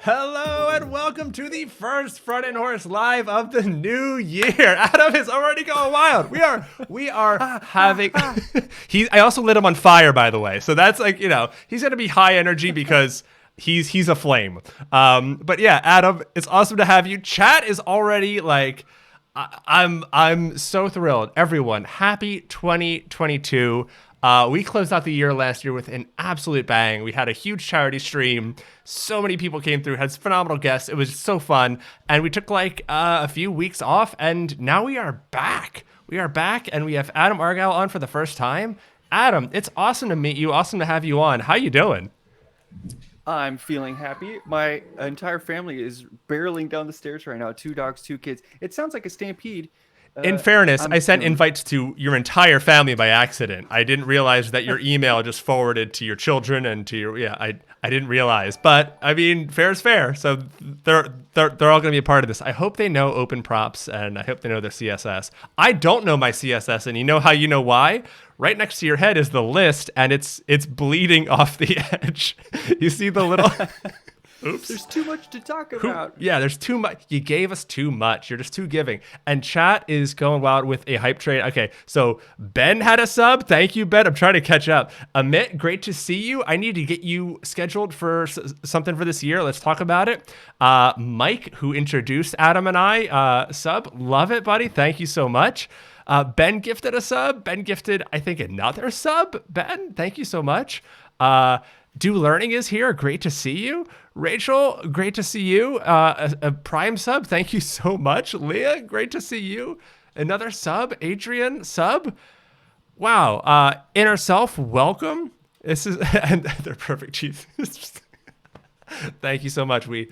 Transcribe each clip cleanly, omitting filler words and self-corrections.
Hello and welcome to the first Front End Horse Live of the new year. Adam is already going wild. We are having. I also lit him on fire, by the way. So that's like, he's gonna be high energy because he's a flame. But yeah, Adam, it's awesome to have you. Chat is already like, I'm so thrilled. Everyone, happy 2022. We closed out the year last year with an absolute bang. We had a huge charity stream. So many people came through, had phenomenal guests. It was so fun. And we took like a few weeks off, and now we are back. We are back, and we have Adam Argyle on for the first time. Adam, it's awesome to meet you. Awesome to have you on. How you doing? I'm feeling happy. My entire family is barreling down the stairs right now. 2 dogs, 2 kids. It sounds like a stampede. In fairness, I sent invites to your entire family by accident. I didn't realize that your email just forwarded to your children and to your, I didn't realize. But I mean, fair is fair. So they're all going to be a part of this. I hope they know open props, and I hope they know their CSS. I don't know my CSS, and you know how you know why? Right next to your head is the list, and it's bleeding off the edge. You see the little... Oops. There's too much to talk about. Yeah, there's too much. You gave us too much. You're just too giving. And chat is going wild with a hype train. Okay, so Ben had a sub. Thank you, Ben. I'm trying to catch up. Amit, great to see you. I need to get you scheduled for something for this year. Let's talk about it. Mike, who introduced Adam and I, sub. Love it, buddy. Thank you so much. Ben gifted a sub. Ben gifted, I think, another sub. Ben, thank you so much. Do Learning is here. Great to see you. Rachel, great to see you. A Prime sub. Thank you so much. Leah, great to see you. Another sub. Adrian, sub. Wow. Inner Self, welcome. This is, and they're perfect teeth. Thank you so much. We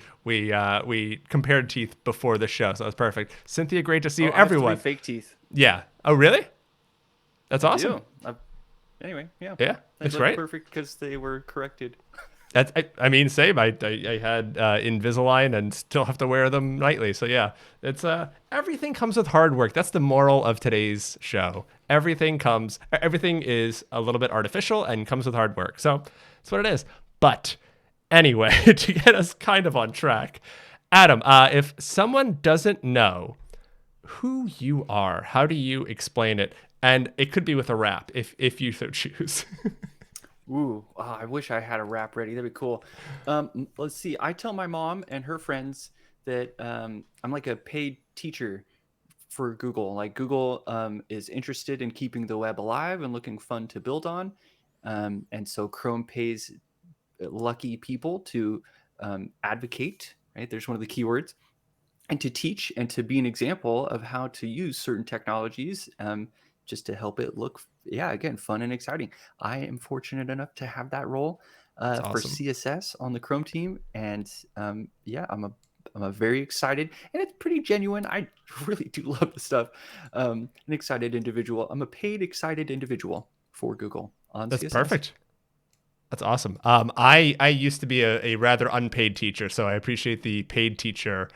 compared teeth before the show, so that's perfect. Cynthia, great to see you. Everyone. I have 3 fake teeth. Yeah. Oh, really? That's awesome. Anyway, yeah. Yeah, they that's look right. Perfect because they were corrected. That's, I mean, same. I had Invisalign and still have to wear them nightly. So yeah, it's everything comes with hard work. That's the moral of today's show. Everything is a little bit artificial and comes with hard work. So that's what it is. But anyway, to get us kind of on track, Adam, if someone doesn't know who you are, how do you explain it? And it could be with a rap if you so choose. Ooh, I wish I had a rap ready. That'd be cool. Let's see. I tell my mom and her friends that I'm like a paid teacher for Google. Like Google is interested in keeping the web alive and looking fun to build on. And so Chrome pays lucky people to advocate, right? There's one of the keywords. And to teach and to be an example of how to use certain technologies just to help it look, again, fun and exciting. I am fortunate enough to have that role awesome. for CSS on the Chrome team. And I'm a very excited, and it's pretty genuine. I really do love the stuff. An excited individual. I'm a paid excited individual for Google on That's CSS. Perfect. That's awesome. I used to be a rather unpaid teacher, so I appreciate the paid teacher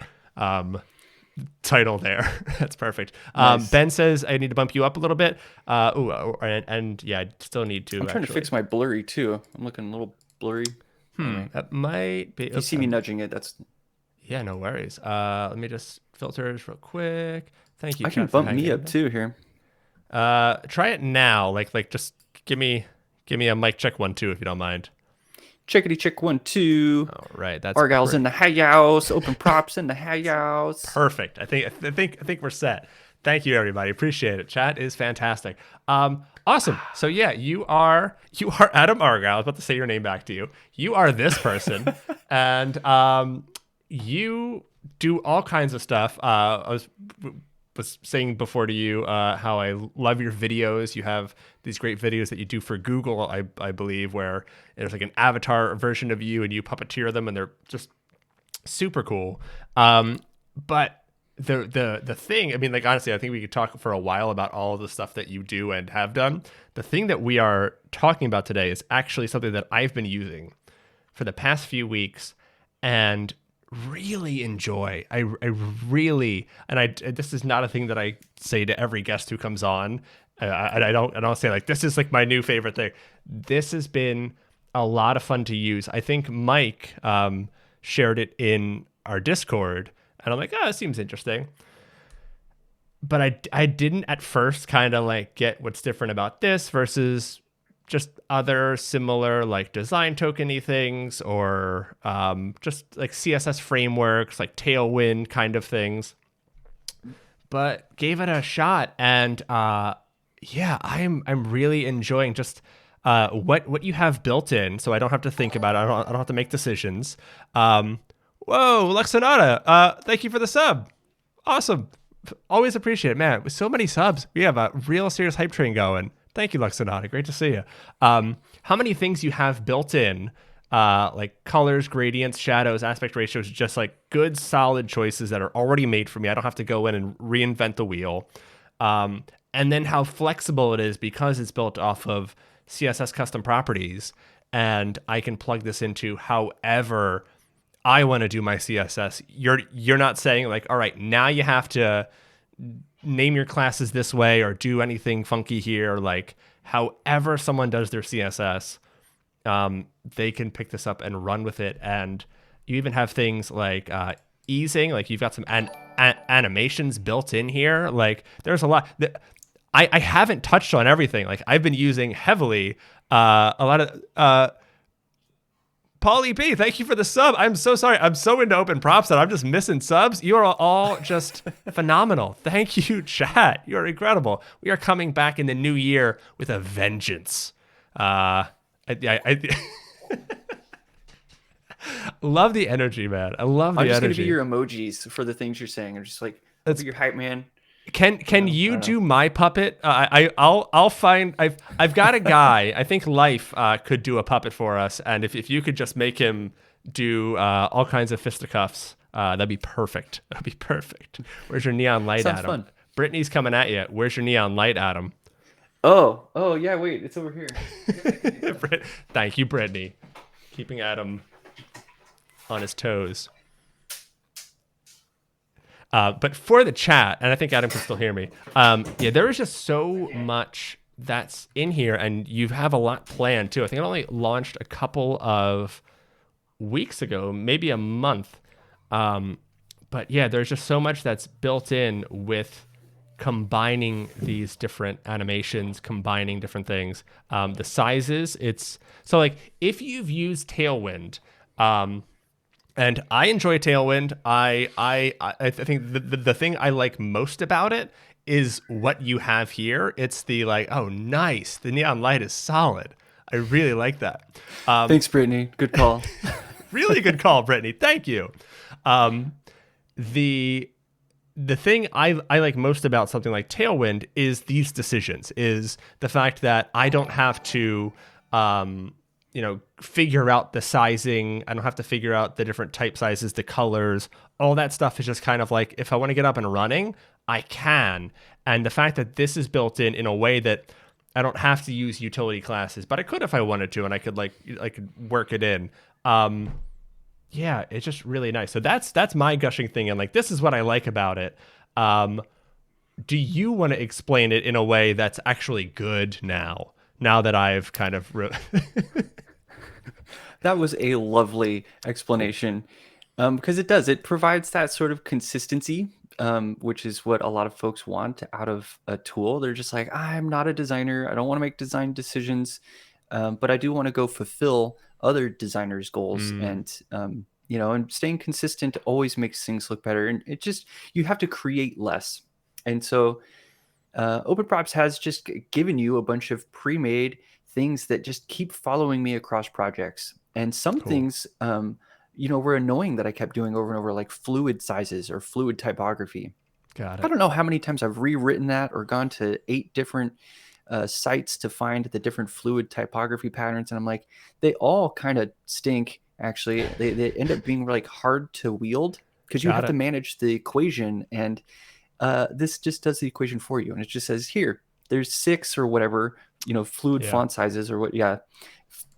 title there. That's perfect. Nice. Ben says I need to bump you up a little bit. And yeah, I still need to. I'm trying to fix my blurry too. I'm looking a little blurry. That might be. You see me nudging it. That's. Yeah, no worries. Let me just filter real quick. Thank you. I can bump me up too here. Try it now. Like just give me a mic check 1 2 if you don't mind. Checkity check 1 2. All right, that's Argyle's in the house. Open props in the house. Perfect. I think we're set. Thank you, everybody. Appreciate it. Chat is fantastic. Awesome. So yeah, you are Adam Argyle. I was about to say your name back to you. You are this person, and you do all kinds of stuff. I was saying before to you how I love your videos. You have these great videos that you do for Google, I believe, where there's like an avatar version of you and you puppeteer them, and they're just super cool. But the thing, I mean, like, honestly, I think we could talk for a while about all of the stuff that you do and have done. The thing that we are talking about today is actually something that I've been using for the past few weeks and really enjoy. I really, and this is not a thing that I say to every guest who comes on. I don't say like, this is like my new favorite thing. This has been a lot of fun to use. I think Mike shared it in our Discord, and I'm like, oh, it seems interesting. But I didn't at first kind of like get what's different about this versus just other similar like design tokeny things, or just like CSS frameworks like Tailwind kind of things. But gave it a shot, and yeah, I'm really enjoying just what you have built in, so I don't have to think about it. I don't have to make decisions. Whoa, Lexonata, thank you for the sub. Awesome. Always appreciate it, man. With so many subs, we have a real serious hype train going. Thank you, Lexonata. Great to see you. How many things you have built in, like colors, gradients, shadows, aspect ratios, just like good, solid choices that are already made for me. I don't have to go in and reinvent the wheel. And then how flexible it is because it's built off of CSS custom properties, and I can plug this into however I want to do my CSS. You're not saying like, all right, now you have to name your classes this way or do anything funky here. Like however someone does their CSS, they can pick this up and run with it. And you even have things like easing, like you've got some animations built in here. Like there's a lot that I haven't touched on everything. Like I've been using heavily a lot of Paulie B, thank you for the sub. I'm so sorry. I'm so into open props that I'm just missing subs. You are all just phenomenal. Thank you, chat. You are incredible. We are coming back in the new year with a vengeance. I love the energy, man. I love the energy. I'm just going to be your emojis for the things you're saying. I'm just like, I'll be your hype man. Can you do my puppet? I'll find. I've got a guy. I think Life could do a puppet for us, and if you could just make him do all kinds of fisticuffs, that'd be perfect. That'd be perfect. Where's your neon light, Sounds Adam? Fun. Brittany's coming at you. Where's your neon light, Adam? Oh yeah. Wait, it's over here. Thank you, Brittany, keeping Adam on his toes. But for the chat, and I think Adam can still hear me, yeah, there is just so much that's in here, and you have a lot planned too. I think it only launched a couple of weeks ago, maybe a month. But yeah, there's just so much that's built in with combining these different animations, combining different things. The sizes, it's so like if you've used Tailwind, and I enjoy Tailwind. I think the thing I like most about it is what you have here. It's the like, oh, nice. The neon light is solid. I really like that. Thanks, Brittany. Good call. Really good call, Brittany. Thank you. The thing I like most about something like Tailwind is these decisions, is the fact that I don't have to figure out the sizing. I don't have to figure out the different type sizes, the colors. All that stuff is just kind of like, if I want to get up and running, I can. And the fact that this is built in a way that I don't have to use utility classes, but I could if I wanted to, and I could work it in. Yeah, it's just really nice. So that's my gushing thing, and like this is what I like about it. Do you want to explain it in a way that's actually good now that I've kind of That was a lovely explanation, because it provides that sort of consistency, which is what a lot of folks want out of a tool. They're just like, I'm not a designer. I don't want to make design decisions, but I do want to go fulfill other designers' goals. And and staying consistent always makes things look better. And you have to create less. And so Open Props has just given you a bunch of pre-made things that just keep following me across projects. And some things, were annoying that I kept doing over and over, like fluid sizes or fluid typography. Got it. I don't know how many times I've rewritten that or gone to 8 different sites to find the different fluid typography patterns. And I'm like, they all kind of stink, actually. They end up being like hard to wield because you have to manage the equation. And this just does the equation for you. And it just says, here, there's 6 or whatever, fluid font sizes or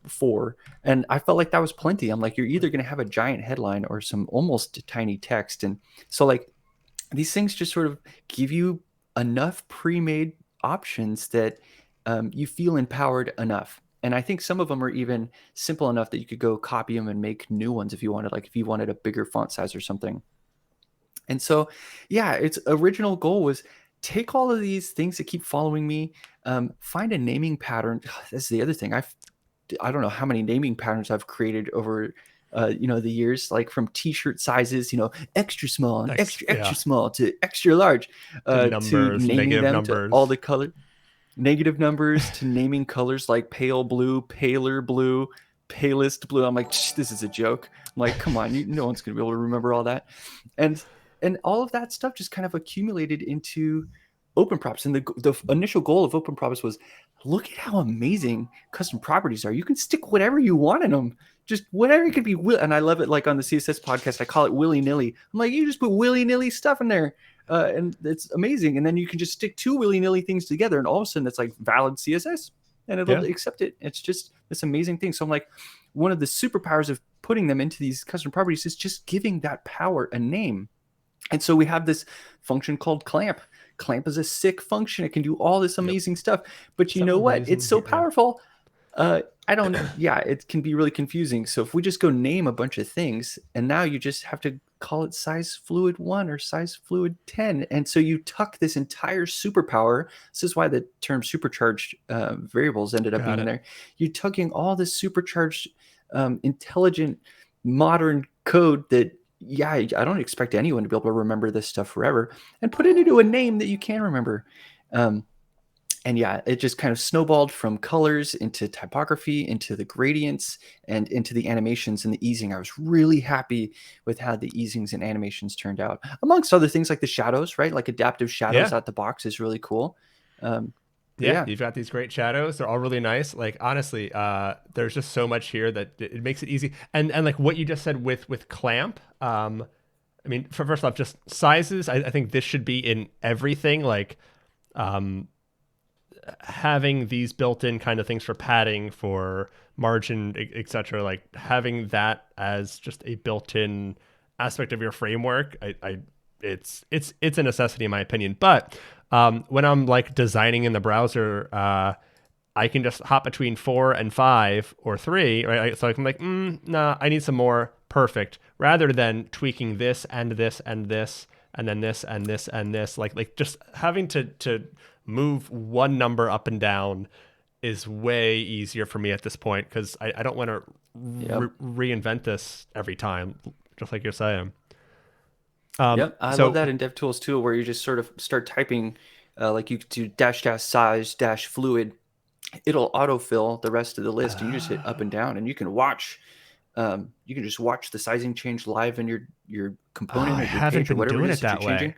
4. And I felt like that was plenty. I'm like, you're either going to have a giant headline or some almost tiny text. And so like these things just sort of give you enough pre-made options that you feel empowered enough. And I think some of them are even simple enough that you could go copy them and make new ones if you wanted, like if you wanted a bigger font size or something. And so, yeah, its original goal was take all of these things that keep following me, find a naming pattern. That's the other thing. I don't know how many naming patterns I've created over, the years, like from T-shirt sizes, extra small and extra small to extra large, to to numbers, naming negative them numbers. to all the color, negative numbers to naming colors like pale blue, paler blue, palest blue. I'm like, this is a joke. I'm like, come on, no one's gonna be able to remember all that, and all of that stuff just kind of accumulated into open props. And the initial goal of open props was, look at how amazing custom properties are. You can stick whatever you want in them, just whatever. It could be. And I love it. Like on the Css podcast, I call it willy-nilly. I'm like, you just put willy-nilly stuff in there, and it's amazing. And then you can just stick two willy-nilly things together, and all of a sudden it's like valid CSS, and it'll accept it. It's just this amazing thing. So I'm like, one of the superpowers of putting them into these custom properties is just giving that power a name. And so we have this function called clamp. Clamp is a sick function. It can do all this amazing stuff. But you know what? It's so powerful. I don't know. Yeah, it can be really confusing. So if we just go name a bunch of things, and now you just have to call it size fluid 1 or size fluid 10. And so you tuck this entire superpower. This is why the term supercharged variables ended up being in there. You're tucking all this supercharged, intelligent, modern code that, yeah, I don't expect anyone to be able to remember this stuff forever, and put it into a name that you can remember. And yeah, it just kind of snowballed from colors into typography, into the gradients, and into the animations and the easing. I was really happy with how the easings and animations turned out, amongst other things like the shadows, right? Like adaptive shadows out the box is really cool. Yeah, you've got these great shadows. They're all really nice. Like, honestly, there's just so much here that it makes it easy. And like what you just said with clamp, I mean, first off, just sizes. I think this should be in everything. Like, having these built-in kind of things for padding, for margin, etc. Like having that as just a built-in aspect of your framework, it's a necessity in my opinion. But when I'm like designing in the browser, I can just hop between 4 and 5 or 3, right? So I'm like, nah, I need some more. Perfect. Rather than tweaking this and this and this and then this and this and this, like just having to move one number up and down is way easier for me at this point, because I don't want to reinvent this every time, just like you're saying. I love that in DevTools too, where you just sort of start typing, like you do --size -fluid, it'll autofill the rest of the list, and you just hit up and down, and you can watch. You can just watch the sizing change live in your component or your page or whatever it is that you're changing.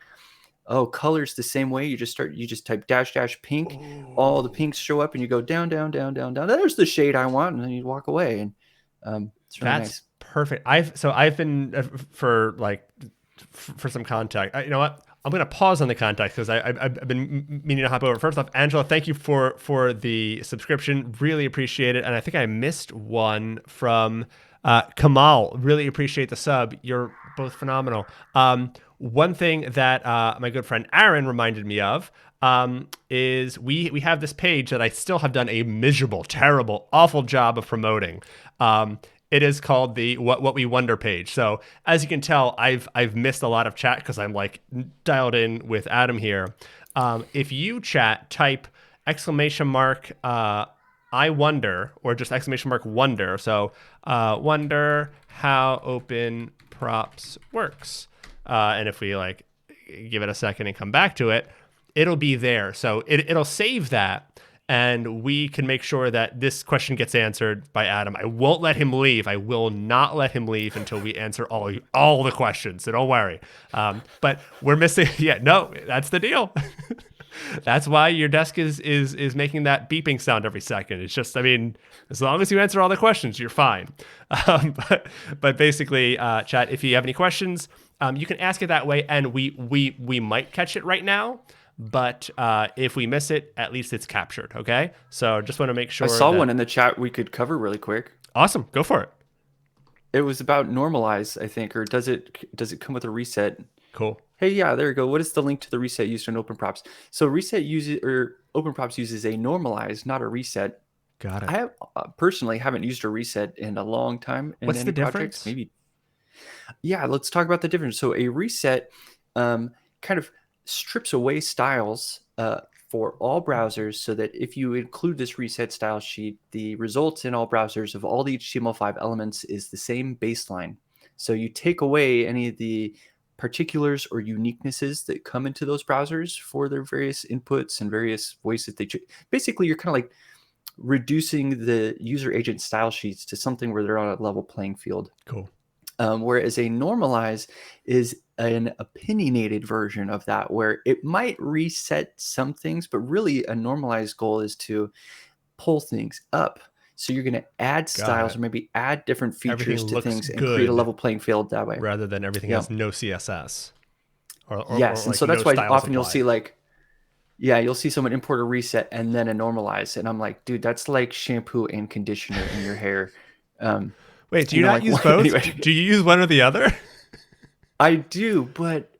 Oh, colors the same way. You just type --pink. Ooh. All the pinks show up, and you go down, down, down, down, down. There's the shade I want, and then you walk away. And it's really nice. Perfect. I've been for some contact. You know what? I'm going to pause on the contact because I've been meaning to hop over. First off, Angela, thank you for the subscription. Really appreciate it. And I think I missed one from Kamal. Really appreciate the sub. You're both phenomenal. One thing that my good friend Aaron reminded me of is we have this page that I still have done a miserable, terrible, awful job of promoting. It is called the What We Wonder page. So as you can tell, I've missed a lot of chat because I'm like dialed in with Adam here. If you chat, type ! I wonder, or just ! wonder. So wonder how open props works. And if we like give it a second and come back to it, it'll be there. So it'll save that, and we can make sure that this question gets answered by Adam. I won't let him leave. I will not let him leave until we answer all the questions. So don't worry. But we're missing. Yeah, no, that's the deal. That's why your desk is making that beeping sound every second. It's just, I mean, as long as you answer all the questions, you're fine. But basically, chat, if you have any questions, you can ask it that way, and we might catch it right now. But if we miss it, at least it's captured. Okay, so just want to make sure. I saw one in the chat we could cover really quick. Awesome, go for it. It was about normalize, I think, or does it come with a reset? Cool. Hey, yeah, there you go. What is the link to the reset used in open props? So open props uses a normalize, not a reset. Got I it. have personally haven't used a reset in a long time in What's any the projects. difference? Maybe, yeah, let's talk about the difference. So a reset kind of strips away styles for all browsers, so that if you include this reset style sheet, the results in all browsers of all the HTML5 elements is the same baseline. So you take away any of the particulars or uniquenesses that come into those browsers for their various inputs and various ways that they basically you're kind of like reducing the user agent style sheets to something where they're on a level playing field. Cool. Whereas a normalize is an opinionated version of that, where it might reset some things, but really a normalized goal is to pull things up. So you're going to add styles or maybe add different Everything features to looks things and create a good level playing field that way. rather than everything Yeah. has no CSS or Yes. And like so no that's why styles often you'll applied. see like, yeah, you'll see someone import a reset and then a normalize. And I'm like, dude, that's like shampoo and conditioner in your hair. Wait, do you not like use both? anyway. Do you use one or the other? I do, but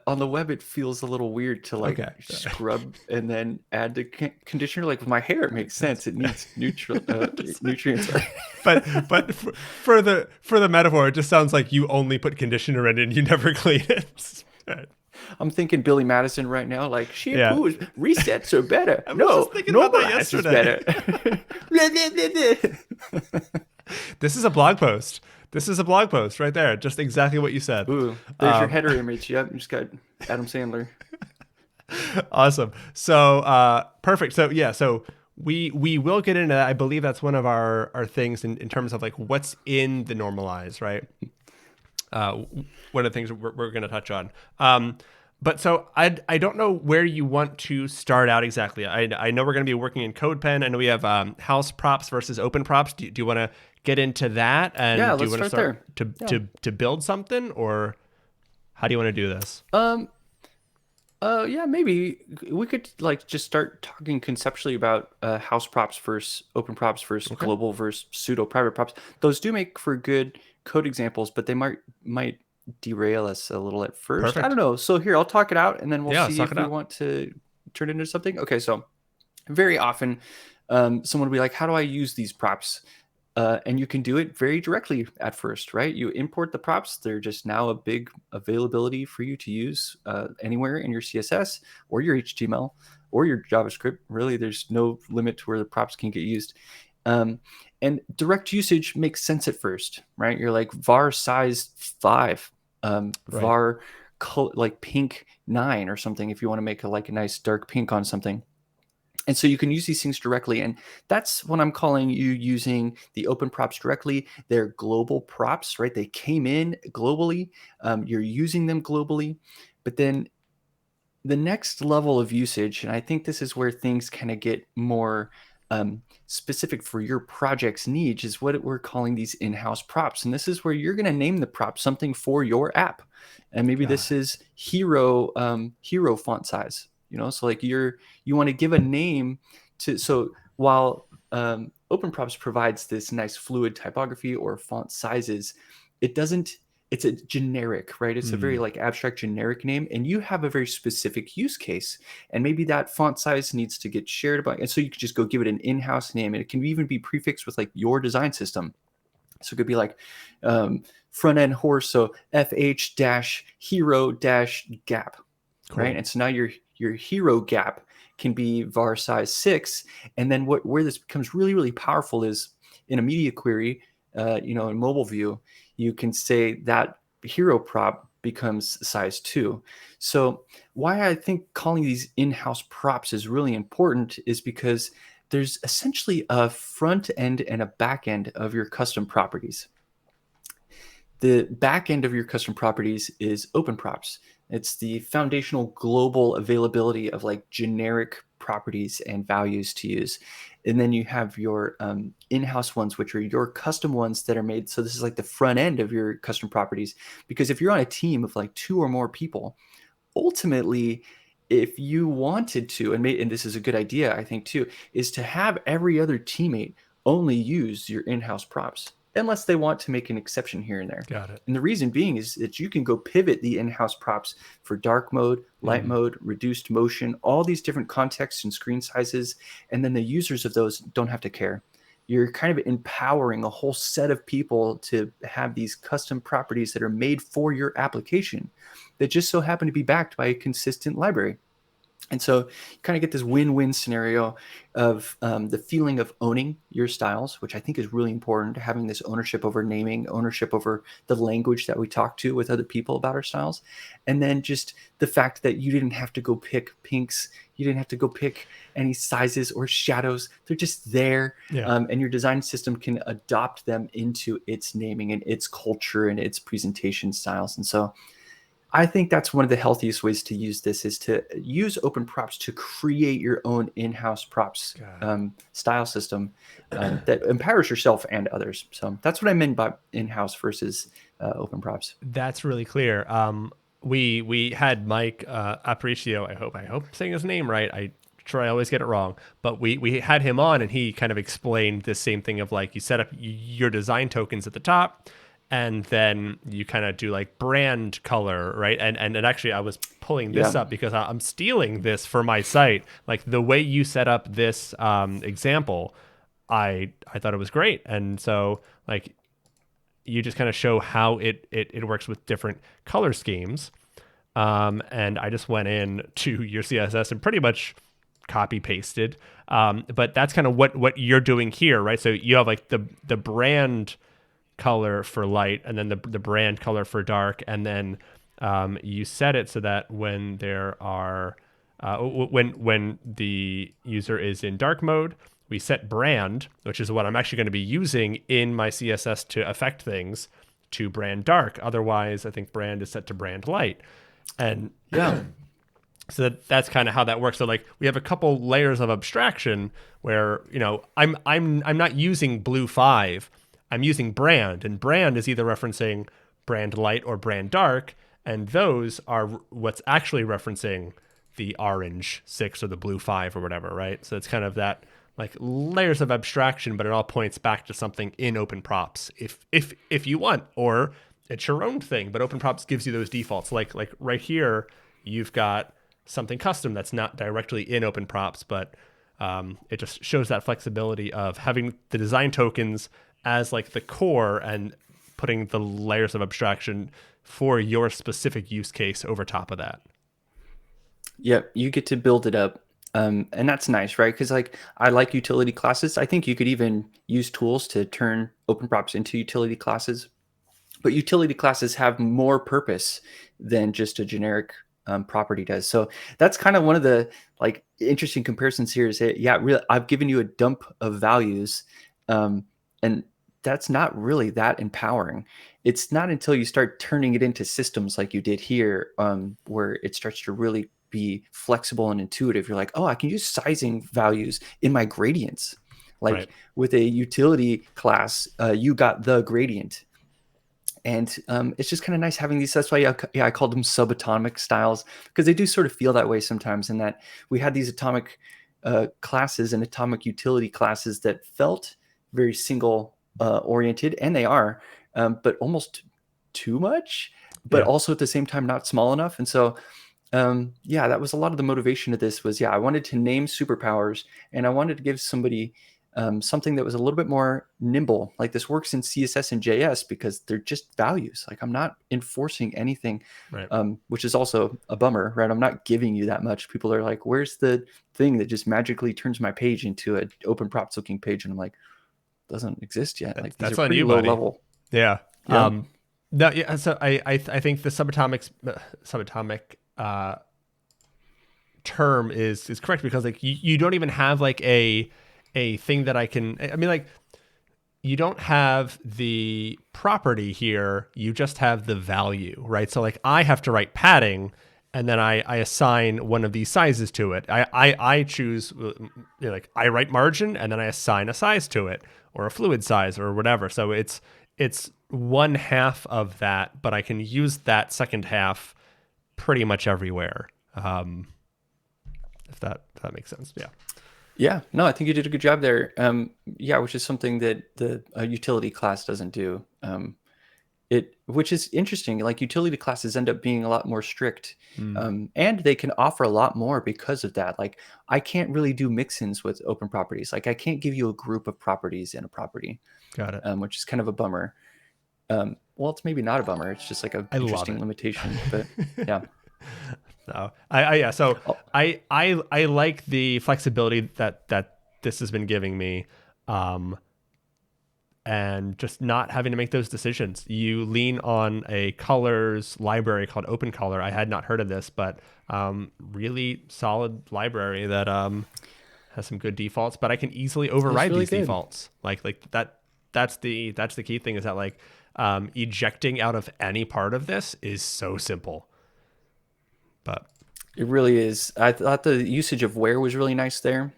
on the web it feels a little weird to like Okay. scrub and then add the conditioner. Like with my hair, it makes sense. It needs nutrients. but for the metaphor, it just sounds like you only put conditioner in and you never clean it. I'm thinking Billy Madison right now. Like shampoo resets are better. I was No, just thinking about that normalize is better. This is a blog post. This is a blog post right there. Just exactly what you said. Ooh, there's your header image. Yep, you just got Adam Sandler. Awesome. So perfect. So yeah, so we will get into that. I believe that's one of our things in terms of like what's in the normalize, right? One of the things we're going to touch on. But so I don't know where you want to start out exactly. I know we're going to be working in CodePen. I know we have house props versus open props. Do you want to get into that? And Yeah, do you let's want to start start to build something, or how do you want to do this? Yeah, maybe we could like just start talking conceptually about house props versus open props versus global versus pseudo-private props. Those do make for good code examples, but they might derail us a little at first. Perfect. I don't know. So here, I'll talk it out, and then we'll see if we out. want to turn it into something. Okay, so very often, someone will be like, "How do I use these props?" And you can do it very directly at first, right? You import the props. They're just now a big availability for you to use anywhere in your CSS or your HTML or your JavaScript. Really, there's no limit to where the props can get used. And direct usage makes sense at first, right? You're like var size 5, var like pink 9 or something if you want to make a nice dark pink on something. And so you can use these things directly. And that's what I'm calling you using the open props directly. They're global props, right? They came in globally. You're using them globally. But then the next level of usage, and I think this is where things kind of get more specific for your project's needs, is what we're calling these in-house props. And this is where you're going to name the prop something for your app. And maybe this is hero font size. So like you want to give a name to, so while open props provides this nice fluid typography or font sizes, it's a generic, right? It's a very like abstract generic name, and you have a very specific use case, and maybe that font size needs to get shared about, and so you could just go give it an in-house name, and it can even be prefixed with like your design system. So it could be like front end horse, so fh-hero-gap, right? And so now your hero gap can be var size 6. And then where this becomes really, really powerful is in a media query, in mobile view, you can say that hero prop becomes size 2. So why I think calling these in-house props is really important is because there's essentially a front end and a back end of your custom properties. The back end of your custom properties is open props. It's the foundational global availability of like generic properties and values to use. And then you have your in-house ones, which are your custom ones that are made. So this is like the front end of your custom properties. Because if you're on a team of like 2 or more people, ultimately, if you wanted to, and this is a good idea, I think too, is to have every other teammate only use your in-house props. unless they want to make an exception here and there. Got it. And the reason being is that you can go pivot the in-house props for dark mode, light mode, reduced motion, all these different contexts and screen sizes. And then the users of those don't have to care. You're kind of empowering a whole set of people to have these custom properties that are made for your application that just so happen to be backed by a consistent library. And so you kind of get this win-win scenario of the feeling of owning your styles, which I think is really important, having this ownership over naming, ownership over the language that we talk to with other people about our styles. And then just the fact that you didn't have to go pick pinks. You didn't have to go pick any sizes or shadows. They're just there. Yeah. And your design system can adopt them into its naming and its culture and its presentation styles. And so I think that's one of the healthiest ways to use this, is to use open props to create your own in-house props style system that empowers yourself and others. So that's what I meant by in-house versus open props. That's really clear. We had Mike Aparicio. I hope I'm saying his name right. I try, I always get it wrong, but we had him on, and he kind of explained the same thing of like, you set up your design tokens at the top, and then you kind of do like brand color, right? And actually I was pulling this up because I'm stealing this for my site. Like the way you set up this example, I thought it was great. And so like you just kind of show how it works with different color schemes. And I just went in to your CSS and pretty much copy pasted. But that's kind of what you're doing here, right? So you have like the brand color for light, and then the brand color for dark, and then you set it so that when there are when the user is in dark mode, we set brand, which is what I'm actually going to be using in my CSS to affect things, to brand dark. Otherwise, I think brand is set to brand light, and so that's kind of how that works. So like we have a couple layers of abstraction where, you know, I'm not using blue 5. I'm using brand, and brand is either referencing brand light or brand dark, and those are what's actually referencing the orange 6 or the blue 5 or whatever, right? So it's kind of that like layers of abstraction, but it all points back to something in open props if you want, or it's your own thing, but open props gives you those defaults. Like right here, you've got something custom that's not directly in open props, but it just shows that flexibility of having the design tokens as like the core and putting the layers of abstraction for your specific use case over top of that. Yep, you get to build it up. And that's nice, right? Because like I like utility classes. I think you could even use tools to turn open props into utility classes. But utility classes have more purpose than just a generic property does. So that's kind of one of the like interesting comparisons here is that, yeah, really, I've given you a dump of values, and that's not really that empowering. It's not until you start turning it into systems like you did here, where it starts to really be flexible and intuitive. You're like, oh, I can use sizing values in my gradients. Like with a utility class, you got the gradient. And it's just kind of nice having these. That's why I called them subatomic styles, because they do sort of feel that way sometimes, in that we had these atomic classes and atomic utility classes that felt very single oriented, and they are, but almost too much, but also at the same time not small enough. And so that was a lot of the motivation of this was, I wanted to name superpowers, and I wanted to give somebody something that was a little bit more nimble. Like this works in CSS and JS because they're just values. Like I'm not enforcing anything, which is also a bummer, right? I'm not giving you that much. People are like, where's the thing that just magically turns my page into an open props looking page? And I'm like, doesn't exist yet. Like that's are on you, low buddy. Level. Yeah. So I think the subatomic term is correct, because like you don't even have like a thing that I mean, like you don't have the property here, you just have the value, right? So like I have to write padding, and then I assign one of these sizes to it. I choose, like I write margin, and then I assign a size to it, or a fluid size or whatever. So it's one half of that, but I can use that second half pretty much everywhere. If that makes sense. Yeah. Yeah, no, I think you did a good job there. Yeah, which is something that the utility class doesn't do. Which is interesting. Like utility classes end up being a lot more strict, Mm, and they can offer a lot more because of that. Like I can't really do mix-ins with open properties. Like I can't give you a group of properties in a property, got it. which is kind of a bummer. Well, it's maybe not a bummer. It's just like a I love interesting it. limitation. But yeah. So I yeah. So Oh, I like the flexibility that this has been giving me, and just not having to make those decisions. You lean on a colors library called Open Color. I had not heard of this, but really solid library that has some good defaults. But I can easily it's override really these good. defaults. Like that. That's the key thing is that like ejecting out of any part of this is so simple. But It really is. I thought the usage of where was really nice there,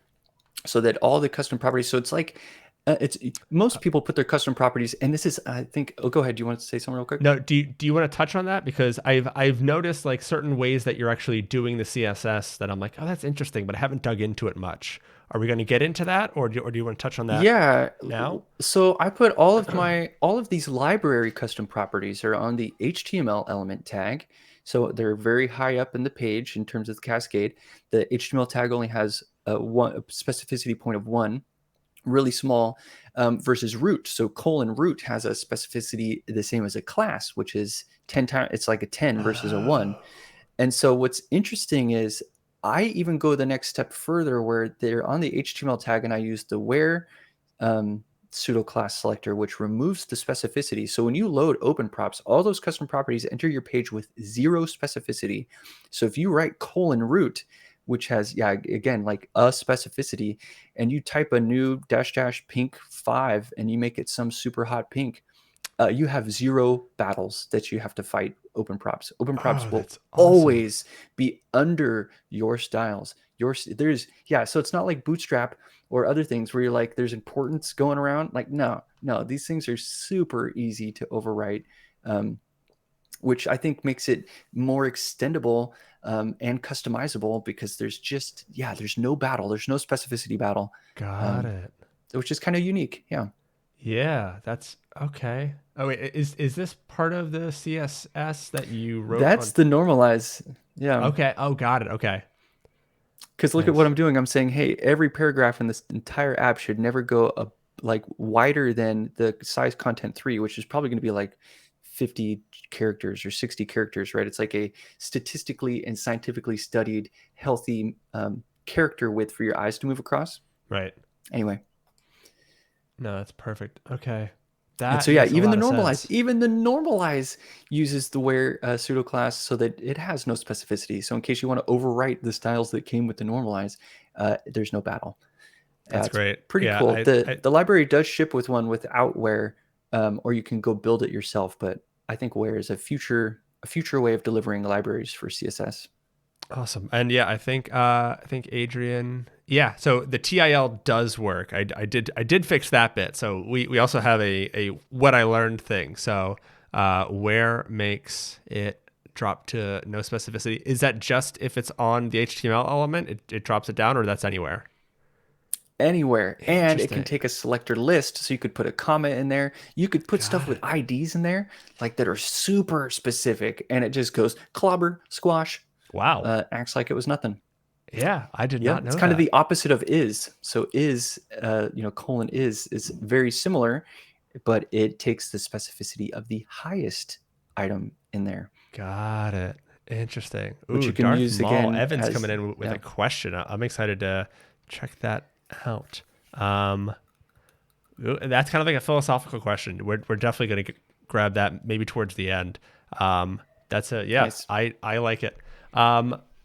so that all the custom properties. So it's like, it's most people put their custom properties, and this is, I think. Oh, go ahead. Do you want to say something real quick? no, do you want to touch on that? Because I've noticed like certain ways that you're actually doing the CSS that I'm like, oh, that's interesting, but I haven't dug into it much. Are we going to get into that, or do you want to touch on that Yeah. now? So I put all of these library custom properties are on the HTML element tag. So they're very high up in the page in terms of the cascade. The HTML tag only has a specificity point of 1, really small, versus root. So root has a specificity the same as a class, which is 10 times. It's like a 10 versus a 1. Oh, And so what's interesting is I even go the next step further where they're on the HTML tag and I use the where pseudo class selector, which removes the specificity. So when you load open props, all those custom properties enter your page with 0 specificity. So if you write root, which has, yeah, again, like a specificity, and you type a new -- pink 5 and you make it some super hot pink, you have 0 battles that you have to fight open props. Open props oh, will that's awesome. always be under your styles. Yeah, so it's not like Bootstrap or other things where you're like, there's importance going around. Like, no, these things are super easy to overwrite, um, which I think makes it more extendable, and customizable, because there's no battle, there's no specificity battle, Got um, it. which is kind of unique. Yeah. Yeah, that's okay. Oh wait, is this part of the CSS that you wrote That's on? the normalize. Yeah. Okay. Oh, got it. Okay. Because look at what Nice. I'm doing. I'm saying, hey, every paragraph in this entire app should never go up like wider than the size content 3, which is probably going to be like 50 characters or 60 characters, right? It's like a statistically and scientifically studied healthy, character width for your eyes to move across. Right. Anyway, No, that's perfect. Okay. and so That yeah, makes a even lot of sense. the normalize uses the where pseudo class so that it has no specificity. So in case you want to overwrite the styles that came with the normalize, there's no battle. Yeah, That's it's great. pretty Yeah, cool. I, I The library does ship with one without where, or you can go build it yourself. But I think where is a future way of delivering libraries for CSS. awesome. And yeah, I think Adrian. Yeah, so the TIL does work. I did fix that bit. So we also have a what I learned thing. So where makes it drop to no specificity? Is that just if it's on the HTML element, it drops it down, or that's anywhere? Anywhere, and it can Interesting. take a selector list, so you could put a comment in there. You could put stuff Got with it. IDs in there, like that are super specific, and it just goes clobber, squash, Wow. acts like it was nothing. Yeah, I did Yeah, not it's know kind of that. the opposite of is. So colon is very similar, but it takes the specificity of the highest item in there, Got it. Interesting. which Ooh, you can Darth use Maul. again Evan's coming as, in with a yeah. question. I'm excited to check that out. Um, that's kind of like a philosophical question. We're definitely going to grab that maybe towards the end. That's a yeah. Nice. I like it.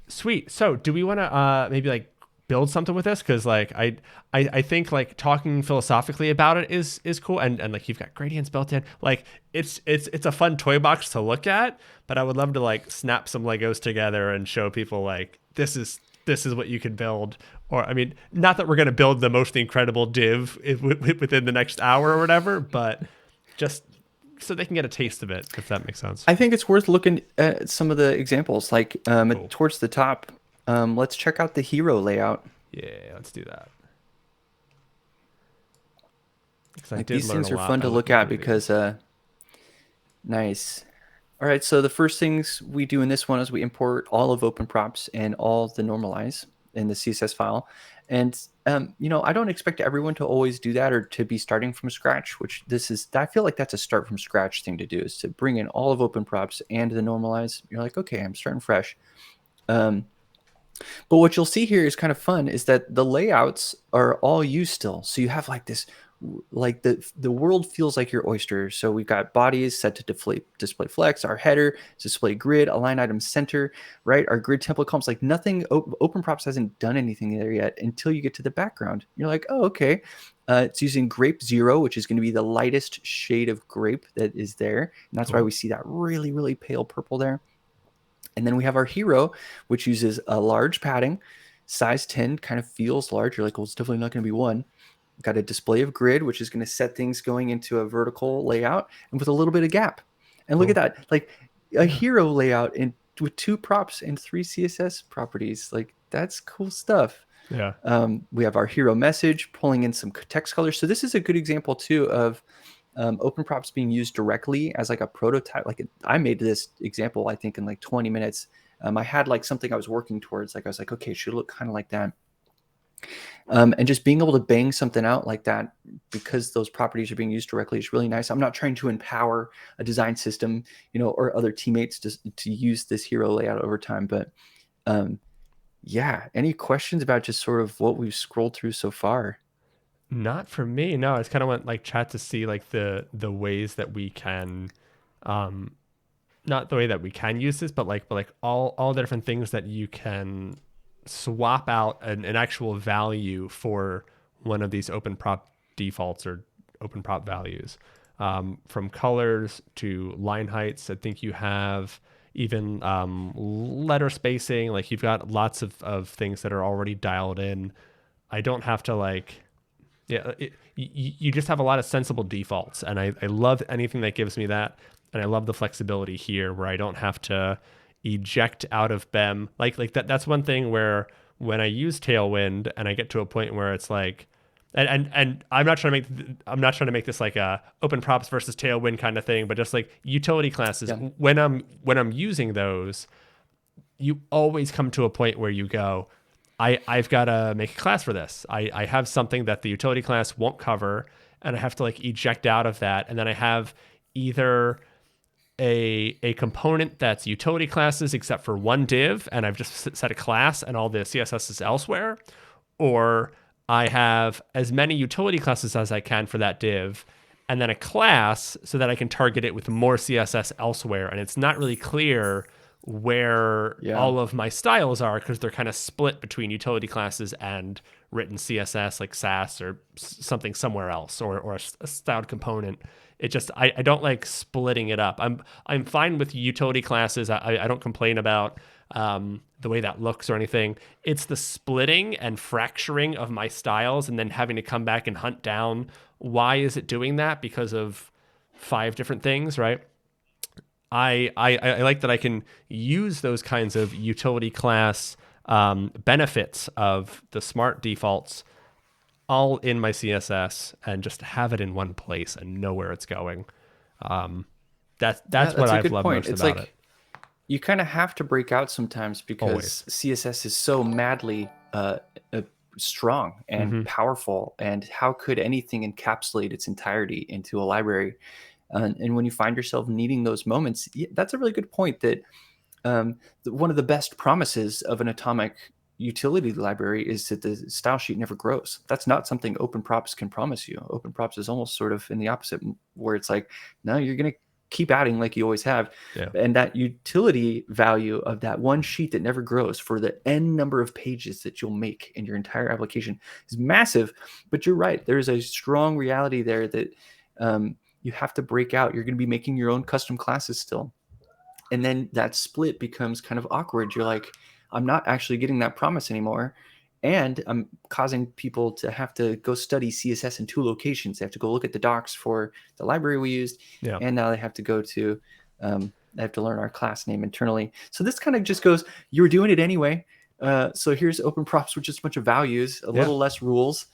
Sweet. So do we want to maybe like build something with this? Because like I think like talking philosophically about it is cool, and like you've got gradients built in. Like it's a fun toy box to look at, but I would love to like snap some Legos together and show people like this is what you can build. Or I mean, not that we're going to build the most incredible div within the next hour or whatever, but just so they can get a taste of it, if that makes sense. I think it's worth looking at some of the examples, like Cool. towards the top. Let's check out the hero layout. Yeah, let's do that. because I Like did these learn a things are lot fun by to look looking at through because, these. nice. All right, so the first things we do in this one is we import all of open props and all the normalize in the CSS file. And I don't expect everyone to always do that or to be starting from scratch, which I feel like that's a start from scratch thing to do, is to bring in all of open props and the normalize. You're like, okay, I'm starting fresh. Um, but what you'll see here is kind of fun is that the layouts are all used still. So you have like this, like the world feels like your oyster. So we've got bodies set to display flex, our header, display grid, align item center, right? Our grid template columns, like nothing, open props hasn't done anything there yet until you get to the background. You're like, oh, okay. It's using grape 0, which is going to be the lightest shade of grape that is there. And that's why we see that really, really pale purple there. And then we have our hero, which uses a large padding, size 10, kind of feels large. You're like, well, it's definitely not going to be 1. We've got a display of grid, which is going to set things going into a vertical layout and with a little bit of gap. And look at that, like a hero layout with 2 props and 3 CSS properties. Like that's cool stuff. Yeah. We have our hero message pulling in some text colors. So this is a good example too of open props being used directly as like a prototype. I made this example, I think, in like 20 minutes. I had like something I was working towards. Like I was like, okay, it should look kind of like that. And just being able to bang something out like that because those properties are being used directly is really nice. I'm not trying to empower a design system, or other teammates to use this hero layout over time. But yeah, any questions about just sort of what we've scrolled through so far? Not for me. No, I just kind of went like chat to see like the ways that we can, not the way that we can use this, but like all the different things that you can swap out an actual value for one of these open prop defaults or open prop values. From colors to line heights, I think you have even letter spacing. Like you've got lots of things that are already dialed in. I don't have to you just have a lot of sensible defaults, and I love anything that gives me that, and I love the flexibility here where I don't have to eject out of BEM. Like that's one thing where when I use Tailwind and I get to a point where it's like, and I'm not trying to make this like a open props versus Tailwind kind of thing, but just like utility classes. Yeah. When I'm using those, you always come to a point where you go, I've got to make a class for this. I have something that the utility class won't cover, and I have to like eject out of that. And then I have either a component that's utility classes except for one div, and I've just set a class and all the CSS is elsewhere, or I have as many utility classes as I can for that div, and then a class so that I can target it with more CSS elsewhere. And it's not really clear where all of my styles are because they're kind of split between utility classes and written CSS like Sass or something somewhere else, or a styled component. It just I don't like splitting it up. I'm fine with utility classes. I don't complain about the way that looks or anything. It's the splitting and fracturing of my styles and then having to come back and hunt down why is it doing that because of 5 different things, right? I like that I can use those kinds of utility class benefits of the smart defaults all in my CSS and just have it in one place and know where it's going. That's what I've loved most about it. You kind of have to break out sometimes because Always. CSS is so madly strong and powerful. And how could anything encapsulate its entirety into a library? And when you find yourself needing those moments, that's a really good point that one of the best promises of an atomic utility library is that the style sheet never grows. That's not something open props can promise you. Open props is almost sort of in the opposite, where it's like, no, you're going to keep adding like you always have. Yeah. And that utility value of that one sheet that never grows for the n number of pages that you'll make in your entire application is massive. But you're right. There is a strong reality there that you have to break out. You're going to be making your own custom classes still. And then that split becomes kind of awkward. You're like, I'm not actually getting that promise anymore. And I'm causing people to have to go study CSS in 2 locations. They have to go look at the docs for the library we used. Yeah. And now they have to go to, they have to learn our class name internally. So this kind of just goes, you were doing it anyway. So here's open props with just a bunch of values, a little less rules.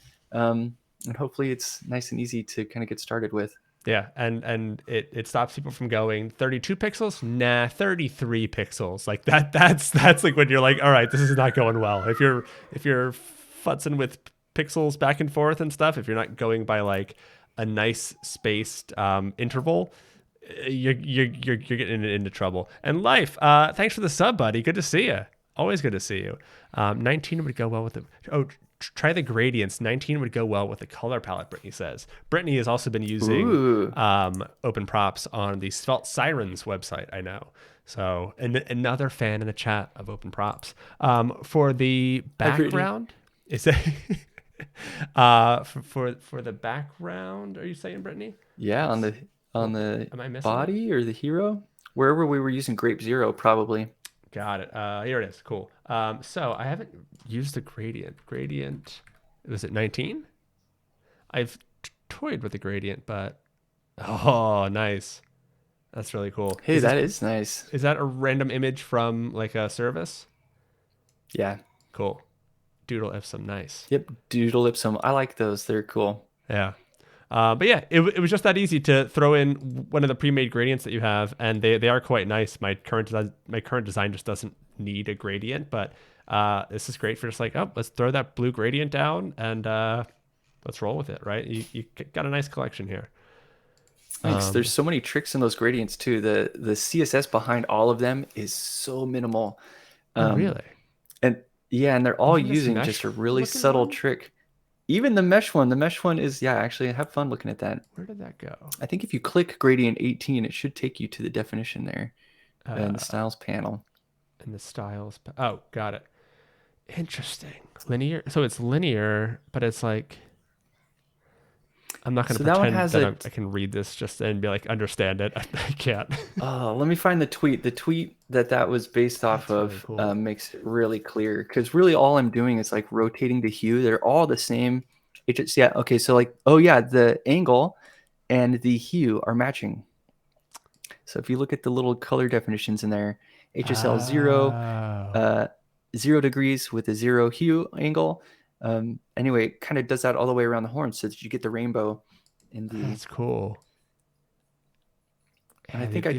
And hopefully it's nice and easy to kind of get started with. Yeah, and it stops people from going 32 pixels, nah, 33 pixels. Like that's like when you're like, all right, this is not going well. If you're futzing with pixels back and forth and stuff, if you're not going by like a nice spaced interval, you're getting into trouble. And Life, thanks for the sub, buddy. Good to see you. Always good to see you. 19 would go well with the try the gradients. 19 would go well with the color palette, Brittany says. Brittany has also been using open props on the Svelte Sirens website, I know. So another fan in the chat of open props. For the background, is it for the background, are you saying, Brittany? Yeah, on the Am I missing body or the hero? Wherever we were using Grape Zero, probably. Got it. Here it is. Cool. So I haven't used the gradient. Gradient, was it 19? I've toyed with the gradient, but oh, nice. That's really cool. Hey, that is nice. Is that a random image from like a service? Yeah. Cool. Doodle Ipsum, nice. Yep, Doodle Ipsum. I like those. They're cool. Yeah. But yeah, it was just that easy to throw in one of the pre-made gradients that you have, and they are quite nice. My current design just doesn't need a gradient, but this is great for just like, oh, let's throw that blue gradient down and let's roll with it, right? You got a nice collection here. Thanks. There's so many tricks in those gradients too. The CSS behind all of them is so minimal. Really? And yeah, and they're all using just a really subtle trick. Even the mesh one is, yeah, actually have fun looking at that. Where did that go? I think if you click gradient 18, it should take you to the definition there in the styles panel. In the styles, oh, got it. Interesting. Linear. So it's linear, but it's like, I'm not going to pretend that I can read this just and be like, understand it. I can't. Let me find the tweet. The tweet that was based off of really cool. Makes it really clear, because really all I'm doing is like rotating the hue. They're all the same. It just, yeah. Okay. So like, oh yeah, the angle and the hue are matching. So if you look at the little color definitions in there, HSL 0 degrees with a 0 hue angle. Anyway, it kind of does that all the way around the horn so that you get the rainbow in the. That's cool. And I think I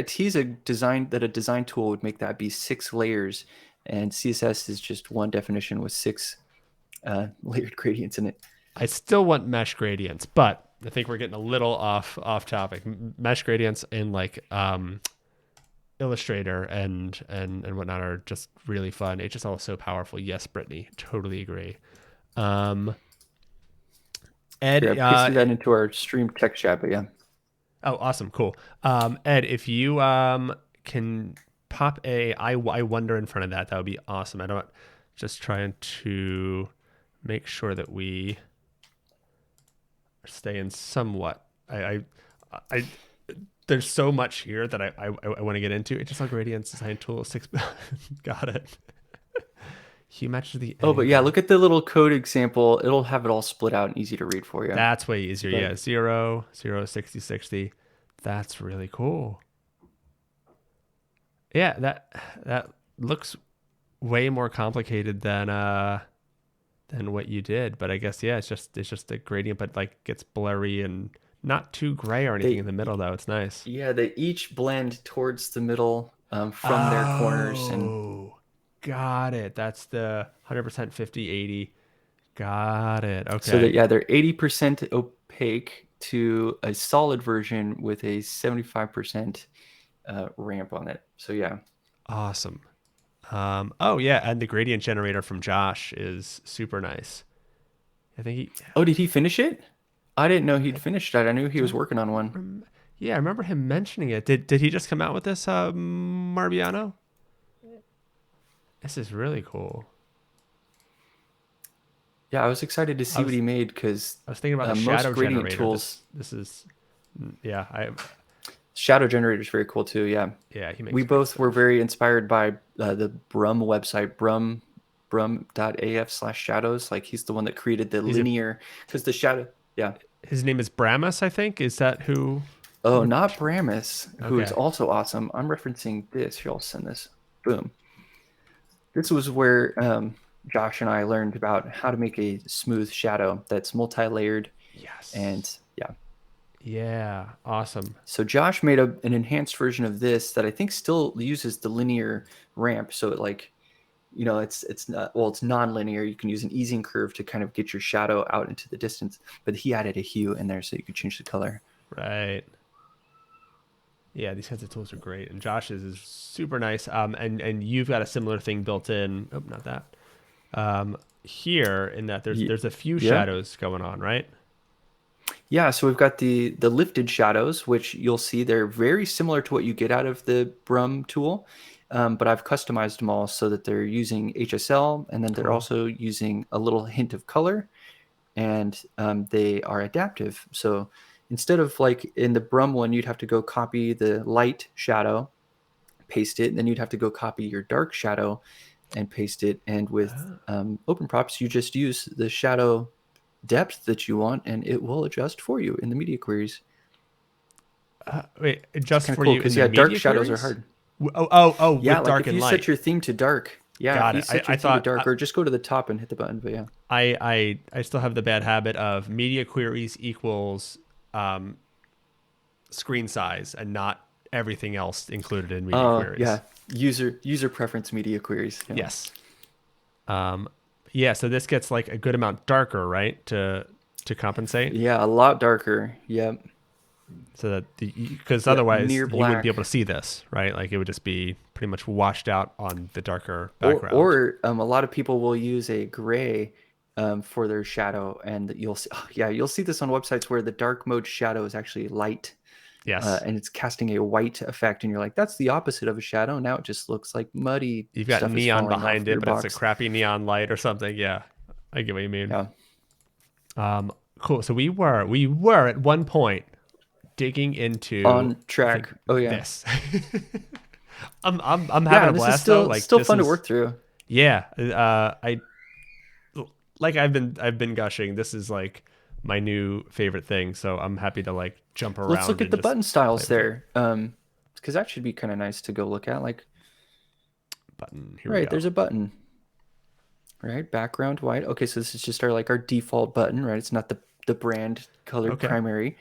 tease a design that a design tool would make that be 6 layers, and CSS is just one definition with 6 layered gradients in it. I still want mesh gradients, but I think we're getting a little off topic. Mesh gradients in like Illustrator and whatnot are just really fun. HSL is so powerful. Yes, Brittany, totally agree. Ed, pasted that into our stream text chat, but yeah. Oh, awesome, cool. Ed, if you can pop a I wonder in front of that would be awesome. I don't just trying to make sure that we are staying somewhat. I there's so much here that I want to get into. HSL gradients design tool 6. Got it. Hue matches the. Oh, but yeah, look at the little code example. It'll have it all split out and easy to read for you. That's way easier. Yeah, 0, 0, 60, 60. That's really cool. Yeah, that looks way more complicated than what you did. But I guess yeah, it's just a gradient, but like gets blurry and not too gray or anything in the middle though. It's nice. Yeah, they each blend towards the middle from their corners. And got it. That's the 100% 50 80. Got it. Okay. So that, yeah, they're 80% opaque to a solid version with a 75% ramp on it. So yeah. Awesome. Oh yeah, and the gradient generator from Josh is super nice. I think he. Oh, did he finish it? I didn't know he'd finished it. I knew he was working on one. Yeah, I remember him mentioning it. Did he just come out with this, Marbiano? This is really cool. Yeah, I was excited to see what he made because I was thinking about the shadow generator. Tools. This is, yeah. Shadow generator is very cool too. Yeah. Yeah, we both were very inspired by the Brum website, brum.af/shadows. Like he's the one that created the linear, because the shadow. Yeah. His name is Bramus, I think. Is that who? Oh, not Bramus, who is also awesome. I'm referencing this. Here, I'll send this. Boom. This was where Josh and I learned about how to make a smooth shadow that's multi-layered. Yes. And yeah, Yeah. Awesome. so Josh made an enhanced version of this that I think still uses the linear ramp. So it like, it's not, well, it's non-linear. You can use an easing curve to kind of get your shadow out into the distance, but he added a hue in there so you could change the color. Right. Yeah, these kinds of tools are great, and Josh's is super nice. And you've got a similar thing built in. Oh, not that. Here in that there's a few Yeah. shadows going on, right? Yeah, so we've got the lifted shadows, which you'll see they're very similar to what you get out of the Brum tool, but I've customized them all so that they're using HSL, and then they're Cool. also using a little hint of color, and they are adaptive. So instead of like in the Brum one, you'd have to go copy the light shadow, paste it, and then you'd have to go copy your dark shadow and paste it. And with Open Props, you just use the shadow depth that you want, and it will adjust for you in the media queries. Wait, It's just kind of for cool you in because the dark media shadows are queries? hard. Yeah, With like dark if and you light. set your theme to dark, if Got you it. set I your theme to thought dark, or just go to the top and hit the button. But yeah, I still have the bad habit of media queries equals screen size and not everything else included in media yeah, queries. user preference media queries. Yeah. Yes. Yeah. So this gets like a good amount darker, right? To compensate, Yeah, a lot darker. Yep. so that because Yep. otherwise Near you wouldn't be black. able to see this, right? Like it would just be pretty much washed out on the darker Or background. or a lot of people will use a gray for their shadow, and you'll see. Oh, yeah, you'll see this on websites where the dark mode shadow is actually light, Yes. and it's casting a white effect, and you're like, that's the opposite of a shadow. Now it just looks like muddy You've got stuff is neon falling off behind of it, your but it's a box. crappy neon light or something. Yeah. I get what you mean. Yeah. Cool. So we were at one point digging into On track. Oh yeah. this. I'm Yeah, having a and this is blast though. still Like still this fun to is work through. yeah. I like I've been gushing. This is like my new favorite thing. So I'm happy to like jump Let's look around at and the just button play styles with it. there. Because that should be kind of nice to go look at. Like, Button. Here we right, go. there's a button. Right, background white. Okay, so this is just our default button, right? It's not the brand colored Okay. primary.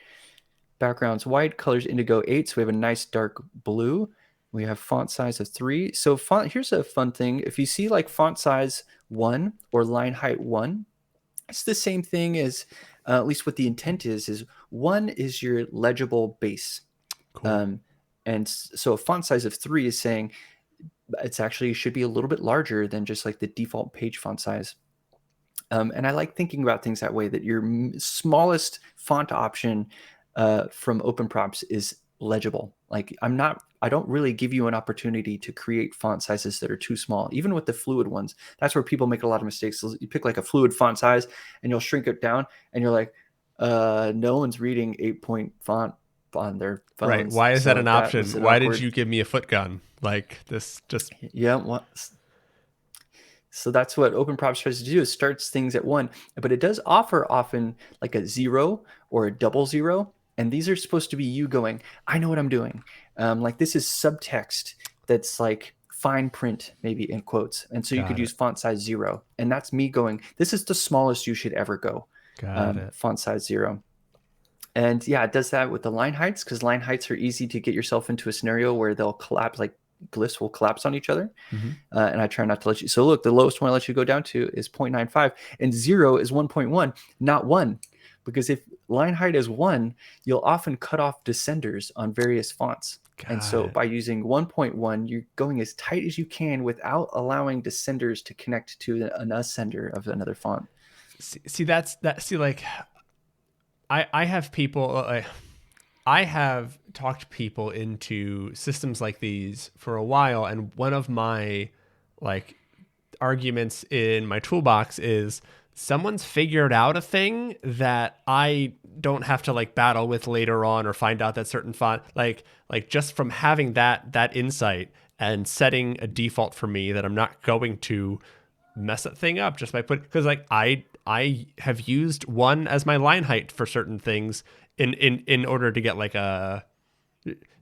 Background's white, colors indigo 8, so we have a nice dark blue. We have font size of 3. So here's a fun thing. If you see like font size 1 or line height 1, it's the same thing as at least what the intent is 1 is your legible base. Cool. And so a font size of 3 is saying it's actually should be a little bit larger than just like the default page font size. And I like thinking about things that way, that your smallest font option from Open Props is legible. Like I don't really give you an opportunity to create font sizes that are too small. Even with the fluid ones, that's where people make a lot of mistakes. So you pick like a fluid font size and you'll shrink it down and you're like, no one's reading 8-point font on their Right. phones. Why is that So an that was option? an Why did awkward. you give me a foot gun? Like this just Yeah. So that's what Open Props tries to do, is starts things at 1, but it does offer often like a 0 or a double 0. And these are supposed to be you going, I know what I'm doing. Like this is subtext that's like fine print, maybe in quotes. And so you could got it. use font size 0. And that's me going, this is the smallest you should ever go, Got it. font size 0. And yeah, it does that with the line heights, because line heights are easy to get yourself into a scenario where they'll collapse, like glyphs will collapse on each other. Mm-hmm. And I try not to let you. So look, the lowest one I let you go down to is 0.95, and 0 is 1.1, not 1. Because if line height is 1, you'll often cut off descenders on various fonts. And so Got it. by using 1.1, you're going as tight as you can without allowing descenders to connect to an ascender of another font. See that's that. See, like I have people. I have talked people into systems like these for a while, and one of my like arguments in my toolbox is someone's figured out a thing that I don't have to like battle with later on or find out that certain font like just from having that insight and setting a default for me that I'm not going to mess that thing up just by putting, because like I have used 1 as my line height for certain things in order to get like a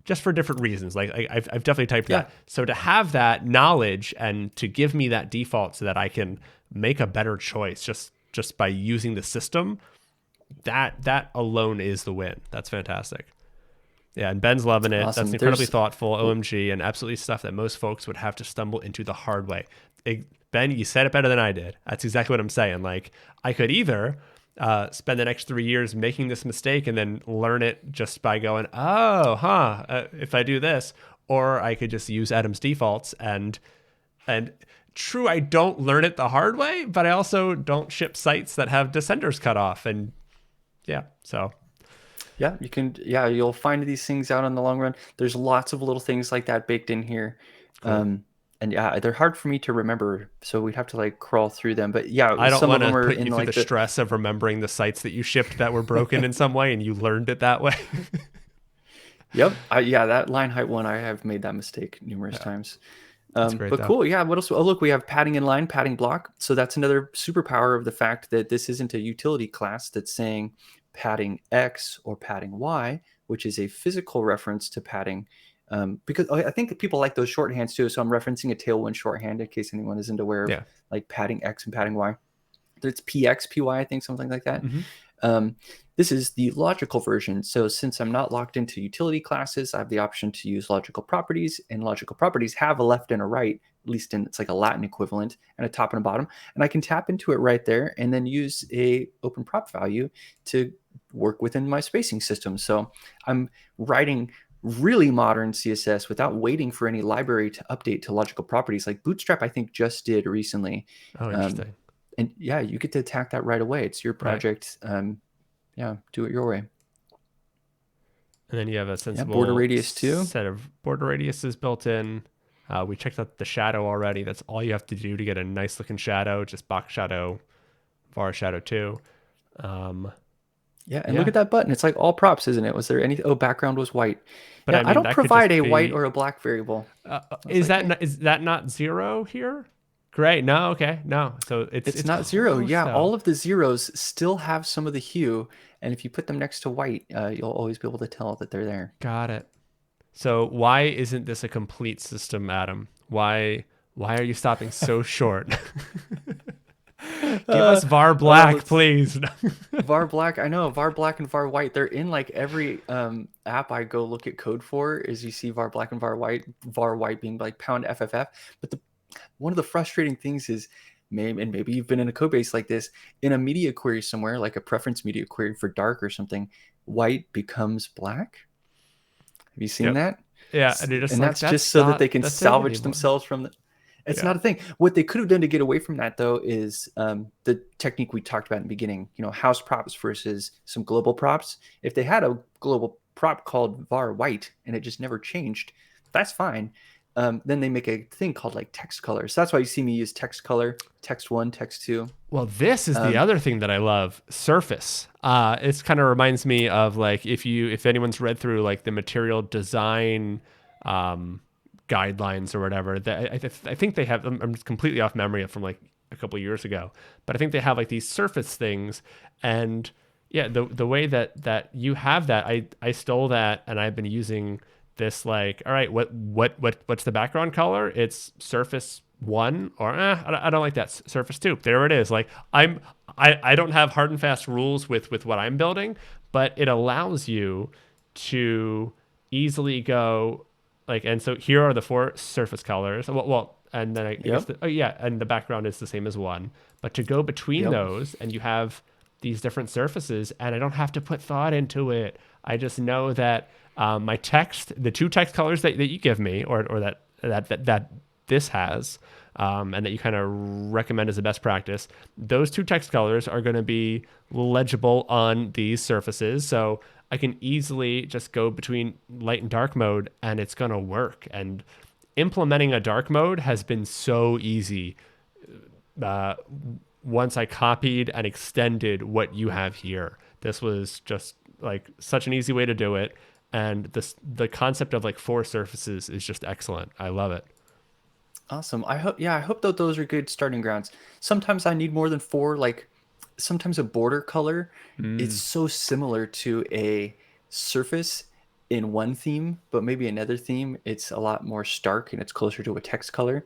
just for different reasons. Like I've definitely typed Yeah. that. So to have that knowledge and to give me that default so that I can make a better choice just by using the system, that alone is the win. That's fantastic. Yeah, and Ben's loving it. Awesome. That's incredibly thoughtful, OMG, and absolutely stuff that most folks would have to stumble into the hard way. Ben, you said it better than I did. That's exactly what I'm saying. Like, I could either spend the next 3 years making this mistake and then learn it just by going, if I do this, or I could just use Adam's defaults and true, I don't learn it the hard way, but I also don't ship sites that have descenders cut off. And yeah, so. Yeah, you'll find these things out in the long run. There's lots of little things like that baked in here. Cool. And yeah, they're hard for me to remember, so we'd have to like crawl through them. But yeah, I don't some of want them to are put in you through like the stress of remembering the sites that you shipped that were broken in some way and you learned it that way. Yep. That line height one, I have made that mistake numerous times. That's great, But though. cool. Yeah. What else? Oh, look, we have padding in line, padding block. So that's another superpower of the fact that this isn't a utility class that's saying padding X or padding Y, which is a physical reference to padding. Because I think people like those shorthands too. So I'm referencing a Tailwind shorthand in case anyone isn't aware of like padding X and padding Y. It's PX, PY, I think, something like that. This is the logical version. So since I'm not locked into utility classes, I have the option to use logical properties, and logical properties have a left and a right, at least it's like a Latin equivalent, and a top and a bottom. And I can tap into it right there and then use a open prop value to work within my spacing system. So I'm writing really modern CSS without waiting for any library to update to logical properties like Bootstrap, I think, just did recently. Oh, interesting. And yeah, you get to attack that right away. It's your project. Right. Do it your way. And then you have a sensible border radius too. Set of border radiuses built in. We checked out the shadow already. That's all you have to do to get a nice looking shadow. Just box shadow, var shadow 2. Look at that button. It's like all props, isn't it? Was there any? Oh, background was white. But I don't provide a white or a black variable. Is that not 0 here? Great. No. Okay. No. So it's not 0. Yeah. Though. All of the zeros still have some of the hue. And if you put them next to white, you'll always be able to tell that they're there. Got it. So why isn't this a complete system, Adam? Why are you stopping so short? Give us var black, please. Var black. I know var black and var white. They're in like every app I go look at code for. Is you see var black and var white being like pound FFF. But one of the frustrating things is, maybe you've been in a code base like this, in a media query somewhere, like a preference media query for dark or something, white becomes black. Have you seen that? Yeah, and that's just so that they can salvage themselves from the. It's not a thing. What they could have done to get away from that, though, is the technique we talked about in the beginning. House props versus some global props. If they had a global prop called var white and it just never changed, that's fine. Then they make a thing called like text color. So that's why you see me use text color, text 1, text 2. Well, this is the other thing that I love, surface. It kind of reminds me of like if anyone's read through like the material design guidelines or whatever, I think they have, I'm completely off memory from like a couple of years ago, but I think they have like these surface things. And yeah, the way that you have that, I stole that and I've been using this like, all right, what's the background color? It's surface 1 or I don't like that, surface 2. There it is. Like I don't have hard and fast rules with what I'm building, but it allows you to easily go like, and so here are the 4 surface colors. Well, and then I guess and the background is the same as 1, but to go between those and you have these different surfaces and I don't have to put thought into it. I just know that my text, the 2 text colors that you give me, or that this has, and that you kind of recommend as a best practice, those 2 text colors are going to be legible on these surfaces. So I can easily just go between light and dark mode, and it's going to work. And implementing a dark mode has been so easy once I copied and extended what you have here. This was just like such an easy way to do it. And the concept of like 4 surfaces is just excellent. I love it. Awesome. I hope that those are good starting grounds. Sometimes I need more than 4. Like sometimes a border color is so similar to a surface in one theme, but maybe another theme, it's a lot more stark and it's closer to a text color.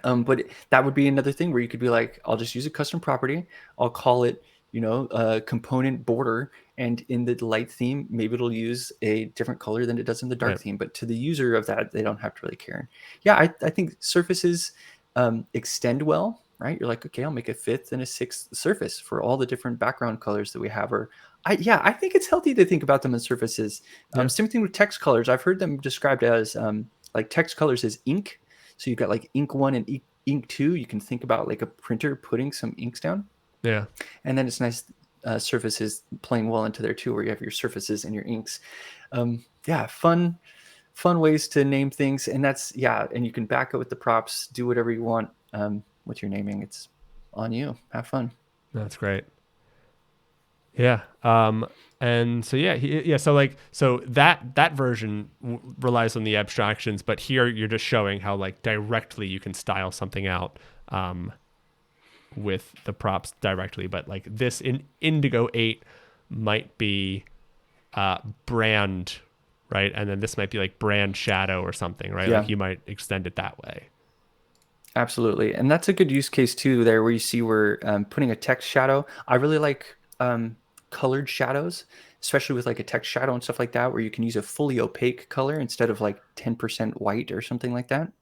But that would be another thing where you could be like, I'll just use a custom property. I'll call it, a component border. And in the light theme, maybe it'll use a different color than it does in the dark theme. But to the user of that, they don't have to really care. Yeah, I think surfaces extend well, right? You're like, okay, I'll make a 5th and a 6th surface for all the different background colors that we have. Or I think it's healthy to think about them as surfaces. Same thing with text colors. I've heard them described as like text colors as ink. So you've got like ink 1 and ink 2. You can think about like a printer putting some inks down. Yeah. And then it's nice surfaces playing well into there too, where you have your surfaces and your inks. Fun ways to name things. And that's, and you can back it with the props, do whatever you want with your naming. It's on you. Have fun. That's great. Yeah. And so so that version relies on the abstractions, but here you're just showing how like directly you can style something out with the props directly. But like this in Indigo 8 might be brand, right? And then this might be like brand shadow or something, right? Yeah. Like you might extend it that way. Absolutely. And that's a good use case too there, where you see we're putting a text shadow. I really like colored shadows, especially with like a text shadow and stuff like that, where you can use a fully opaque color instead of like 10% white or something like that.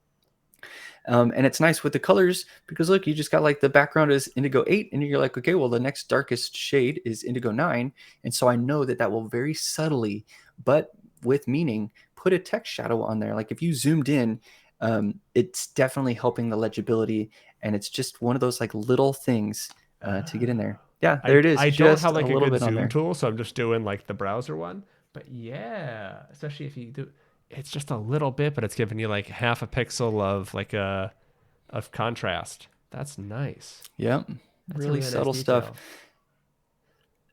And it's nice with the colors because look, you just got like the background is Indigo 8 and you're like, okay, well, the next darkest shade is Indigo 9. And so I know that will very subtly, but with meaning, put a text shadow on there. Like if you zoomed in, it's definitely helping the legibility. And it's just one of those like little things to get in there. Yeah, there it is. I don't have like a good zoom there. tool, so I'm just doing like the browser one. But yeah, especially if you do, it's just a little bit, but it's giving you like half a pixel of like of contrast. That's nice. Yep, That's really subtle nice stuff.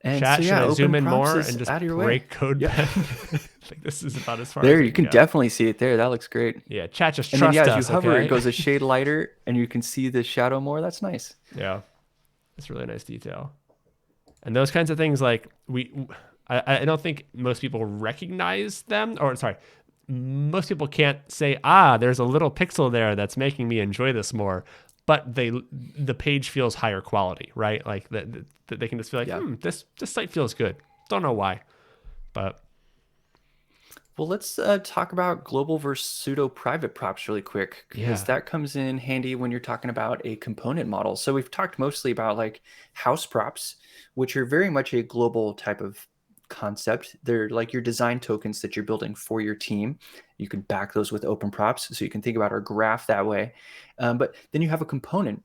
And Chat, so should I zoom in more and just break code pen? Like this is about as far there as you can definitely see it there. That looks great. Yeah, chat, just trust us. As you hover, it goes a shade lighter and you can see the shadow more. That's nice. Yeah, it's really nice detail. And those kinds of things, like I don't think most people recognize them, or sorry, most people can't say, there's a little pixel there that's making me enjoy this more. But the page feels higher quality, right? Like that they can just feel like, this site feels good. Don't know why, but. Well, let's talk about global versus pseudo-private props really quick, because that comes in handy when you're talking about a component model. So we've talked mostly about like house props, which are very much a global type of concept. They're like your design tokens that you're building for your team. You can back those with open props, so you can think about our graph that way. But then you have a component.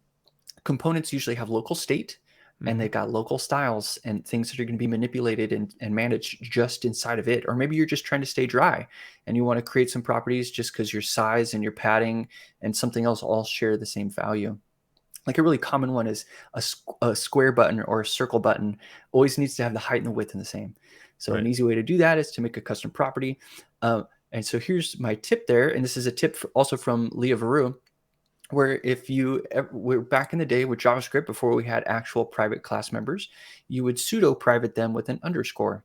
Components usually have local state, and they've got local styles and things that are going to be manipulated and managed just inside of it. Or maybe you're just trying to stay dry and you want to create some properties just because your size and your padding and something else all share the same value. Like a really common one is a square button or a circle button always needs to have the height and the width in the same. So an easy way to do that is to make a custom property. And so here's my tip there. And this is a tip also from Leah Veru, where if we're back in the day with JavaScript, before we had actual private class members, you would pseudo-private them with an underscore.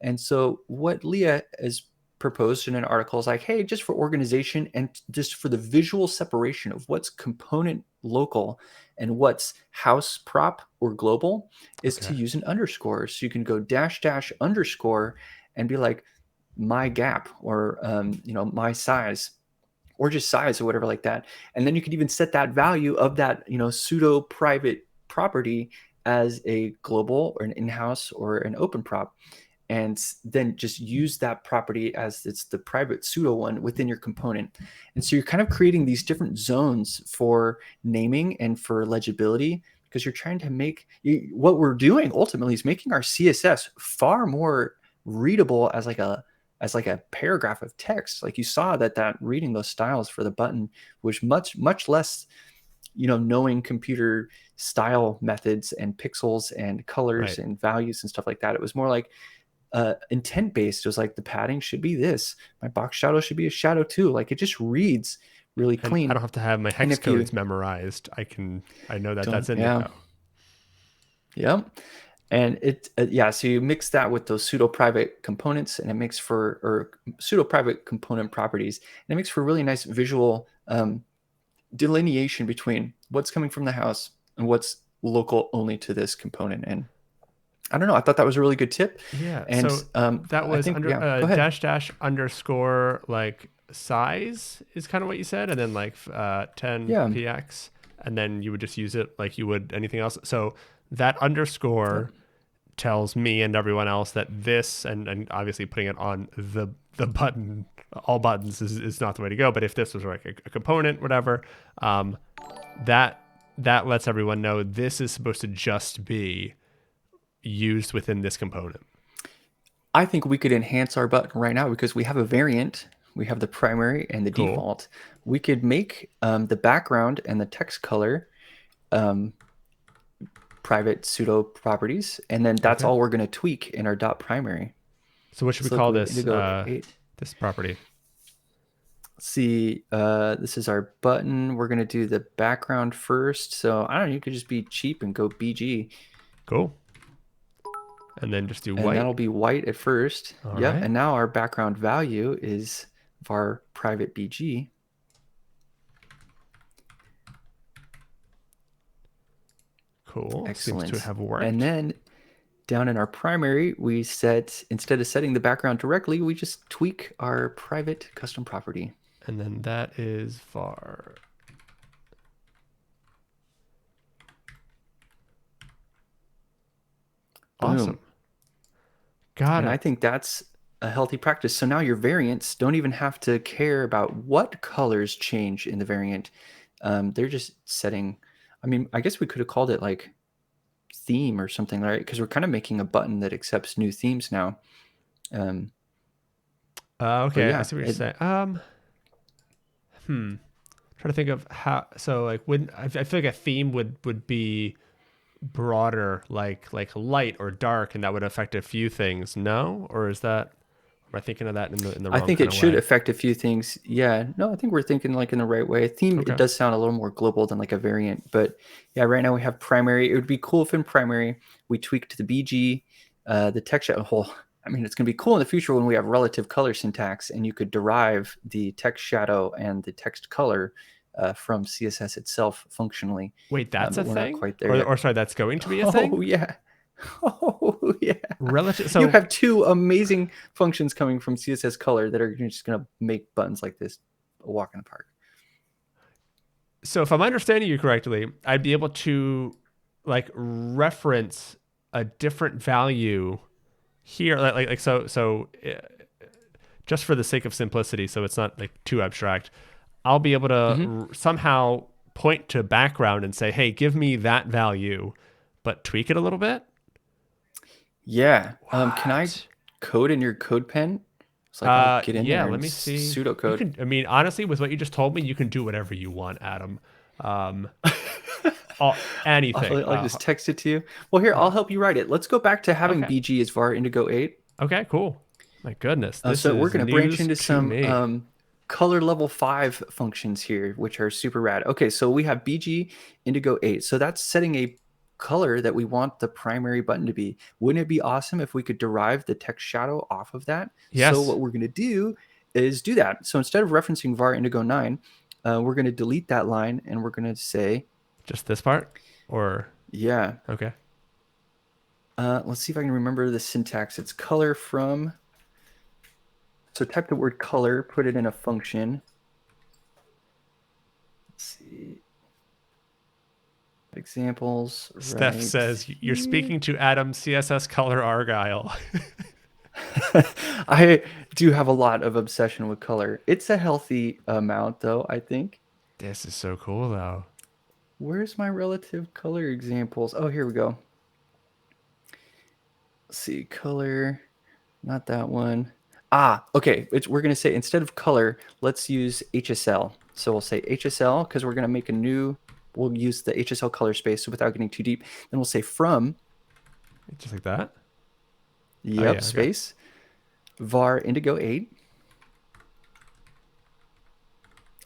And so what Leah has proposed in an article is like, hey, just for organization and just for the visual separation of what's component local and what's house prop or global is to use an underscore. So you can go -- underscore and be like my gap or my size, or just size or whatever like that. And then you could even set that value of that, pseudo-private property as a global or an in-house or an open prop. And then just use that property as it's the private pseudo one within your component. And so you're kind of creating these different zones for naming and for legibility, because you're trying to make what we're doing ultimately is making our CSS far more readable as like a paragraph of text. Like you saw that reading those styles for the button was much less, knowing computer style methods and pixels and colors and values and stuff like that. It was more like intent based. It was like the padding should be this. My box shadow should be a shadow too. Like it just reads really clean. I don't have to have my hex codes memorized. I know that's in there. Yep. And so you mix that with those pseudo-private components, and it makes for pseudo-private component properties, and it makes for really nice visual delineation between what's coming from the house and what's local only to this component. And I don't know, I thought that was a really good tip. Yeah. And So that I was think, under yeah, go ahead. dash dash underscore like size is kind of what you said, and then like 10 Yeah. px, and then you would just use it like you would anything else. So that underscore Yep. tells me and everyone else that this, and obviously putting it on the button, all buttons is not the way to go. But if this was like a component, whatever, um, that that lets everyone know this is supposed to just be used within this component. I think we could enhance our button right now because we have a variant. We have the primary and the Cool. default. We could make the background and the text color private pseudo properties, and then that's Okay. all we're going to tweak in our dot primary. So what should we So look, call we this? indigo 8. This property. Let's see, this is our button. We're going to do the background first. So I don't know, you could just be cheap and go BG. Cool. And then just do And white. that'll be white at first. All Yep. right. And now our background value is var private BG. Cool. Excellent. Seems to have worked. And then down in our primary, we set, instead of setting the background directly, we just tweak our private custom property. And then that is var. Awesome. Boom. Got And it. I think that's a healthy practice. So now your variants don't even have to care about what colors change in the variant. They're just setting, I mean, I guess we could have called it like theme or something, right? Because we're kind of making a button that accepts new themes now. Okay, yeah, I see what you're saying. Trying to think of how. So like, when I feel like a theme would be broader, like light or dark, and that would affect a few things. No, or is that? Am I thinking of that in the I wrong think kind it of should way? affect a few things. Yeah, no, I think we're thinking like in the right way. A theme, Okay. it does sound a little more global than like a variant, but yeah, right now we have primary. It would be cool if in primary we tweaked the BG, the text shadow. I mean, it's going to be cool in the future when we have relative color syntax and you could derive the text shadow and the text color from CSS itself functionally. Wait, that's a But we're not thing? quite there yet. Or sorry, that's going to be a Oh thing? yeah. Oh yeah. Relative. You So have two amazing functions coming from CSS color that are just going to make buttons like this a walk in the park. so if I'm understanding you correctly, I'd be able to like reference a different value here, just for the sake of simplicity, so it's not like too abstract. I'll be able to somehow point to background and say, "Hey, give me that value, but tweak it a little bit." Yeah. Can I What? code in your code pen? It's like I'll get in Yeah. there Let and me see. You pseudocode. can. I mean, honestly, with what you just told me, you can do whatever you want, Adam. Anything. I'll just text it to you. Well, here, I'll help you write it. Let's go back to having Okay. BG as var indigo 8. Okay. Cool. My goodness, this So we're is going to branch news into to me. some color level 5 functions here, which are super rad. Okay, so we have BG indigo 8. So that's setting a color that we want the primary button to be. Wouldn't it be awesome if we could derive the text shadow off of that? Yes. So what we're going to do is do that. So instead of referencing var indigo 9, we're going to delete that line and we're going to say Just this part, or yeah. okay. Let's see if I can remember the syntax. It's color from. So type the word color, put it in a function. Let's see. Examples. Steph right says you're here. speaking to Adam CSS Color Argyle. I do have a lot of obsession with color. It's a healthy amount, though, I think. This is so cool, though. Where's my relative color examples? Oh, here we go. Let's see, color, not that one. Okay. We're going to say instead of color, let's use HSL. So we'll say HSL because we're going to make a new, we'll use the HSL color space. So without getting too deep, then we'll say from. Just like that? Yep, space. Okay. Var indigo 8.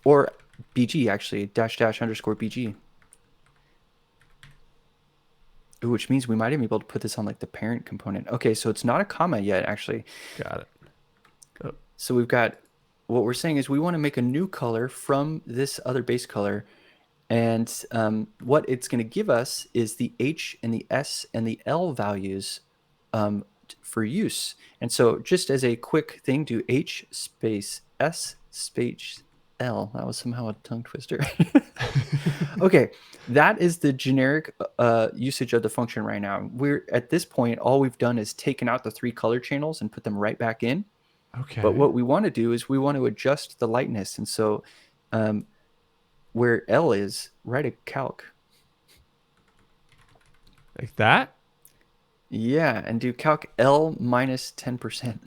Or BG, actually, -- underscore BG. Ooh, which means we might even be able to put this on like the parent component. Okay, so it's not a comma yet, actually. Got it. Oh. So we've got what we're saying is we want to make a new color from this other base color. And what it's going to give us is the H and the S and the L values for use. And so just as a quick thing, do H space S space L. That was somehow a tongue twister. Okay, that is the generic usage of the function right now. We're at this point, all we've done is taken out the 3 color channels and put them right back in. Okay. But what we want to do is we want to adjust the lightness. And so where L is, write a calc. Like that? Yeah, and do calc L minus 10%.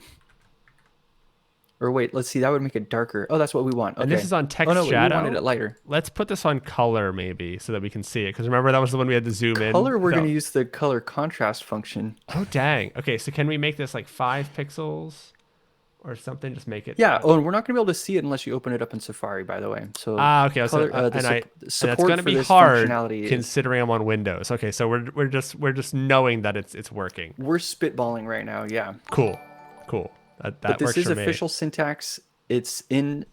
Or wait, let's see, that would make it darker. Oh, that's what we want. Okay. And this is on text oh, no, shadow? We wanted it lighter. Let's put this on color maybe so that we can see it. Because remember, that was the one we had to zoom in. Color, we're going to use the color contrast function. Oh, dang. Okay, so can we make this like 5 pixels or something? Just make it. Yeah, oh, and we're not going to be able to see it unless you open it up in Safari, by the way. So okay. color, and it's going to be this hard functionality considering I'm on Windows. Okay, so we're just knowing that it's working. We're spitballing right now, yeah. Cool. That but this works is for me. official syntax. It's in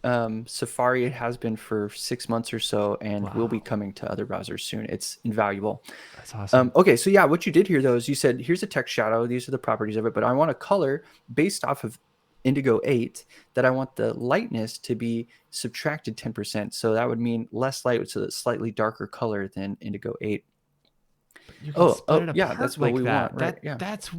Safari. It has been for 6 months or so, and will be coming to other browsers soon. It's invaluable. That's awesome. Okay, so yeah, what you did here, though, is you said, here's a text shadow. These are the properties of it, but I want a color based off of Indigo 8 that I want the lightness to be subtracted 10%. So that would mean less light, so that's slightly darker color than Indigo 8. Yeah, that's what we want, right? Yeah. That's...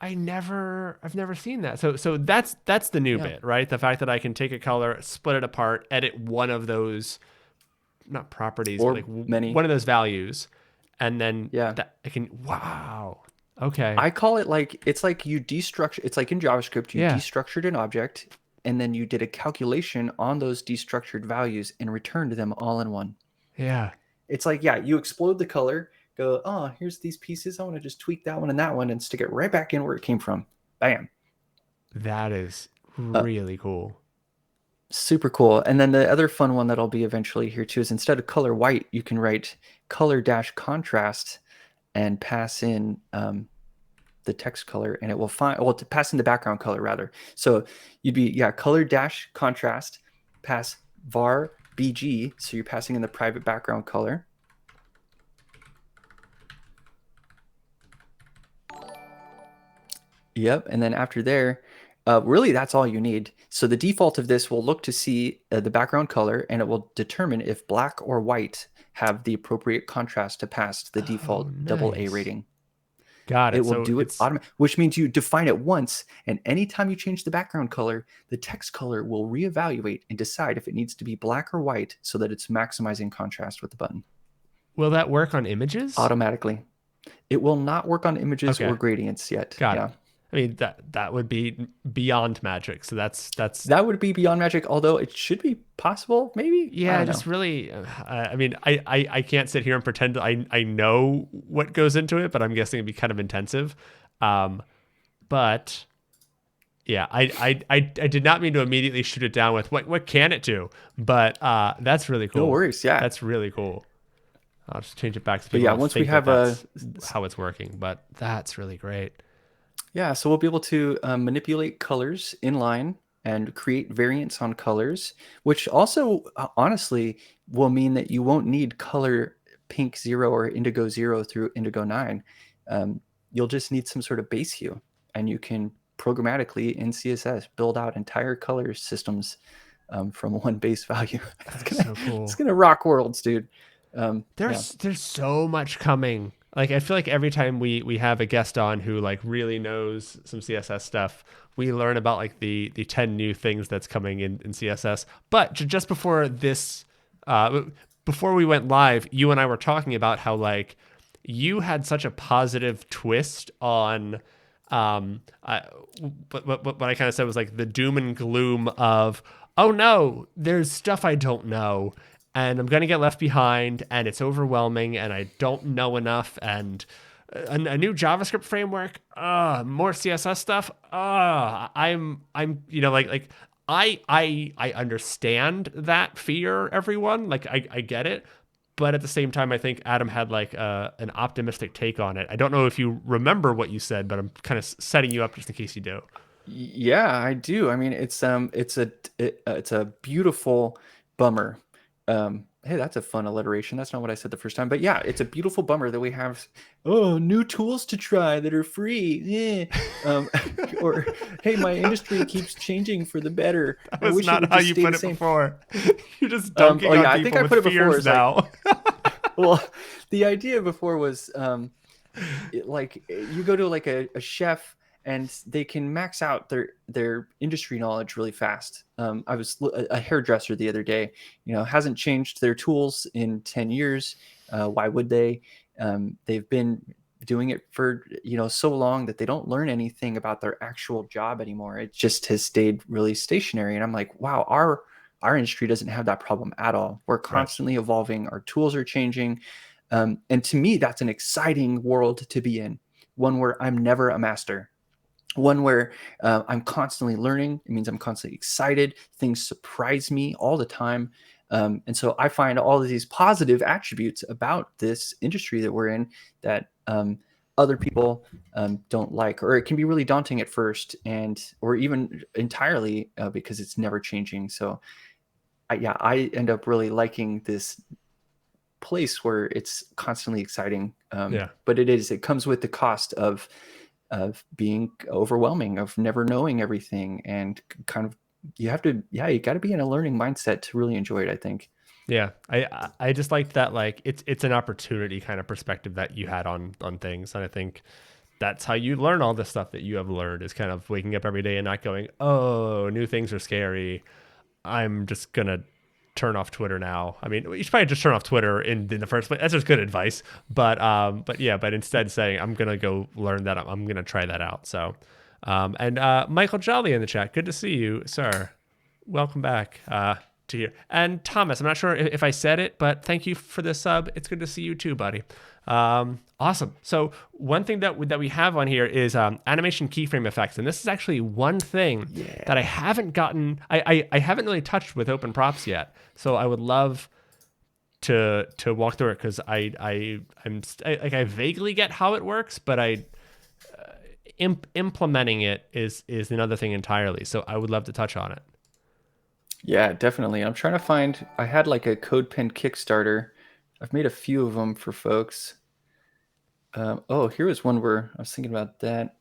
I've never seen that. So that's the new bit, right? The fact that I can take a color, split it apart, edit one of those, not properties, or but like many, one of those values, and then I can. Wow. Okay. I call it like, it's like you destructure. It's like in JavaScript, you destructured an object, and then you did a calculation on those destructured values and returned them all in one. Yeah. It's like, you explode the color. Go, oh, here's these pieces. I want to just tweak that one and that one and stick it right back in where it came from. Bam. That is really cool. Super cool. And then the other fun one that'll be eventually here too is instead of color white, you can write color-contrast and pass in the text color, and it will to pass in the background color rather. So you'd be, color-contrast, pass var bg. So you're passing in the private background color. Yep, and then after there, really that's all you need. So the default of this will look to see the background color, and it will determine if black or white have the appropriate contrast to pass the default AA rating. Got it. It will do it automatically, which means you define it once, and anytime you change the background color, the text color will reevaluate and decide if it needs to be black or white so that it's maximizing contrast with the button. Will that work on images? Automatically. It will not work on images or gradients yet. Got it. I mean, that would be beyond magic. So that's that would be beyond magic. Although it should be possible, maybe. Yeah, just really. I mean, I can't sit here and pretend I know what goes into it, but I'm guessing it'd be kind of intensive. But yeah, I did not mean to immediately shoot it down with what can it do, but that's really cool. No worries. Yeah, that's really cool. I'll just change it back to people. But once we have how it's working, but that's really great. Yeah, so we'll be able to manipulate colors inline and create variants on colors, which also honestly will mean that you won't need color pink 0 or indigo 0 through indigo 9. You'll just need some sort of base hue, and you can programmatically in CSS build out entire color systems from one base value. So cool. It's gonna rock worlds, dude. There's so much coming. Like, I feel like every time we have a guest on who like really knows some CSS stuff, we learn about like the 10 new things that's coming in CSS. But just before this, before we went live, you and I were talking about how like you had such a positive twist on but what I kind of said was like the doom and gloom of, oh no, there's stuff I don't know, and I'm going to get left behind, and it's overwhelming, and I don't know enough, and a new JavaScript framework, more CSS stuff. I'm like I understand that fear, everyone. Like I get it. But at the same time, I think Adam had like an optimistic take on it. I don't know if you remember what you said, but I'm kind of setting you up just in case you do. Yeah, I do. I mean, it's a beautiful bummer. Hey, that's a fun alliteration. That's not what I said the first time, but yeah, it's a beautiful bummer that we have new tools to try that are free. Yeah. Or hey, my industry keeps changing for the better. That I was wish it not would how just you stay put the it same. before. You're just dunking Oh on yeah, I think people I with put it before fears as like, now. well, the idea before was like you go to like a chef and they can max out their industry knowledge really fast. I was a hairdresser the other day, hasn't changed their tools in 10 years. Why would they? They've been doing it for so long that they don't learn anything about their actual job anymore. It just has stayed really stationary. And I'm like, wow, our industry doesn't have that problem at all. We're Right. constantly evolving. Our tools are changing. And to me, that's an exciting world to be in, one where I'm never a master, one where I'm constantly learning. It means I'm constantly excited. Things surprise me all the time. And so I find all of these positive attributes about this industry that we're in that other people don't like, or it can be really daunting at first, or even entirely because it's never changing. So I end up really liking this place where it's constantly exciting. Yeah. But it comes with the cost of being overwhelming, of never knowing everything, and kind of you got to be in a learning mindset to really enjoy it, I think. Yeah, I just like that, like it's an opportunity kind of perspective that you had on things, and I think that's how you learn all this stuff that you have learned, is kind of waking up every day and not going, oh, new things are scary, I'm just gonna turn off Twitter now. I mean, you should probably just turn off Twitter in the first place. That's just good advice. But yeah, but instead saying I'm gonna go learn that, I'm gonna try that out. So, and Michael Jolly in the chat, good to see you, sir. Welcome back to here. And Thomas, I'm not sure if I said it, but thank you for the sub. It's good to see you too, buddy. Awesome. So one thing that we have on here is animation keyframe effects, and this is actually one thing that I haven't gotten. I haven't really touched with open props yet. So I would love to walk through it, because I vaguely get how it works, but implementing it is another thing entirely. So I would love to touch on it. Yeah, definitely. I'm trying to find. I had like a CodePen Kickstarter. I've made a few of them for folks. Here was one where I was thinking about that.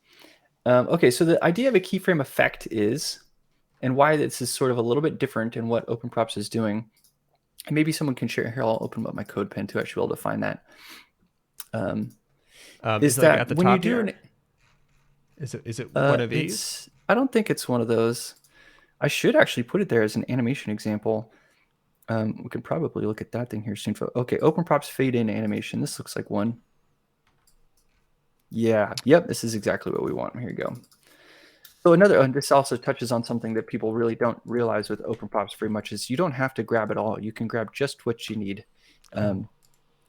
Okay, so the idea of a keyframe effect is, and why this is sort of a little bit different in what OpenProps is doing. And maybe someone can share. Here, I'll open up my CodePen to actually be able to find that. Is Is it like that at the when you top do here? an Is it one of these? I don't think it's one of those. I should actually put it there as an animation example. We can probably look at that thing here soon. Okay, OpenProps fade in animation. This looks like one. Yeah, yep, this is exactly what we want. Here you go. So this also touches on something that people really don't realize with OpenProps very much, is you don't have to grab it all. You can grab just what you need.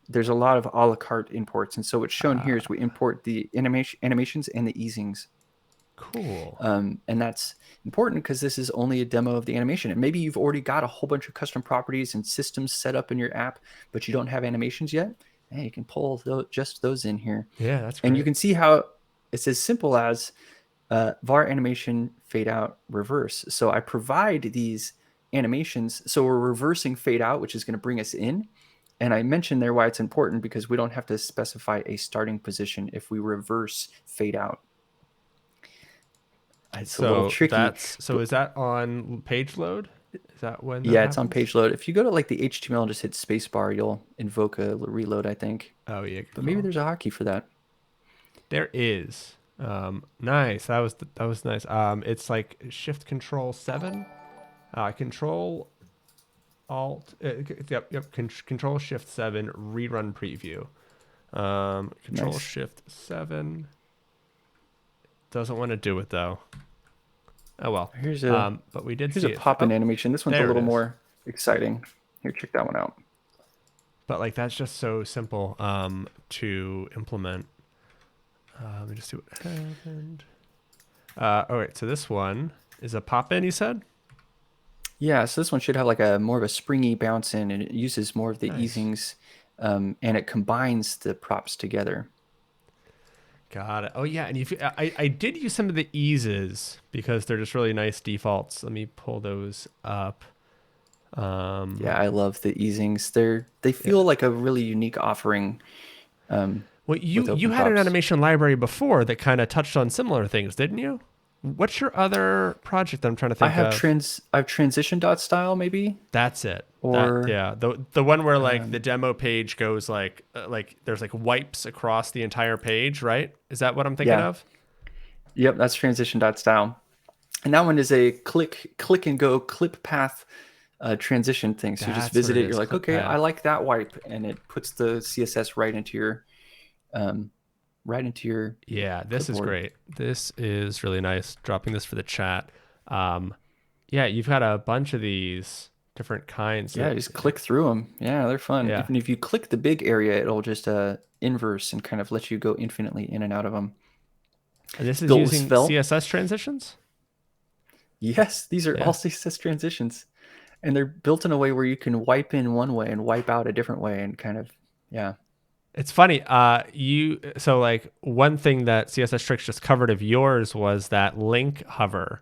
There's a lot of a la carte imports. And so what's shown here is we import the animations and the easings. Cool. And that's important because this is only a demo of the animation. And maybe you've already got a whole bunch of custom properties and systems set up in your app, but you don't have animations yet. Hey, you can pull just those in here. Yeah, that's great. And you can see how it's as simple as var animation fade out reverse. So I provide these animations. So we're reversing fade out, which is going to bring us in. And I mentioned there why it's important, because we don't have to specify a starting position if we reverse fade out. It's a little tricky. So is that on page load? Is that when? Yeah, it's on page load. If you go to like the HTML and just hit spacebar, you'll invoke a reload, I think. Oh yeah. But maybe there's a hotkey for that. There is. Nice. That was nice. It's like Shift Control 7. Control Alt. Control Shift 7. Rerun preview. Control Shift 7. Doesn't want to do it though. Oh well. But we did. Here's a pop-in animation. This one's a little more exciting. Here, check that one out. But like that's just so simple to implement. Let me just see what happened. All right, so this one is a pop-in, you said? Yeah, so this one should have like a more of a springy bounce in, and it uses more of the easings, and it combines the props together. Got it. Oh yeah, and I did use some of the eases because they're just really nice defaults. Let me pull those up. Yeah, I love the easings. They Yeah. feel like a really unique offering Well, with you open had an props. animation library before that kind of touched on similar things, didn't you? What's your other project that I'm trying to think of? I have transition.style maybe, That's it. That or yeah, the one where like the um, demo page goes like there's like wipes across the entire page, right? Is that what I'm thinking yeah, of? yep, that's transition.style. And that one is a click and go clip path transition thing. So you just That's what visit it it. You're is. like, Clip okay, I path. like that wipe, and it puts the CSS um, right into your Yeah, this is clipboard. great. This is really nice. Dropping this for the chat. Um, yeah, you've got a bunch of these different kinds. Yeah, just click through them. Yeah, they're fun. Yeah, Even if you click the big area, it'll just inverse and kind of let you go infinitely in and out of them. and this It's is built with using Svelte. CSS transitions. Yes, these are all Yeah, CSS transitions, and they're built in a way where you can wipe in one way and wipe out a different way, and kind of yeah. it's funny. You so like one thing that CSS Tricks just covered of yours was that link hover.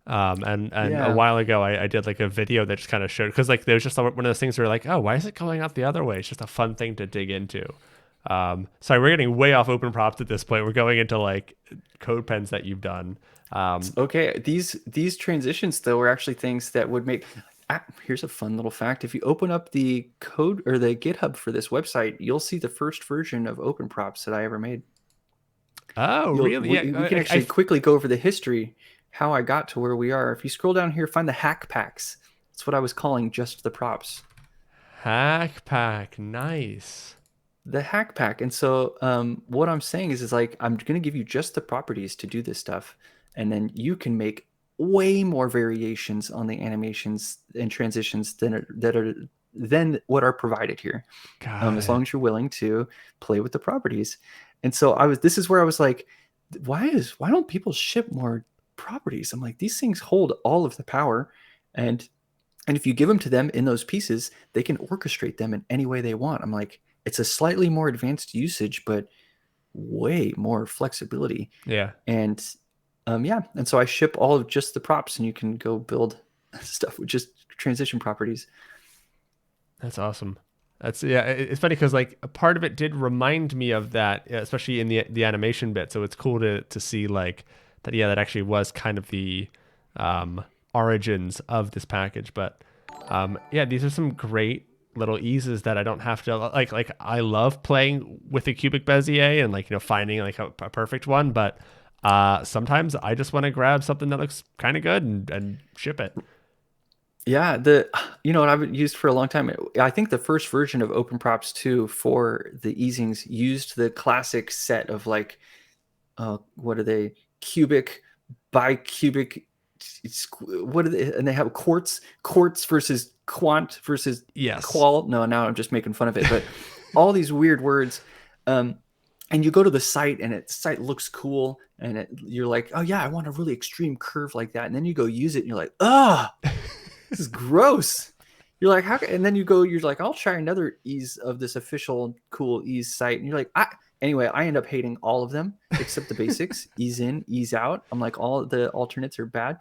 And a Yeah, while ago, I did like a video that just kind of showed because like there was just one of those things where like, oh, why is it going out the other way? It's just a fun thing to dig into. Sorry, we're getting way off open props at this point. We're going into like code pens that you've done. it's okay. These transitions though are actually things that would make. Here's a fun little fact. If you open up the code or the GitHub for this website, you'll see the first version of open props that I ever made. Oh, really? Yeah. We can actually quickly go over the history, how I got to where we are. If you scroll down here, find the hack packs. That's what I was calling just the props. Hack pack. Nice. The hack pack. And so what I'm saying is like I'm going to give you just the properties to do this stuff, and then you can make way more variations on the animations and transitions than what are provided here. Got As long it. as you're willing to play with the properties. And so this is where I was like, why don't people ship more properties? I'm like, these things hold all of the power, and if you give them to them in those pieces, they can orchestrate them in any way they want. I'm like, it's a slightly more advanced usage, but way more flexibility. Yeah. And yeah, and so I ship all of just the props, and you can go build stuff with just transition properties. That's awesome. That's yeah. It's funny because like a part of it did remind me of that, especially in the animation bit. So it's cool to see like that. Yeah, that actually was kind of the origins of this package. But yeah, these are some great little eases that I don't have to like. Like I love playing with a cubic Bezier and like finding like a perfect one, but sometimes I just want to grab something that looks kind of good and ship it. Yeah, what I've used for a long time. I think the first version of Open Props 2 for the easings used the classic set of like, what are they? Cubic, bicubic. What are they? And they have quartz versus quant versus Yes. qual. No, now I'm just making fun of it. But all these weird words. And you go to the site, and the site looks cool, and you're like, oh yeah, I want a really extreme curve like that. And then you go use it, and you're like, ah. This is gross. You're like, how? And then you're like, I'll try another ease of this official cool ease site. And you're like, anyway, I end up hating all of them except the basics, ease in, ease out. I'm like, all the alternates are bad.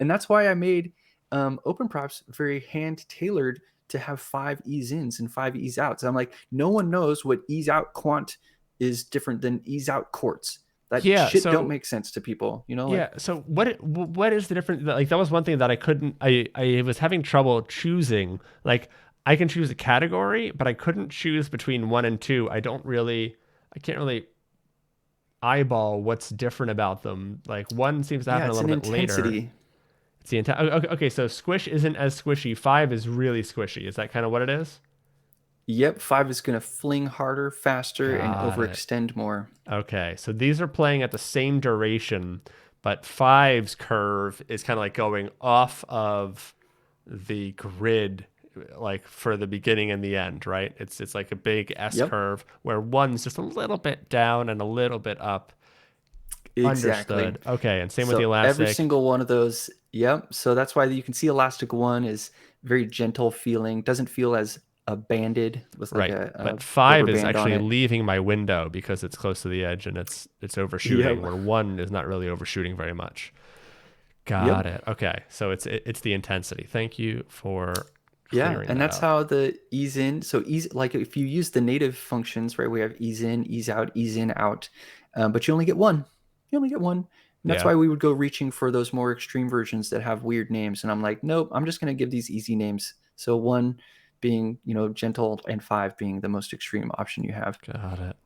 And that's why I made open props very hand tailored to have 5 ease ins and 5 ease outs. And I'm like, no one knows what ease out quant is different than ease out quartz. That Yeah. shit don't So make sense to people, yeah. like. So what is the difference? Like that was one thing that I couldn't. I was having trouble choosing. Like I can choose a category, but I couldn't choose between 1 and 2. I can't really eyeball what's different about them. Like one seems to Yeah, happen a it's little an bit later. intensity. It's the entire. Okay, okay. So squish isn't as squishy. 5 is really squishy. Is that kind of what it is? Yep, 5 is going to fling harder, faster, and Got it. overextend more. Okay, so these are playing at the same duration, but five's curve is kind of like going off of the grid, like for the beginning and the end, right? It's like a big S Yep, curve where one's just a little bit down and a little bit up. exactly. Understood. Okay, and same with the So every elastic. single one of those, yep. So that's why you can see Elastic 1 is very gentle feeling, doesn't feel as banded with like Right. a But rubber 5 is band on actually it. leaving my window because it's close to the edge and it's Yep. overshooting, where 1 is not really overshooting very much. Yep. Got it. Okay. So it's the intensity. Thank you for Yeah, clearing and that that's up. how the ease in. So ease, like if you use the native functions, right? We have ease in, ease in, out, but you only get one. You only get one, and that's Yeah. why we would go reaching for those more extreme versions that have weird names. And I'm like, nope, I'm just going to give these easy names. So 1 being, gentle, and 5 being the most extreme option you have. Got it.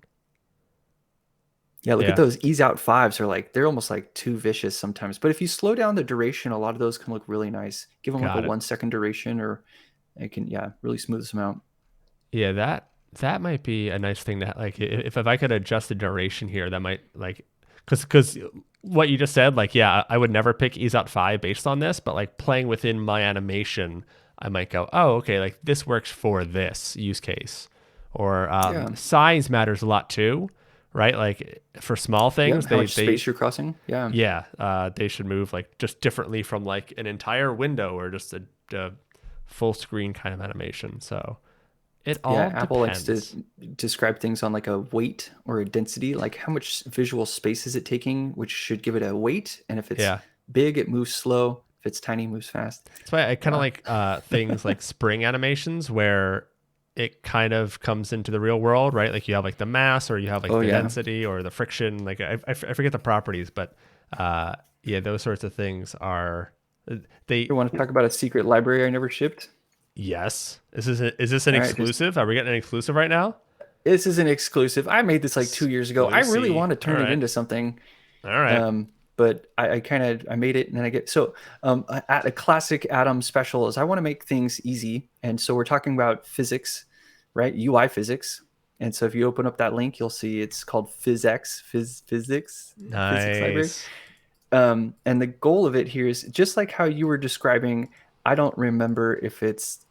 Yeah, look at Yeah. those ease out 5s are like, they're almost like too vicious sometimes. But if you slow down the duration, a lot of those can look really nice. Give them like a Got it. 1 second duration, or it can, really smooth them out. Yeah, that might be a nice thing to like if I could adjust the duration here, that might like because what you just said, like yeah, I would never pick ease out 5 based on this, but like playing within my animation, I might go, oh, okay, like this works for this use case. Or Yeah. size matters a lot too, right? Like for small Yeah. things, How much space you're crossing. Yeah. yeah, they should move like just differently from like an entire window or just a full screen kind of animation. So it Yeah. all Apple likes to depends. describe things on like a weight or a density, like how much visual space is it taking, which should give it a weight. And if it's Yeah. big, it moves slow. If it's tiny, it moves fast. That's why I kind of Uh, like things like spring animations where it kind of comes into the real world, right? Like you have like the mass or you have like oh, the yeah. density or the friction. Like I forget the properties, but yeah, those sorts of things are they. You want to talk about a secret library I never shipped? Yes, is this an All right. Just exclusive? Are we getting an exclusive right now? This is an exclusive. I made this like 2 years ago. I really Exclusive. want to All turn it right. into something. All right. But I kind of I made it, and then I get so at a classic Adam special is I want to make things easy, and so we're talking about physics, right? UI physics, and so if you open up that link, you'll see it's called Physx Physics library. Nice. And the goal of it here is just like how you were describing. I don't remember if it's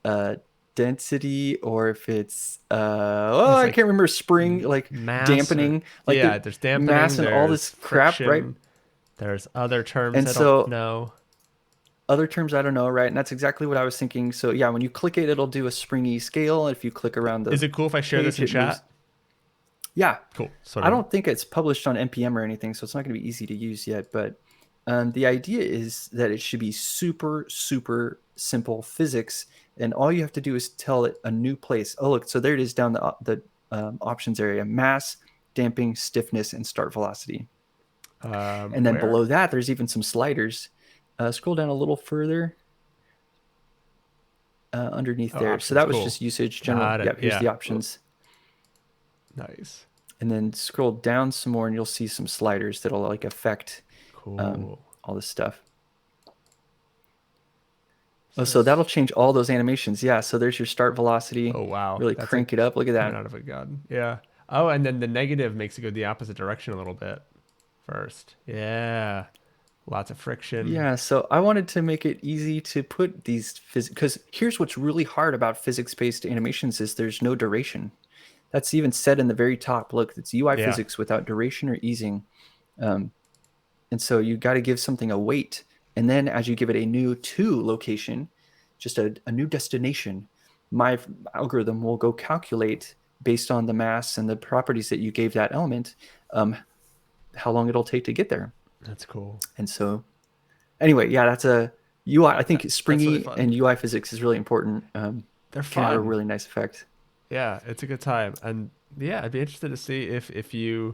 density or if it's It's I like can't remember, spring, like mass or dampening, like yeah, the there's mass dampening, and all there's this crap, right? friction, there's other terms And I don't so know. other terms I don't know, right? And that's exactly what I was thinking. So yeah, when you click it, it'll do a springy scale. If you click around the Is it cool if I share this page, in it moves. chat? Yeah, Cool. Sort I of. don't think it's published on npm or anything, so it's not going to be easy to use yet. But the idea is that it should be super, super simple physics, and all you have to do is tell it a new place. Oh, look, so there it is down the options area: mass, damping, stiffness, and start velocity. And then Where? below that, there's even some sliders. Scroll down a little further. Underneath Oh, there. So options. that was Cool. just usage general. Got it. Yep, here's Yeah. the options. Nice. And then scroll down some more and you'll see some sliders that'll like affect Cool. all this stuff. Oh, so that'll change all those animations. Yeah, so there's your start velocity. Oh wow. Really That's crank like it up. Look at coming that. out of a gun. Yeah. Oh, and then the negative makes it go the opposite direction a little bit first. Yeah. Lots of friction. Yeah, so I wanted to make it easy to put these physics, because here's what's really hard about physics-based animations is there's no duration. That's even said in the very top. Look, it's UI Yeah. physics without duration or easing. And so you got to give something a weight. And then as you give it a new to location, just a new destination, my algorithm will go calculate based on the mass and the properties that you gave that element, how long it'll take to get there. That's cool. And so anyway, yeah, that's a UI. I think springy really fun. and UI physics is really important. They're can have a fun. really nice effect. Yeah, it's a good time. And yeah, I'd be interested to see if you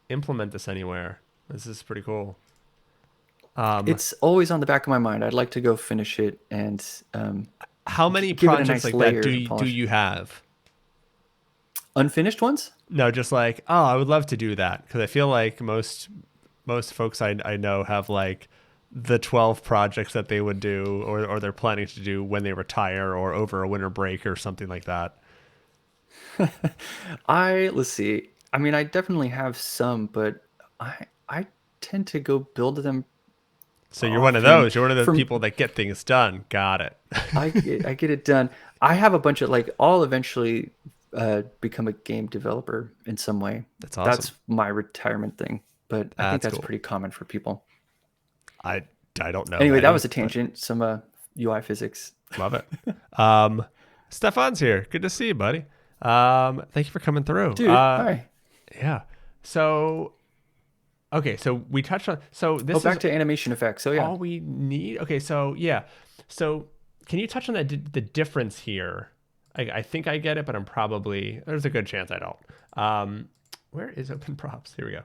implement this anywhere. This is pretty cool. It's always on the back of my mind. I'd like to go finish it and how many give it a projects nice like layer that to do polish. you have? Unfinished ones? No, just like, oh, I would love to do that because I feel like most folks I know have like the 12 projects that they would do or they're planning to do when they retire or over a winter break or something like that. Let's see. I mean, I definitely have some, but I tend to go build them. So you're one of often. those. You're one of the people that get things done. Got it. I get it done. I have a bunch of like, I'll eventually become a game developer in some way. That's awesome. That's my retirement thing, but I think that's cool. pretty common for people. I don't know. Anyway, that any, was a tangent. Some UI physics. Love it. Stefan's here. Good to see you, buddy. Thank you for coming through. Dude, hi. Yeah. So, okay. So we touched on. So this is back to animation effects. So yeah. all we need. Okay. So yeah. So can you touch on the difference here? I think I get it, but there's a good chance I don't. Where is open props? Here we go.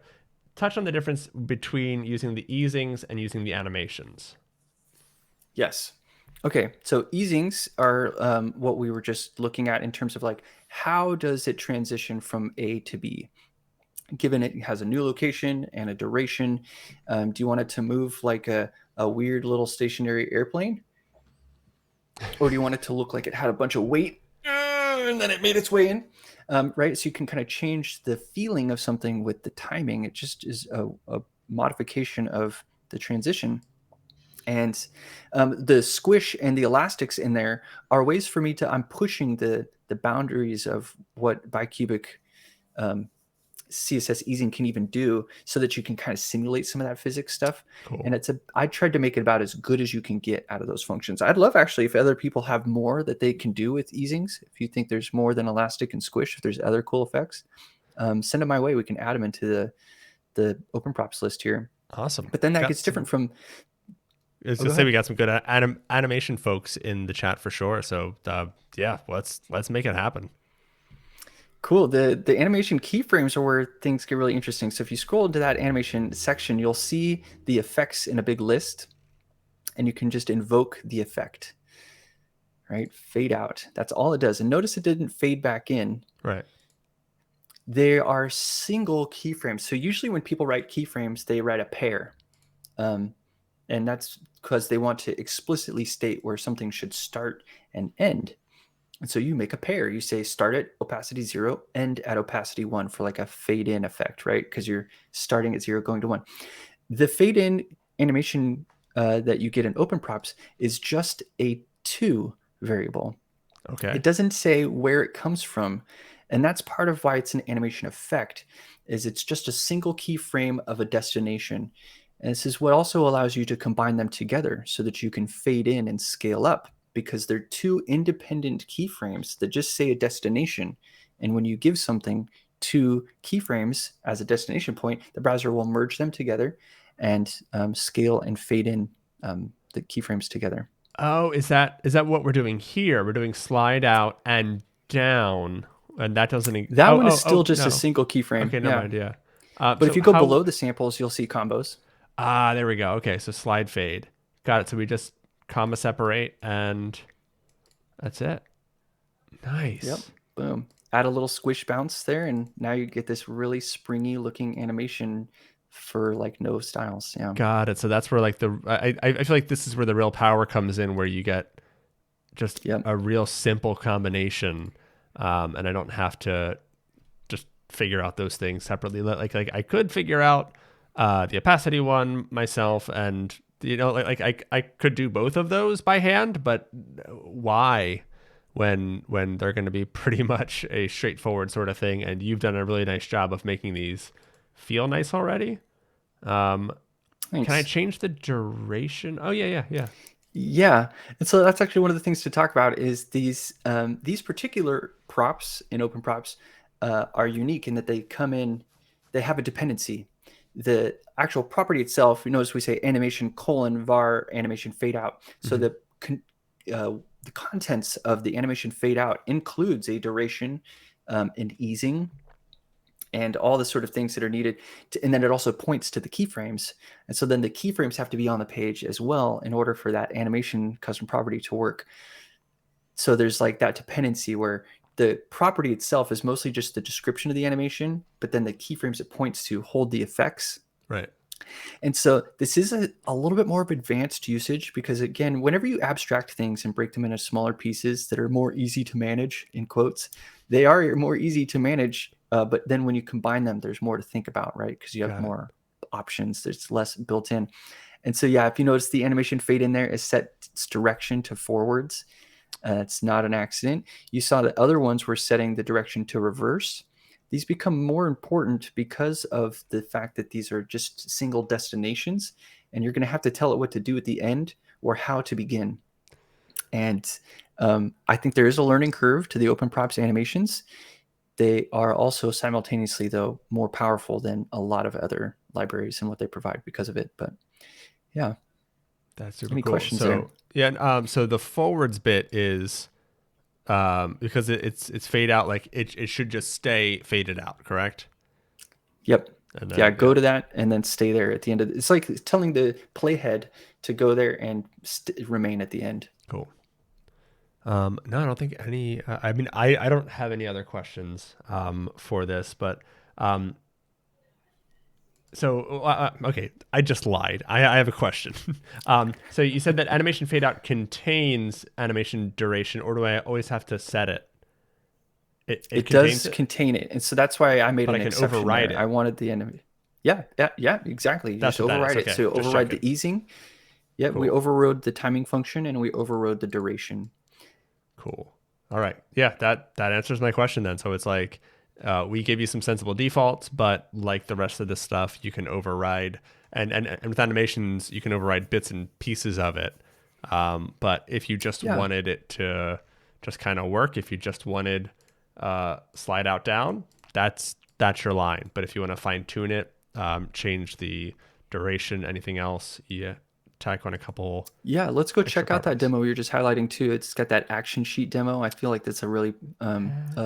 Touch on the difference between using the easings and using the animations. Yes. Okay. So easings are what we were just looking at in terms of like, how does it transition from A to B? Given it has a new location and a duration, do you want it to move like a weird little stationary airplane? Or do you want it to look like it had a bunch of weight and then it made its way in? Right? So you can kind of change the feeling of something with the timing. It just is a modification of the transition. And the squish and the elastics in there are ways for me I'm pushing the boundaries of what bicubic CSS easing can even do, so that you can kind of simulate some of that physics stuff. Cool. And I tried to make it about as good as you can get out of those functions. I'd love actually if other people have more that they can do with easings. If you think there's more than elastic and squish, if there's other cool effects, send them my way. We can add them into the open props list here. Awesome. But then that gets different from. It's just say we got some good animation folks in the chat for sure. So yeah, let's make it happen. Cool. The animation keyframes are where things get really interesting. So if you scroll into that animation section, you'll see the effects in a big list, and you can just invoke the effect, right? Fade out. That's all it does. And notice it didn't fade back in. Right. There are single keyframes. So usually when people write keyframes, they write a pair. And that's because they want to explicitly state where something should start and end. And so you make a pair. You say start at opacity 0, end at opacity 1 for like a fade in effect, right? Because you're starting at 0, going to 1. The fade in animation that you get in open props is just a to variable. Okay. It doesn't say where it comes from. And that's part of why it's an animation effect, is it's just a single keyframe of a destination. And this is what also allows you to combine them together so that you can fade in and scale up, because they're two independent keyframes that just say a destination. And when you give something two keyframes as a destination point, the browser will merge them together and scale and fade in the keyframes together. Oh, is that what we're doing here? We're doing slide out and down, and that doesn't. That one is still just a single keyframe. Okay, never mind. Yeah. But if you go below the samples, you'll see combos. There we go. Okay, so slide fade. Got it. So we just comma separate, and that's it. Nice. Yep. Boom. Add a little squish bounce there, and now you get this really springy looking animation for like no styles. Yeah. Got it. So that's where like I feel like this is where the real power comes in, where you get just a real simple combination, and I don't have to just figure out those things separately. Like I could figure out the opacity one myself, and I could do both of those by hand, but why when they're going to be pretty much a straightforward sort of thing, and you've done a really nice job of making these feel nice already. Can I change the duration? Oh yeah. Yeah. And so that's actually one of the things to talk about is these particular props in open props are unique in that they have a dependency. The actual property itself, you notice we say animation : var animation fade out. So the contents of the animation fade out includes a duration, and easing, and all the sort of things that are needed. And then it also points to the keyframes. And so then the keyframes have to be on the page as well in order for that animation custom property to work. So there's like that dependency where the property itself is mostly just the description of the animation, but then the keyframes it points to hold the effects. Right. And so this is a little bit more of advanced usage, because again, whenever you abstract things and break them into smaller pieces that are more easy to manage, in quotes, they are more easy to manage. But then when you combine them, there's more to think about, right? Because you have more options. There's less built in. And so, yeah, if you notice the animation fade in there is set its direction to forwards. It's not an accident. You saw that other ones were setting the direction to reverse. These become more important because of the fact that these are just single destinations, and you're going to have to tell it what to do at the end or how to begin. And I think there is a learning curve to the open props animations. They are also simultaneously, though, more powerful than a lot of other libraries and what they provide because of it. But yeah, That's super any cool. questions So there? yeah, so the forwards bit is because it's fade out, like it should just stay faded out, correct? Yep. And Yeah, then go to that and then stay there at the end of it. It's like telling the playhead to go there and remain at the end. cool. No, I don't think any. I mean, I don't have any other questions for this, but um, so okay, I just lied. I have a question. So you said that animation fade out contains animation duration, or do I always have to set it? It It contains does it, contain it. And so that's why I made but I an can exception override there. I it. wanted the enemy. Yeah, exactly. You That's just what that is. override it. Okay, So just override checking. the easing. Yeah, we Cool. overrode the timing function and we overrode the duration. Cool. All right. Yeah, that answers my question then. So it's like we give you some sensible defaults, but like the rest of this stuff, you can override, and with animations, you can override bits and pieces of it. But if you just Yeah. wanted it to just kind of work, if you just wanted slide out down, that's your line. But if you want to fine tune it, change the duration, anything else, yeah, tack on a couple Yeah, let's go extra check out that properties. demo you're just highlighting too. It's got that action sheet demo. I feel like that's a really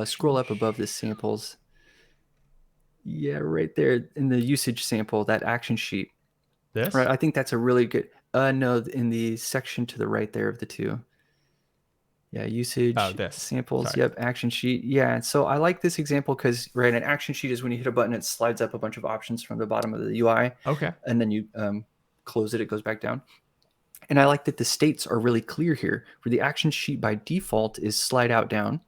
scroll up above the samples. Yeah, right there in the usage sample, that action sheet. Right, This? I think that's a really good. No, in the section to the right there of the two. Yeah, Oh, usage this. samples. Sorry. Yep, action sheet. Yeah, so I like this example because right, an action sheet is when you hit a button, it slides up a bunch of options from the bottom of the UI, Okay. and then you close it, it goes back down. And I like that the states are really clear here, where the action sheet by default is slide out down,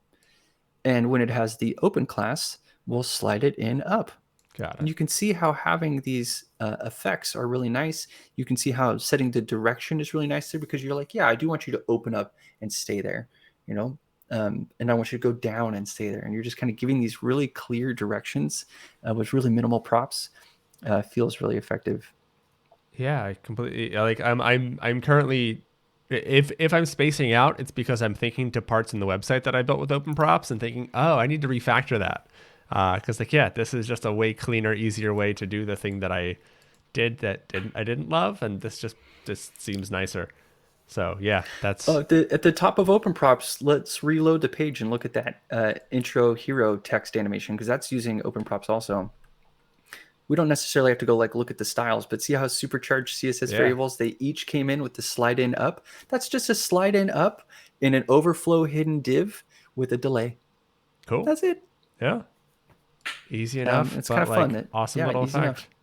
and when it has the open class, we'll slide it in up. Got And it. you can see how having these effects are really nice. You can see how setting the direction is really nice there because you're like, yeah, I do want you to open up and stay there, you know, and I want you to go down and stay there. And you're just kind of giving these really clear directions with really minimal props. Feels really effective. Yeah, I completely like I'm currently if I'm spacing out, it's because I'm thinking to parts in the website that I built with open props and thinking, "Oh, I need to refactor that." Cuz like yeah, this is just a way cleaner, easier way to do the thing that I did that I didn't love, and this seems nicer. So, yeah, that's At the top of open props, let's reload the page and look at that intro hero text animation because that's using open props also. We don't necessarily have to go like look at the styles, but see how supercharged CSS yeah, variables, they each came in with the slide in up. That's just a slide in up in an overflow hidden div with a delay. cool. That's it. Yeah. Easy enough, It's kind but of fun. like awesome Yeah, little easy enough. effect.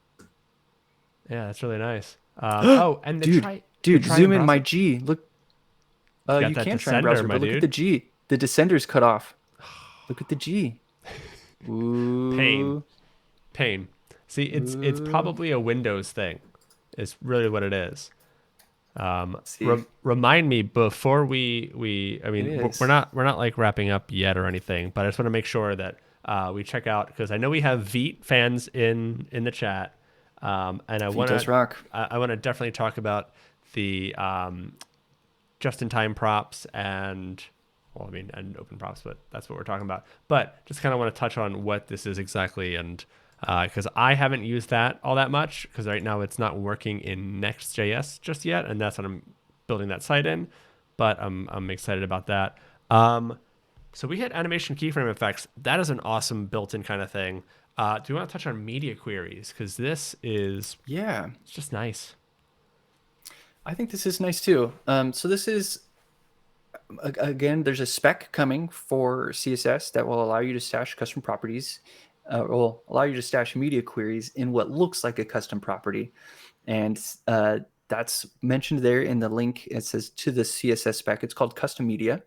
Yeah, that's really nice. Oh, and dude, the dude, try and zoom in my browser. G. Look, It's got you that can try in descender, browser, my but look at dude. the G. The descender's cut off. Look at the G. Pain. Ooh. Pain. See, it's Ooh. probably a Windows thing. Is really what it is. See, Remind me before we I it mean is. we're not like wrapping up yet or anything, but I just want to make sure that we check out because I know we have Veet fans in the chat, and V does rock. I want to definitely talk about the just in time props and well I mean and open props, but that's what we're talking about. But just kind of want to touch on what this is exactly and because I haven't used that all that much because right now it's not working in Next.js just yet, and that's what I'm building that site in. But I'm excited about that. So we hit animation keyframe effects. That is an awesome built-in kind of thing. Do you want to touch on media queries because this is Yeah, it's just nice. I think this is nice too. So this is again, there's a spec coming for CSS that will allow you to stash custom properties, will allow you to stash media queries in what looks like a custom property. And that's mentioned there in the link. It says to the CSS spec. It's called custom media.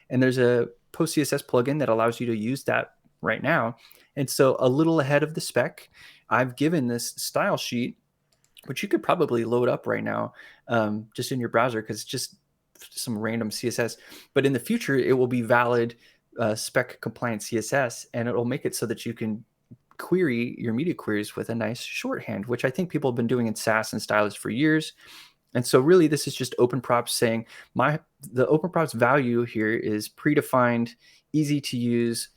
And there's a post CSS plugin that allows you to use that right now. And so a little ahead of the spec, I've given this style sheet, which you could probably load up right now just in your browser because it's just some random CSS. But in the future, it will be valid spec compliant CSS, and it'll make it so that you can query your media queries with a nice shorthand, which I think people have been doing in Sass and Stylus for years. And so really, this is just open props saying the open props value here is predefined, easy to use,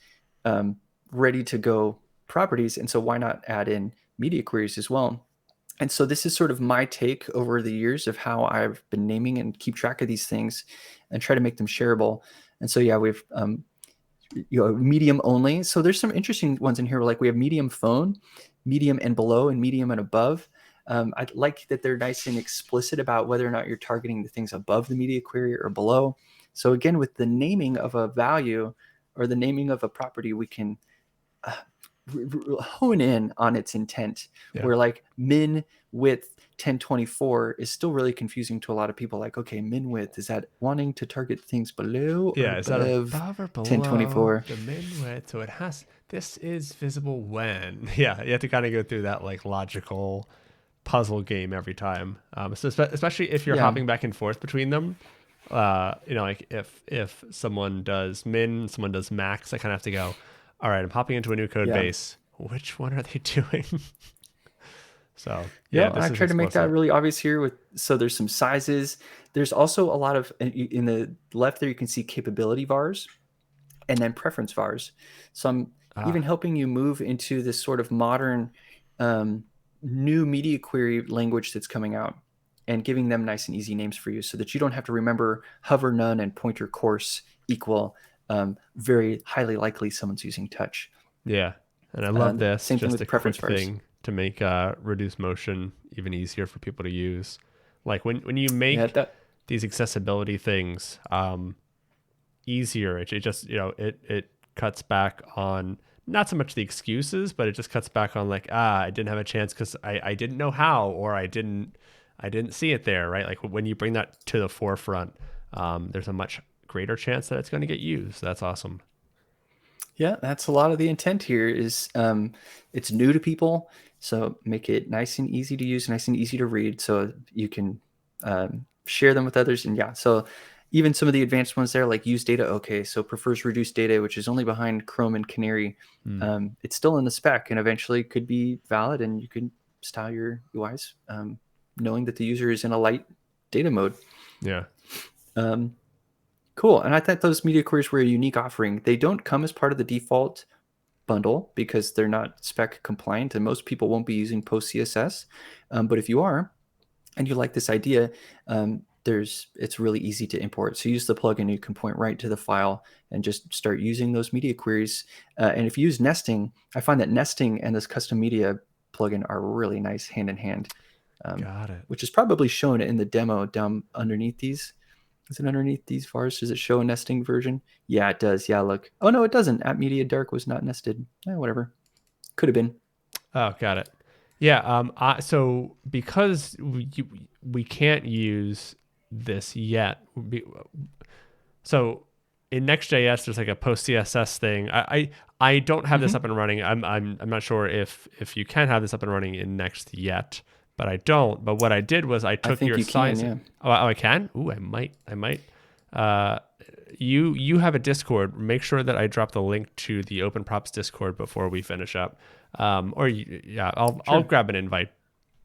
ready to go properties. And so why not add in media queries as well? And so this is sort of my take over the years of how I've been naming and keep track of these things and try to make them shareable. And so, yeah, we've, medium only. So there's some interesting ones in here. Like we have medium phone, medium and below, and medium and above. I like that they're nice and explicit about whether or not you're targeting the things above the media query or below. So again, with the naming of a value or the naming of a property, we can hone in on its intent. Where like min width 1024 is still really confusing to a lot of people. Like, okay, min width, is that wanting to target things below or is that above above or below 1024? the min width? So it has, this is visible when. Yeah, you have to kind of go through that like logical puzzle game every time. So especially if you're hopping back and forth between them. Like if someone does min, someone does max, I kind of have to go, all right, I'm hopping into a new code base. Which one are they doing? So I tried to make that really obvious here. So there's some sizes. There's also a lot of, in the left there, you can see capability vars and then preference vars. So I'm even helping you move into this sort of modern new media query language that's coming out and giving them nice and easy names for you so that you don't have to remember hover none and pointer course equal very highly likely someone's using touch. Yeah. And I love this. Same thing with a preference quick thing to make reduce motion even easier for people to use. Like when you make these accessibility things easier, it just, it cuts back on not so much the excuses, but it just cuts back on like, I didn't have a chance because I didn't know how, or I didn't see it there, right? Like when you bring that to the forefront, there's a much greater chance that it's going to get used. That's awesome. Yeah, that's a lot of the intent here is it's new to people. So make it nice and easy to use, nice and easy to read so you can share them with others. And so even some of the advanced ones there, like use data okay, so prefers reduced data, which is only behind Chrome and Canary. It's still in the spec and eventually could be valid, and you can style your UIs knowing that the user is in a light data mode. Yeah. Cool. And I thought those media queries were a unique offering. They don't come as part of the default bundle because they're not spec compliant, and most people won't be using post CSS. But if you are, and you like this idea, it's really easy to import. So use the plugin, you can point right to the file and just start using those media queries. And if you use nesting, I find that nesting and this custom media plugin are really nice hand in hand. Got it. Which is probably shown in the demo down underneath these. Is it underneath these vars? Does it show a nesting version? Yeah, it does. Yeah, look. Oh, no, it doesn't. At media dark was not nested. Whatever. Could have been. Oh, got it. Yeah. So because we can't use this yet. So in Next.js, there's like a post CSS thing. I don't have this up and running. I'm not sure if you can have this up and running in Next yet. But I don't. But what I did was I took your size. Oh, I can? Ooh, I might. You have a Discord. Make sure that I drop the link to the Open Props Discord before we finish up. I'll grab an invite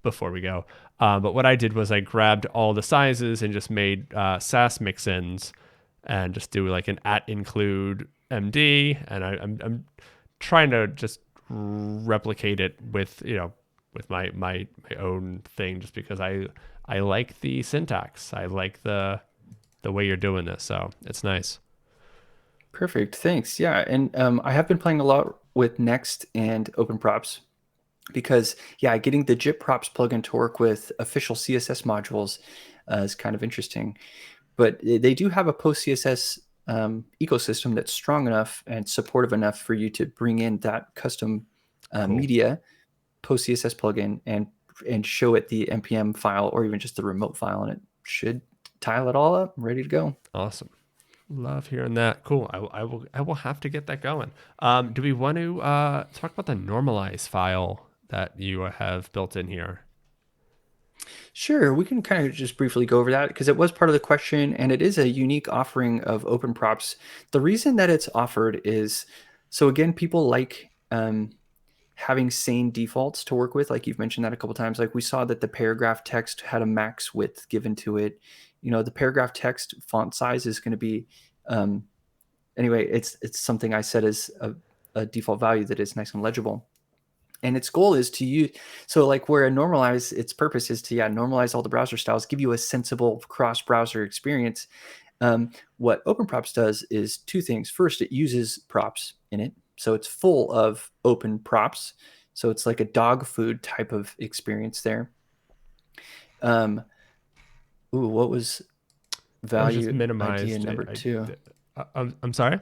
before we go. But what I did was I grabbed all the sizes and just made Sass mixins and just do like an @include MD. And I'm trying to just replicate it with with my own thing, just because I like the syntax. I like the way you're doing this. So it's nice. Perfect. Thanks. Yeah. And I have been playing a lot with Next and Open Props because, getting the JIT props plugin to work with official CSS modules is kind of interesting. But they do have a post CSS ecosystem that's strong enough and supportive enough for you to bring in that custom media post CSS plugin and show it the npm file or even just the remote file, and it should tile it all up, ready to go. Awesome. Love hearing that. Cool. I will have to get that going. Do we want to talk about the Normalize file that you have built in here? Sure, we can kind of just briefly go over that because it was part of the question, and it is a unique offering of Open Props. The reason that it's offered is, so again, people like having sane defaults to work with, like you've mentioned that a couple times. Like we saw that the paragraph text had a max width given to it, the paragraph text font size is going to be, anyway, it's something I set as a default value that is nice and legible. And its goal is to use, so like where a normalize, its purpose is to normalize all the browser styles, give you a sensible cross-browser experience. What OpenProps does is two things. First, it uses props in it. So it's full of open props. So it's like a dog food type of experience there. What was value idea number 2? I'm sorry?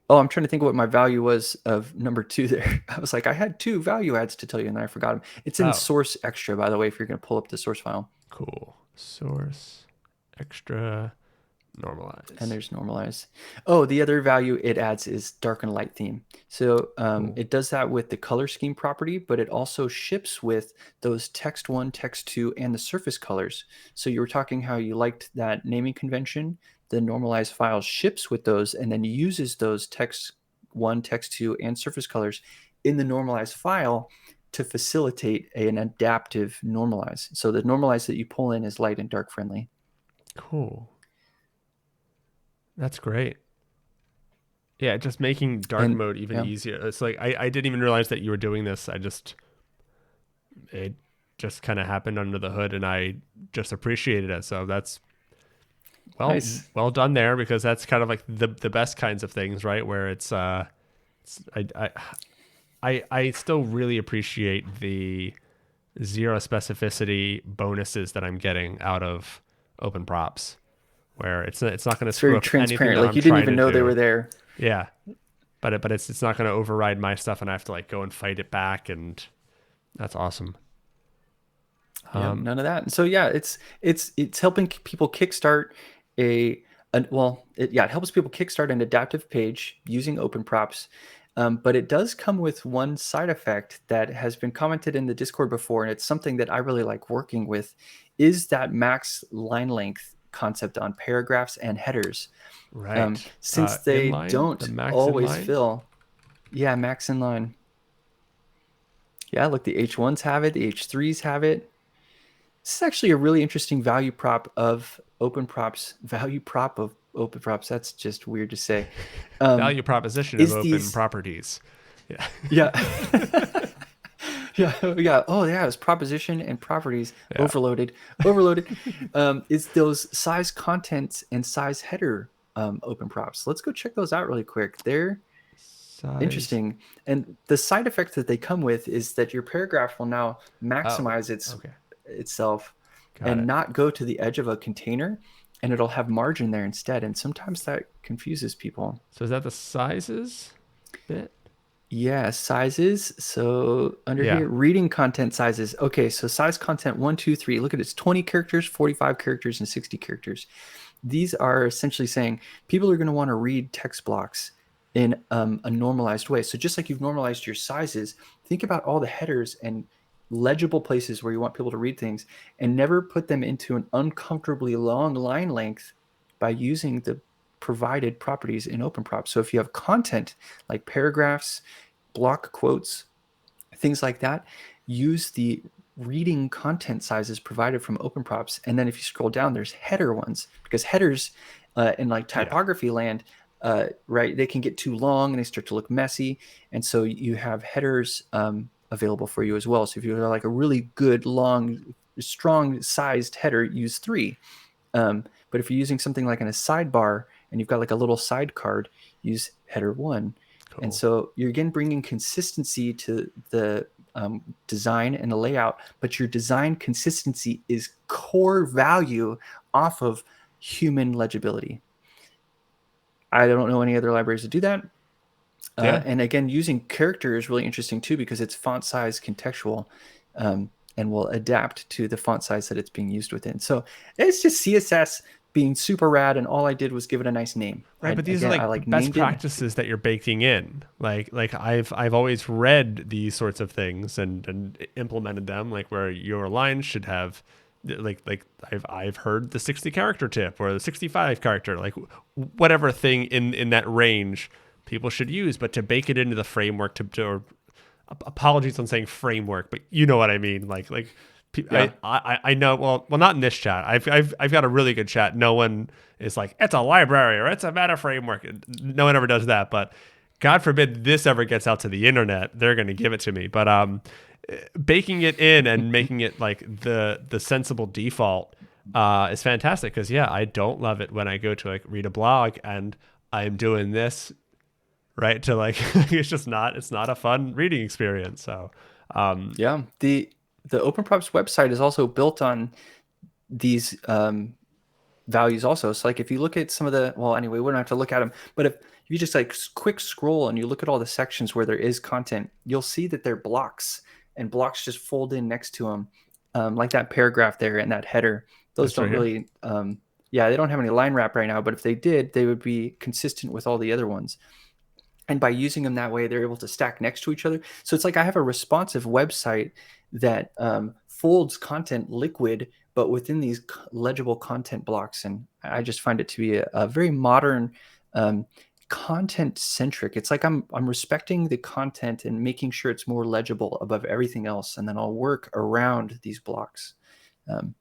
Oh, I'm trying to think of what my value was of number 2 there. I was like, I had 2 value adds to tell you, and then I forgot them. It's in source extra, by the way, if you're going to pull up the source file. Cool. Source extra normalize. And there's normalize. Oh, the other value it adds is dark and light theme. So cool. It does that with the color scheme property, but it also ships with those text 1, text 2, and the surface colors. So you were talking how you liked that naming convention. The normalized file ships with those and then uses those text 1, text 2, and surface colors in the normalized file to facilitate an adaptive normalize. So the normalize that you pull in is light and dark friendly. Cool. That's great. Yeah, just making dark mode even easier. It's like I didn't even realize that you were doing this. It just kind of happened under the hood, and I just appreciated it. So that's well done there, because that's kind of like the best kinds of things, right? Where I still really appreciate the zero specificity bonuses that I'm getting out of open props, where it's not going to screw up transparent. Like you didn't even know they were there. Yeah, but it's not going to override my stuff, and I have to like go and fight it back, and that's awesome. None of that. So yeah, it's helping people kickstart it helps people kickstart an adaptive page using open props. But it does come with one side effect that has been commented in the Discord before, and it's something that I really like working with, is that max line length concept on paragraphs and headers. Right. Since they don't always fill. Yeah, max inline. Yeah, look, the H1s have it, the H3s have it. This is actually a really interesting value prop of open props. Value prop of open props. That's just weird to say. Value proposition of open properties. Yeah. Yeah. Yeah. Oh yeah. It's proposition and properties overloaded. It's those size contents and size header open props. Let's go check those out really quick. They're interesting. And the side effect that they come with is that your paragraph will now maximize itself and not go to the edge of a container, and it'll have margin there instead. And sometimes that confuses people. So is that the sizes bit? Yeah, sizes. So under here, reading content sizes. Okay, so size content 1, 2, 3. Look at it. It's 20 characters, 45 characters, and 60 characters. These are essentially saying people are going to want to read text blocks in a normalized way. So just like you've normalized your sizes, think about all the headers and legible places where you want people to read things, and never put them into an uncomfortably long line length by using the provided properties in open props. So if you have content like paragraphs, block quotes, things like that, use the reading content sizes provided from open props. And then if you scroll down, there's header ones, because headers in like typography land, right, they can get too long and they start to look messy. And so you have headers available for you as well. So if you have like a really good, long, strong sized header, use 3. But if you're using something like in a sidebar and you've got like a little side card, use header 1. Cool. And so you're again bringing consistency to the design and the layout, but your design consistency is core value off of human legibility. I don't know any other libraries that do that. And again, using character is really interesting too, because it's font size contextual and will adapt to the font size that it's being used within. So it's just CSS being super rad, and all I did was give it a nice name. Right, but these are like best practices that you're baking in. Like I've always read these sorts of things and implemented them, like where your line should have like I've heard the 60 character tip or the 65 character, like whatever thing in that range people should use, but to bake it into the framework or apologies on saying framework, but you know what I mean, like Yeah. I know. Well, not in this chat. I've got a really good chat. No one is like, it's a library or it's a meta framework. No one ever does that. But God forbid this ever gets out to the internet, they're going to give it to me. But baking it in and making it like the sensible default is fantastic. Because yeah, I don't love it when I go to like read a blog and I'm doing this right to like it's not a fun reading experience. So Yeah. The OpenProps website is also built on these values also. So like if you look at some of the, well, anyway, we don't have to look at them, but if you just like quick scroll and you look at all the sections where there is content, you'll see that they're blocks, and blocks just fold in next to them. Like that paragraph there and that header, those That's right don't really, yeah, they don't have any line wrap right now, but if they did, they would be consistent with all the other ones. And by using them that way, they're able to stack next to each other. So it's like I have a responsive website that folds content liquid, but within these legible content blocks. And I just find it to be a very modern, content centric. It's like I'm respecting the content and making sure it's more legible above everything else, and then I'll work around these blocks. And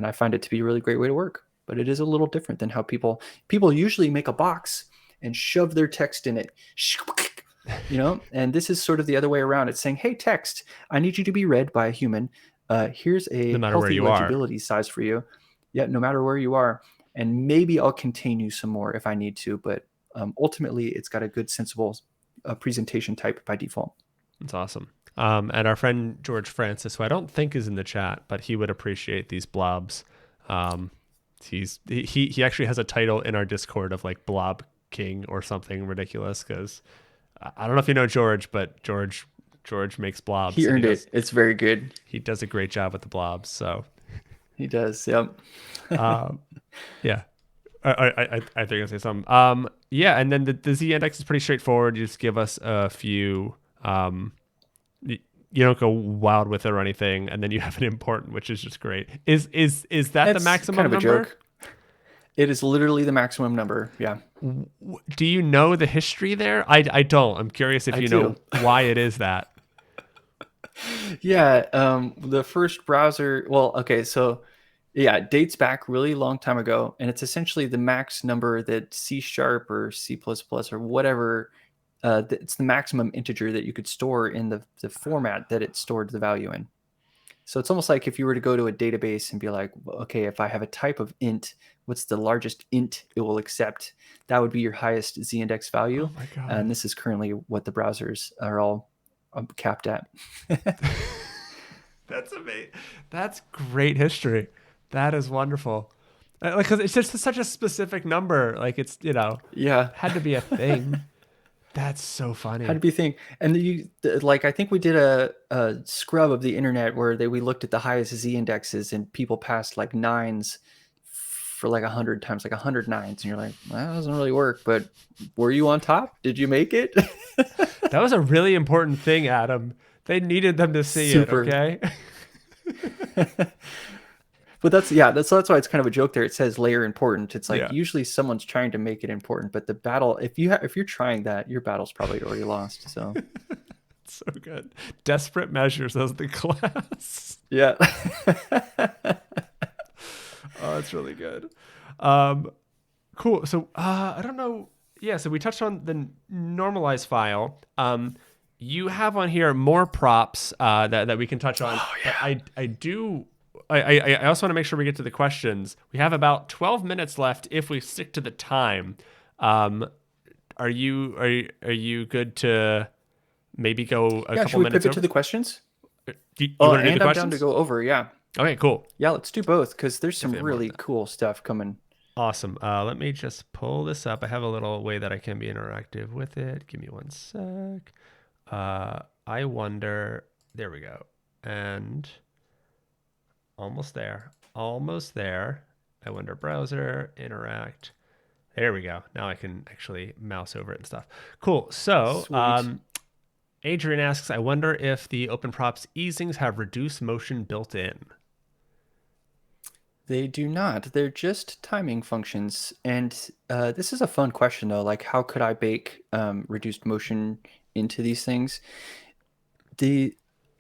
I find it to be a really great way to work. But it is a little different than how people usually make a box and shove their text in it, and this is sort of the other way around. It's saying, hey, text, I need you to be read by a human. Here's a healthy legibility size for you. Yeah, no matter where you are. And maybe I'll contain you some more if I need to, but ultimately it's got a good sensible presentation type by default. That's awesome. And our friend George Francis, who I don't think is in the chat, but he would appreciate these blobs. He actually has a title in our Discord of like Blob King or something ridiculous, because I don't know if you know George, but George makes blobs. He earned it. It's very good. He does a great job with the blobs. So he does. Yep. Yeah. I think I'll say something. Yeah, and then the Z index is pretty straightforward. You just give us a few. You don't go wild with it or anything, and then you have an important, which is just great. Is that the maximum kind of number? A joke. It is literally the maximum number. Yeah. Do you know the history there? I don't. I'm curious if you know why it is that. Yeah. The first browser. Well, okay. So, yeah, it dates back really long time ago, and it's essentially the max number that C# or C++ or whatever. It's the maximum integer that you could store in the format that it stored the value in. So it's almost like if you were to go to a database and be like, okay, if I have a type of int, what's the largest int it will accept? That would be your highest z-index value. Oh my God. And this is currently what the browsers are all capped at. That's amazing. That's great history. That is wonderful. Because it's just such a specific number. Like it's, yeah, had to be a thing. That's so funny. Had to be a thing. And I think we did a scrub of the internet where we looked at the highest z indexes, and people passed like nines for like 100 times, like 100 nines. And you're like, well, that doesn't really work, but were you on top? Did you make it? That was a really important thing, Adam. They needed them to see it, okay? But that's why it's kind of a joke there. It says layer important. It's like usually someone's trying to make it important, but the battle, if you're trying that, your battle's probably already lost. So so good. Desperate measures as the class. Yeah. Oh, that's really good. Cool. So I don't know. Yeah. So we touched on the normalize file. You have on here more props that we can touch on. Oh, yeah. I also want to make sure we get to the questions. We have about 12 minutes left if we stick to the time. Are you good to maybe go a couple should we minutes pivot over? to the questions? You want to do the questions? I'm down to go over, yeah. Okay, cool. Yeah, let's do both because there's some really cool stuff coming. Awesome. Let me just pull this up. I have a little way that I can be interactive with it. Give me one sec. I wonder. There we go. And almost there. I wonder browser, interact. There we go. Now I can actually mouse over it and stuff. Cool. So Adrian asks, I wonder if the OpenProps easings have reduced motion built in. They do not. They're just timing functions. And this is a fun question, though. Like, how could I bake reduced motion into these things?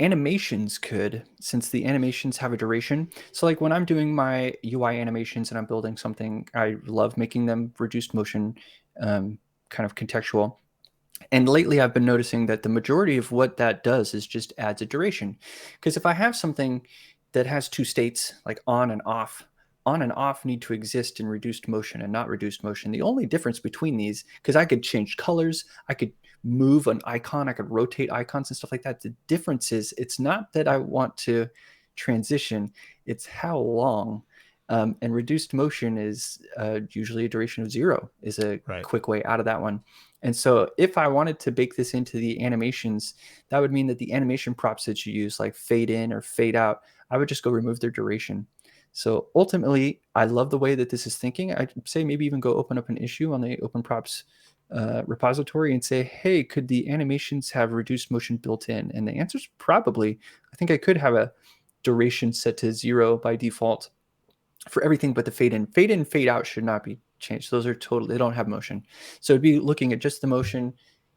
animations could, since the animations have a duration. So like when I'm doing my UI animations and I'm building something, I love making them reduced motion, kind of contextual. And lately I've been noticing that the majority of what that does is just adds a duration. Because if I have something that has two states, like on and off need to exist in reduced motion and not reduced motion. The only difference between these, because I could change colors, I could move an icon, I could rotate icons and stuff like that. The difference is it's not that I want to transition, it's how long. And reduced motion is usually a duration of 0 is a quick way out of that one. And so if I wanted to bake this into the animations, that would mean that the animation props that you use, like fade in or fade out, I would just go remove their duration. So ultimately, I love the way that this is thinking. I'd say maybe even go open up an issue on the Open Props repository and say, hey, could the animations have reduced motion built in? And the answer is probably. I think I could have a duration set to 0 by default for everything but the fade in. Fade in, fade out should not be changed. Those are totally, they don't have motion. So it'd be looking at just the motion,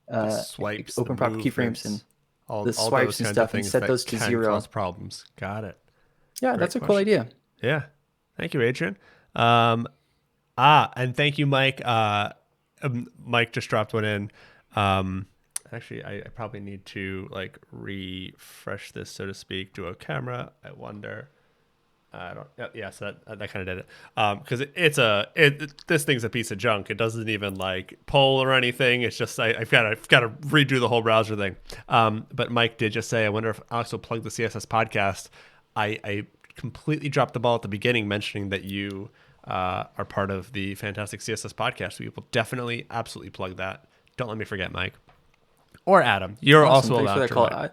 the swipes, Open Prop keyframes, and the swipes and stuff, and set those to 0. Cause problems. Got it. Yeah, that's a cool idea. Yeah. Thank you, Adrian. And thank you, Mike. Mike just dropped one in. Actually, I probably need to like refresh this, so to speak, to a camera. I wonder. I don't. Yeah, so that kind of did it. Because this thing's a piece of junk. It doesn't even like poll or anything. It's just I've got to redo the whole browser thing. But Mike did just say, I wonder if Alex will plug the CSS podcast. I completely dropped the ball at the beginning, mentioning that you are part of the fantastic CSS podcast. We will definitely, absolutely plug that. Don't let me forget, Mike. Or Adam. You're also allowed to.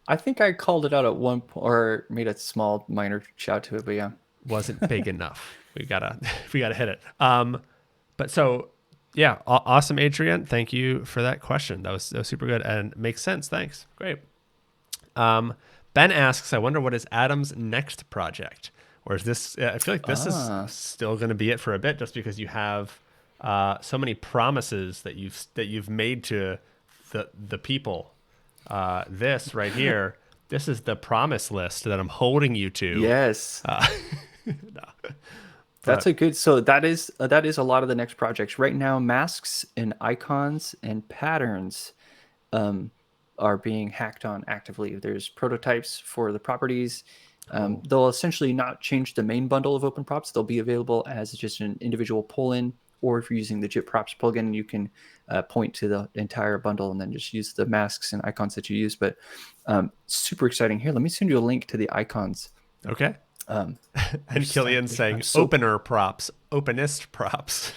I think I called it out at one point, or made a small minor shout to it, but yeah. Wasn't big enough. We gotta hit it. But so yeah, awesome, Adrian. Thank you for that question. That was super good and makes sense. Thanks. Great. Ben asks, I wonder what is Adam's next project? Or is this, I feel like this is still going to be it for a bit, just because you have so many promises that you've made to the people. This right here, this is the promise list that I'm holding you to. Yes. No. That's a good, so that is a lot of the next projects. Right now, masks and icons and patterns are being hacked on actively. There's prototypes for the properties. Cool. They'll essentially not change the main bundle of open props. They'll be available as just an individual pull-in, or if you're using the JIT props plugin, you can point to the entire bundle and then just use the masks and icons that you use. But super exciting. Here, let me send you a link to the icons. Okay. And Killian's saying opener props, openest props.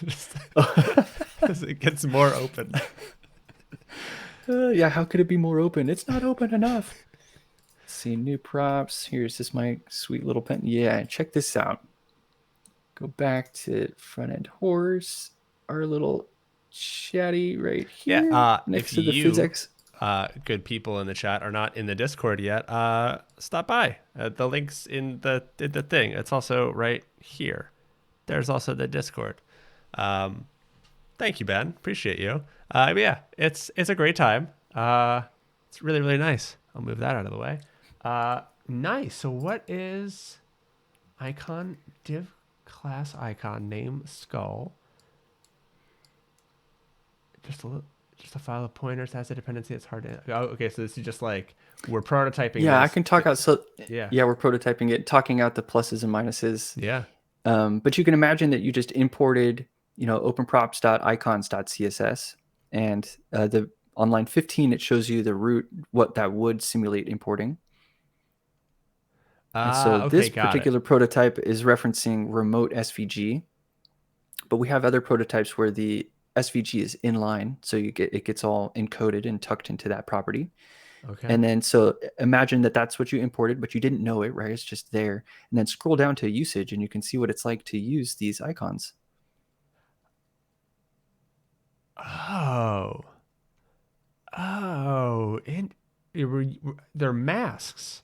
As it gets more open. Yeah, how could it be more open? It's not open enough. Let's see, new props. Here's this my sweet little pen. Yeah, check this out. Go back to front end horse, our little chatty right here. Yeah, next to the Physx. Good people in the chat are not in the Discord yet. Stop by. The link's in the thing. It's also right here. There's also the Discord. Thank you, Ben. Appreciate you. But yeah, it's a great time. It's really, really nice. I'll move that out of the way. Nice. So what is icon div class icon name skull? Just a file of pointers has a dependency. It's hard to. Oh, okay. So this is just like we're prototyping. Yeah, this. I can talk out. So yeah, we're prototyping it, talking out the pluses and minuses. Yeah. But you can imagine that you just imported, openprops.icons.css, and on line 15 it shows you the root, what that would simulate importing. And so this particular prototype is referencing remote SVG, but we have other prototypes where the SVG is inline, so it gets all encoded and tucked into that property. Okay. And then so imagine that that's what you imported, but you didn't know it, right? It's just there. And then scroll down to usage, and you can see what it's like to use these icons. Oh, and they're masks.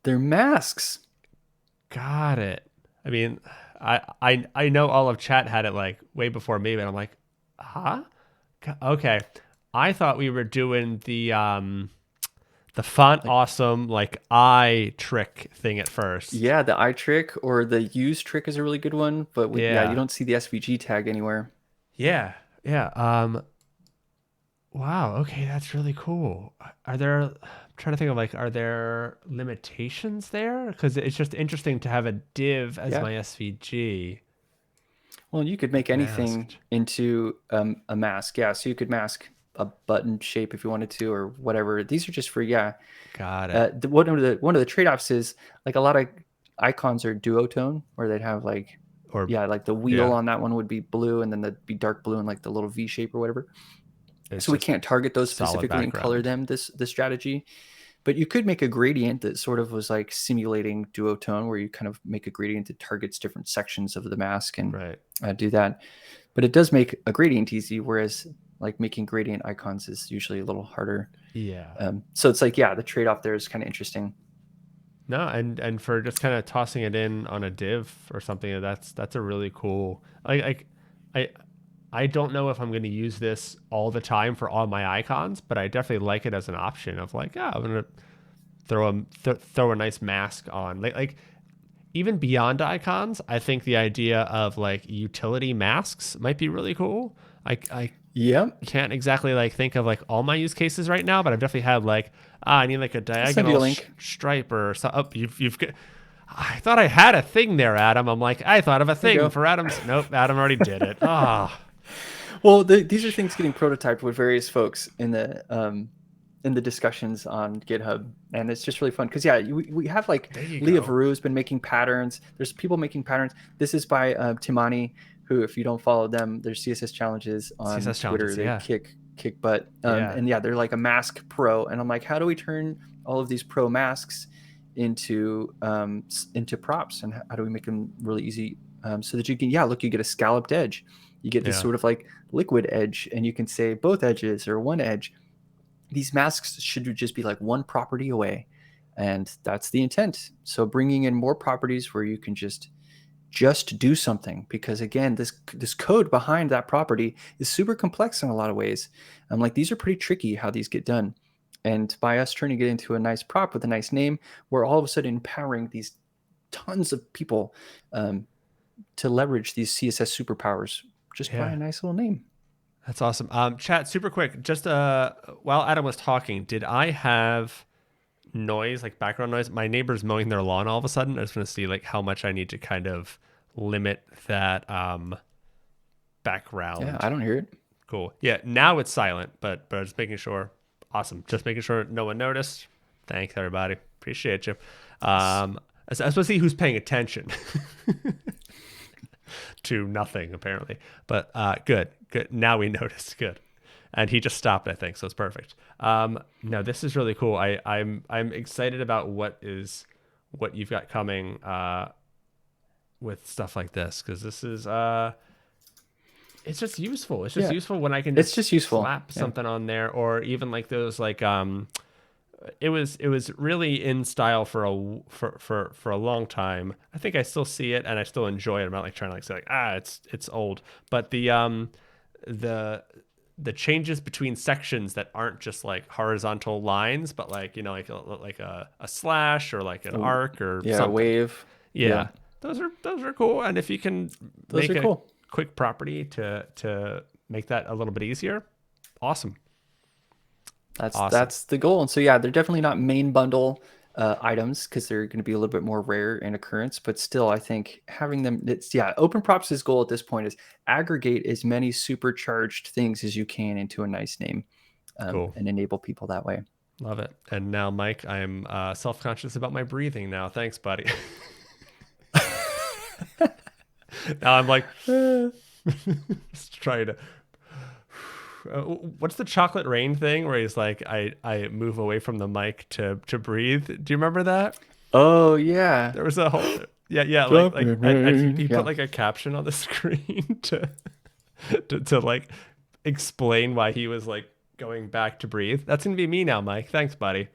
They're masks. Got it. I mean, I know all of chat had it like way before me, but I'm like, huh? Okay. I thought we were doing the the font awesome like eye trick thing at first. Yeah, the eye trick or the use trick is a really good one, but you don't see the SVG tag anywhere. Yeah. Yeah. Wow. Okay, that's really cool. Are there? I'm trying to think of like, are there limitations there? Because it's just interesting to have a div as my SVG. Well, you could make anything Masked. into a mask. Yeah, so you could mask a button shape if you wanted to, or whatever. These are just for Got it. one of the trade-offs is like a lot of icons are duotone, where they'd have like like the wheel on that one would be blue, and then that'd be dark blue and like the little V shape or whatever. It's So we can't target those specifically and color them this strategy. But you could make a gradient that sort of was like simulating duotone, where you kind of make a gradient that targets different sections of the mask and do that. But it does make a gradient easy, whereas like making gradient icons is usually a little harder. Yeah. So it's like, the trade-off there is kind of interesting. No, and for just kind of tossing it in on a div or something, that's a really cool. I don't know if I'm going to use this all the time for all my icons, but I definitely like it as an option of like, I'm going to throw a nice mask on. Like even beyond icons, I think the idea of like utility masks might be really cool. I can't exactly like think of like all my use cases right now, but I've definitely had like, I need like a diagonal stripe or something. Oh, you've I thought I had a thing there, Adam. I'm like, I thought of a thing for Adam's. Nope, Adam already did it. Well, these are things getting prototyped with various folks in the discussions on GitHub, and it's just really fun because we have like Leah Veru has been making patterns. There's people making patterns. This is by Timani, who, if you don't follow them, there's CSS challenges on Twitter. They kick butt, and they're like a mask pro. And I'm like, how do we turn all of these pro masks into props, and how do we make them really easy so that you can you get a scalloped edge. You get this sort of like liquid edge, and you can say both edges or one edge. These masks should just be like one property away, and that's the intent. So bringing in more properties where you can just do something, because again, this code behind that property is super complex in a lot of ways. I'm like, these are pretty tricky how these get done. And by us turning it into a nice prop with a nice name, we're all of a sudden empowering these tons of people to leverage these CSS superpowers just by a nice little name. That's awesome. Chat, super quick. Just while Adam was talking, did I have noise, like background noise? My neighbor's mowing their lawn all of a sudden. I just want to see like how much I need to kind of limit that background. Yeah, I don't hear it. Cool. Yeah, now it's silent, but just making sure. Awesome. Just making sure no one noticed. Thanks, everybody. Appreciate you. I was supposed to see who's paying attention. To nothing, apparently. But good. Now we noticed. Good. And he just stopped, I think, so it's perfect. No, this is really cool. I'm excited about what you've got coming with stuff like this, because this is it's just useful. It's just useful when I can just slap something on there, or even like those like it was really in style for a long time. I think I still see it and I still enjoy it. I'm not like trying to like say like it's old, but the changes between sections that aren't just like horizontal lines, but like like a slash or like an arc or something. A wave. Yeah. Those are cool. And if you can make a quick property to make that a little bit easier, awesome. That's the goal. And so they're definitely not main bundle items, because they're going to be a little bit more rare in occurrence, but still I think having them, Open Props' goal at this point is aggregate as many supercharged things as you can into a nice name, and enable people that way. Love it. And now, Mike, I'm self-conscious about my breathing now. Thanks, buddy. Now I'm like just trying to what's the chocolate rain thing where he's like, I move away from the mic to breathe? Do you remember that? Oh yeah, there was a whole and he put like a caption on the screen to like explain why he was like going back to breathe. That's gonna be me now, Mike. Thanks, buddy.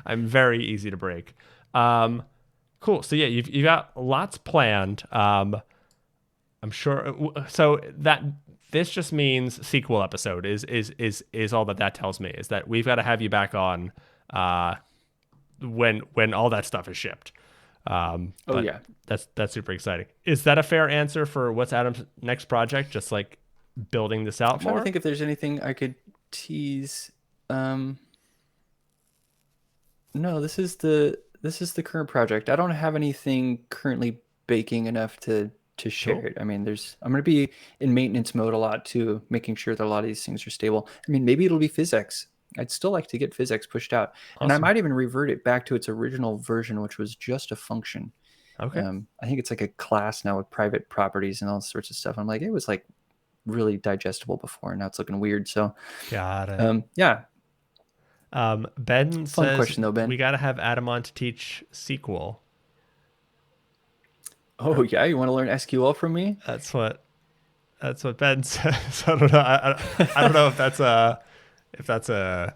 I'm very easy to break. Cool. So you've got lots planned. I'm sure. So that this just means sequel episode is all that tells me, is that we've got to have you back on when all that stuff is shipped. Oh But yeah. that's super exciting. Is that a fair answer for what's Adam's next project? Just like building this out I'm trying to more? think if there's anything I could tease. Um, no, this is the current project. I don't have anything currently baking enough to share Cool. it. I mean, I'm going to be in maintenance mode a lot too, making sure that a lot of these things are stable. I mean, maybe it'll be Physx. I'd still like to get Physx pushed out, and I Awesome. might even revert it back to its original version, which was just a function. Okay. I think it's like a class now with private properties and all sorts of stuff. I'm like, it was like really digestible before, and now it's looking weird. So, Got it. yeah, Ben fun says question though, Ben. we got to have Adam on to teach SQL. Oh yeah, you want to learn SQL from me? That's what Ben says. I don't know. I don't know if that's a.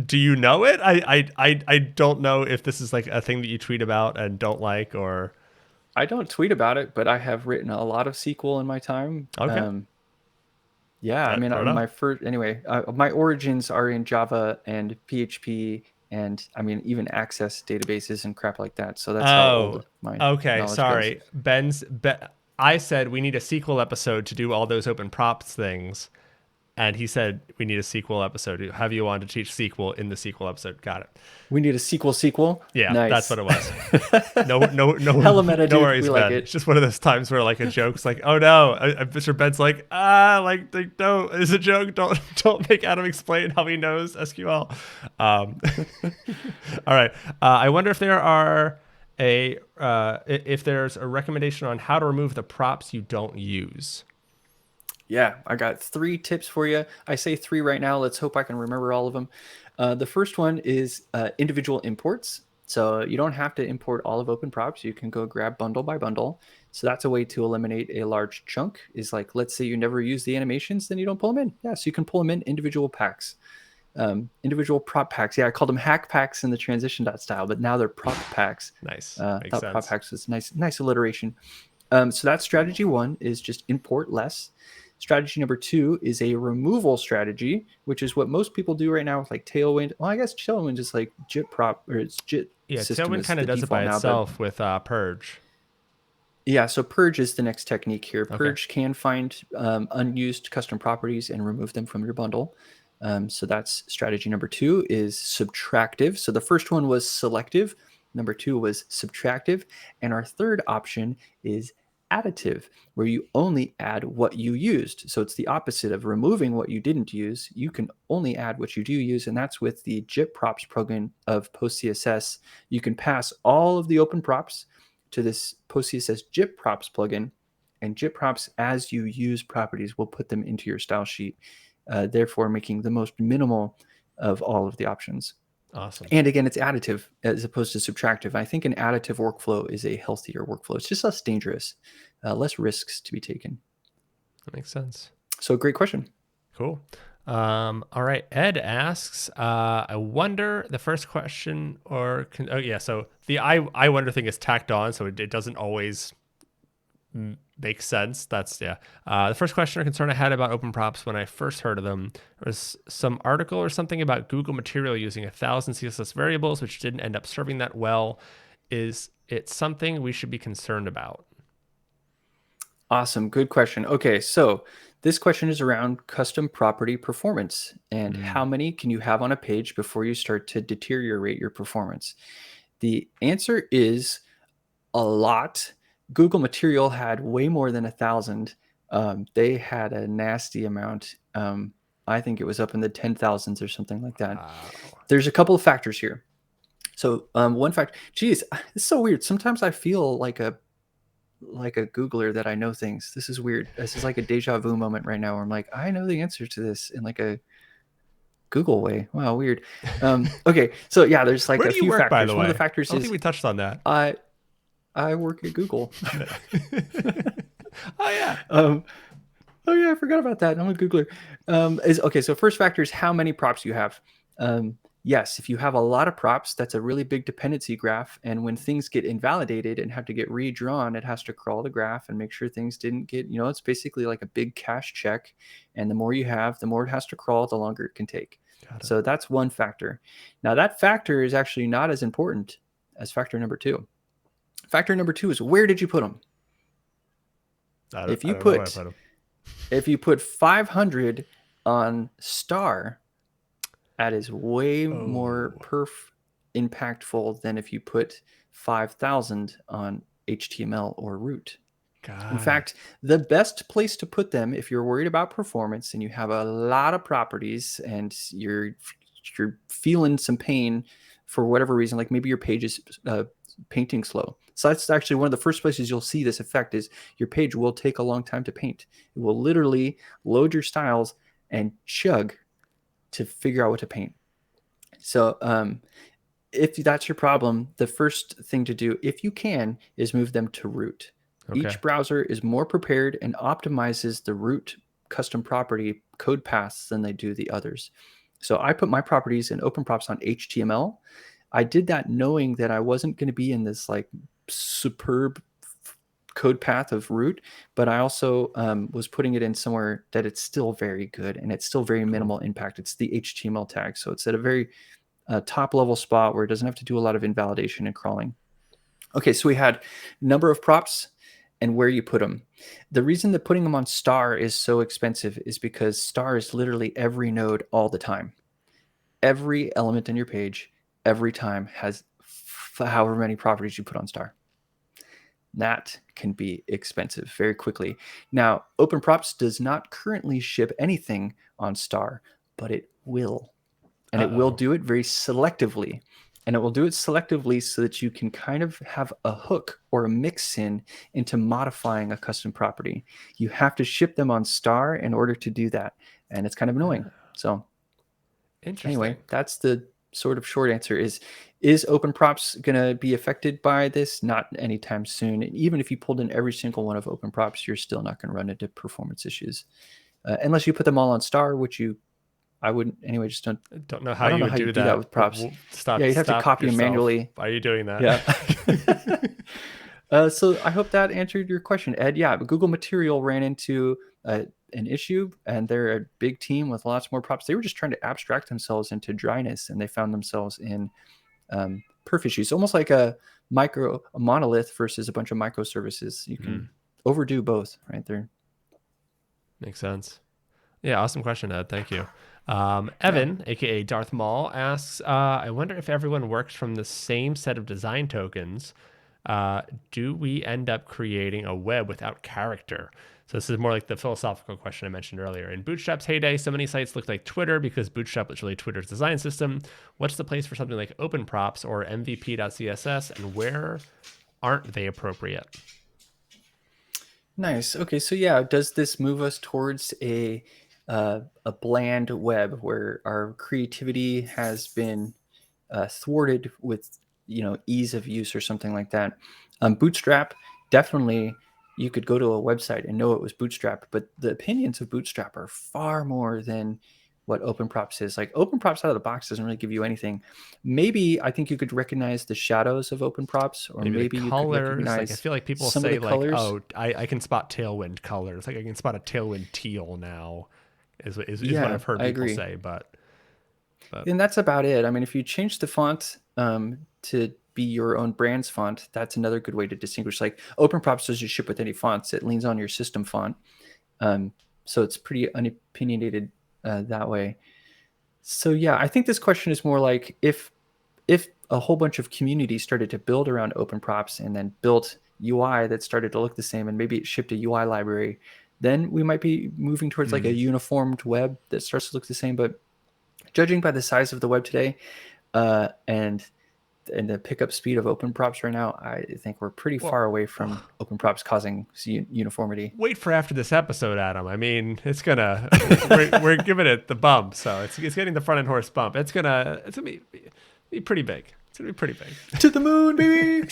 Do you know it? I don't know if this is like a thing that you tweet about and don't like, or. I don't tweet about it, but I have written a lot of SQL in my time. Okay. Yeah, I Yeah, mean, fair enough. my first anyway. My origins are in Java and PHP, and I mean even Access databases and crap like that. So that's how Oh, old my okay. knowledge goes. Sorry. I said we need a sequel episode to do all those open props things. And he said we need a sequel episode. Have you on to teach sequel in the sequel episode? Got it. We need a sequel. Yeah, that's Nice. what it was. No, Hella meta, no dude. worries, We like Ben. it. It's just one of those times where like a joke's like, oh no, Mr. Ben's like, no, it's a joke. Don't make Adam explain how he knows SQL. All right. I wonder if there are if there's a recommendation on how to remove the props you don't use. Yeah, I got 3 tips for you. I say 3 right now. Let's hope I can remember all of them. The first one is individual imports. So you don't have to import all of open props. You can go grab bundle by bundle. So that's a way to eliminate a large chunk. Is like, let's say you never use the animations, then you don't pull them in. Yeah, so you can pull them in individual packs. Individual prop packs. Yeah, I called them hack packs in the transition.style, but now they're prop packs. Nice. Makes Thought prop sense. packs was nice alliteration. So that's strategy 1, is just import less. Strategy number 2 is a removal strategy, which is what most people do right now with like Tailwind. Well, I guess Tailwind is like JIT prop, or it's JIT Yeah, system Tailwind is kind the of does it default by now. itself with Purge. Yeah, so Purge is the next technique here. Okay. Purge can find unused custom properties and remove them from your bundle. So that's strategy number 2 is subtractive. So the first one was selective. Number 2 was subtractive. And our third option is additive, where you only add what you used. So it's the opposite of removing what you didn't use. You can only add what you do use, and that's with the JIT props plugin of PostCSS. You can pass all of the open props to this PostCSS JIT props plugin, and JIT props, as you use properties, will put them into your style sheet, therefore making the most minimal of all of the options. Awesome. And again, it's additive as opposed to subtractive. I think an additive workflow is a healthier workflow. It's just less dangerous, less risks to be taken. That makes sense. So great question. Cool. All right. Ed asks, I wonder the first question so the I wonder thing is tacked on, so it doesn't always make sense. That's the first question or concern I had about open props when I first heard of them was some article or something about Google Material using 1,000 CSS variables, which didn't end up serving that well. Is it something we should be concerned about? Awesome. Good question. Okay, so this question is around custom property performance and how many can you have on a page before you start to deteriorate your performance? The answer is a lot. Google Material had way more than 1,000. They had a nasty amount. I think it was up in the 10,000s or something like that. Wow. There's a couple of factors here. So one factor, geez, it's so weird. Sometimes I feel like a Googler that I know things. This is weird. This is like a deja vu moment right now where I'm like, I know the answer to this in like a Google way. Wow, weird. Okay, so yeah, there's like Where a do you few work, factors. by the way? One of the factors I don't is think we touched on that. I work at Google. Oh yeah. Oh yeah, I forgot about that. I'm a Googler. Okay, so first factor is how many props you have. yes, if you have a lot of props, that's a really big dependency graph. And when things get invalidated and have to get redrawn, it has to crawl the graph and make sure things didn't get, it's basically like a big cache check. And the more you have, the more it has to crawl, the longer it can take. So that's one factor. Now that factor is actually not as important as factor number 2. Factor number 2 is, where did you put them? If you put 500 on star, that is way more impactful than if you put 5,000 on HTML or root. In fact, the best place to put them, if you're worried about performance and you have a lot of properties and you're feeling some pain for whatever reason, like maybe your page is painting slow. So that's actually one of the first places you'll see this effect is your page will take a long time to paint. It will literally load your styles and chug to figure out what to paint. So if that's your problem, the first thing to do, if you can, is move them to root. Okay. Each browser is more prepared and optimizes the root custom property code paths than they do the others. So I put my properties in OpenProps on HTML. I did that knowing that I wasn't going to be in this like superb code path of root, but I also was putting it in somewhere that it's still very good and it's still very minimal impact. It's the HTML tag. So it's at a very top level spot where it doesn't have to do a lot of invalidation and crawling. Okay, so we had number of props and where you put them. The reason that putting them on star is so expensive is because star is literally every node all the time. Every element in your page, every time has however many properties you put on star. That can be expensive very quickly. Now, OpenProps does not currently ship anything on star, but it will. And it will do it very selectively. And it will do it selectively so that you can kind of have a hook or a mix-in into modifying a custom property. You have to ship them on star in order to do that. And it's kind of annoying. So anyway, that's the sort of short answer is OpenProps going to be affected by this? Not anytime soon. And even if you pulled in every single one of OpenProps, you're still not going to run into performance issues. Unless you put them all on star, which I wouldn't anyway. Just don't know how you would do that with props. Yeah, you'd have to copy them manually. Why are you doing that? Yeah. So I hope that answered your question, Ed. Yeah, Google Material ran into an issue, and they're a big team with lots more props. They were just trying to abstract themselves into dryness, and they found themselves in perf issues, almost like a monolith versus a bunch of microservices. You can overdo both right there. Makes sense. Yeah, awesome question, Ed. Thank you. Evan, aka Darth Maul, asks, I wonder if everyone works from the same set of design tokens. Do we end up creating a web without character? So this is more like the philosophical question I mentioned earlier. In Bootstrap's heyday, so many sites looked like Twitter because Bootstrap was really Twitter's design system. What's the place for something like OpenProps or MVP.css, and where aren't they appropriate? Nice. Okay, so yeah, does this move us towards a bland web where our creativity has been thwarted with ease of use or something like that? Bootstrap, definitely you could go to a website and know it was Bootstrap, but the opinions of Bootstrap are far more than what OpenProps is. Like OpenProps out of the box doesn't really give you anything. Maybe I think you could recognize the shadows of OpenProps, or maybe you could recognize. Like I feel like people say like, oh, I can spot Tailwind colors. Like I can spot a Tailwind teal now. Is what I've heard people say, but and that's about it. I mean, if you change the font to be your own brand's font, that's another good way to distinguish. Like OpenProps doesn't ship with any fonts; it leans on your system font, so it's pretty unopinionated that way. So yeah, I think this question is more like if a whole bunch of communities started to build around OpenProps and then built UI that started to look the same, and maybe it shipped a UI library, then we might be moving towards like a uniformed web that starts to look the same. But judging by the size of the web today and the pickup speed of OpenProps right now, I think we're pretty far away from OpenProps causing uniformity. Wait for after this episode, Adam. I mean, it's gonna we're giving it the bump, so it's getting the front end horse bump. It's gonna be pretty big. It's gonna be pretty big. To the moon, baby.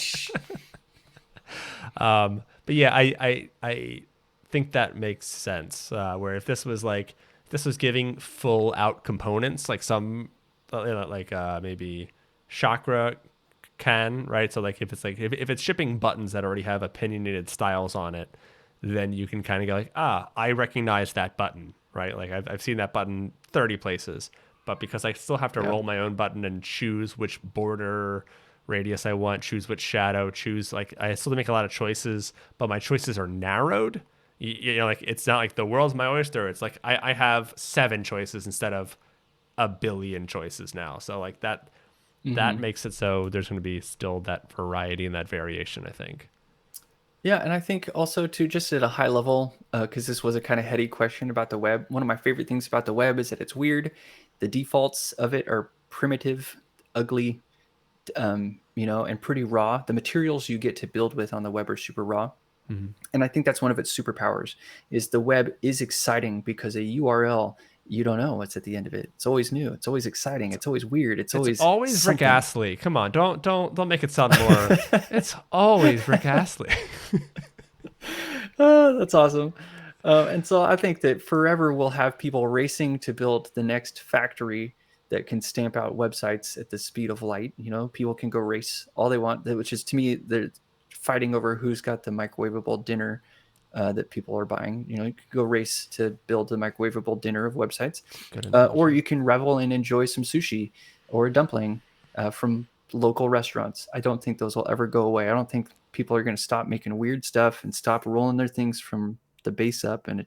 But yeah, I think that makes sense. Where if this was giving full out components, like some maybe Chakra can, right? So like if it's shipping buttons that already have opinionated styles on it, then you can kind of go like, I recognize that button, right? Like I've seen that button 30 places, but because I still have to Yeah. roll my own button and choose which border radius I want, choose which shadow, choose like I still have to make a lot of choices, but my choices are narrowed. You know, like it's not like the world's my oyster. It's like I have 7 choices instead of a billion choices now. So like that makes it so there's going to be still that variety and that variation, I think. Yeah, and I think also too, just at a high level, because this was a kind of heady question about the web. One of my favorite things about the web is that it's weird. The defaults of it are primitive, ugly, and pretty raw. The materials you get to build with on the web are super raw. And I think that's one of its superpowers is the web is exciting because a URL, you don't know what's at the end of it. It's always new. It's always exciting. It's always weird. It's Always Rick something. Astley. Come on, don't make it sound more. It's always Rick Astley. Oh, that's awesome. And so I think that forever we'll have people racing to build the next factory that can stamp out websites at the speed of light. People can go race all they want, which is to me, they're fighting over who's got the microwavable dinner that people are buying. You can go race to build the microwavable dinner of websites, or you can revel and enjoy some sushi or a dumpling from local restaurants. I don't think those will ever go away. I don't think people are going to stop making weird stuff and stop rolling their things from the base up. And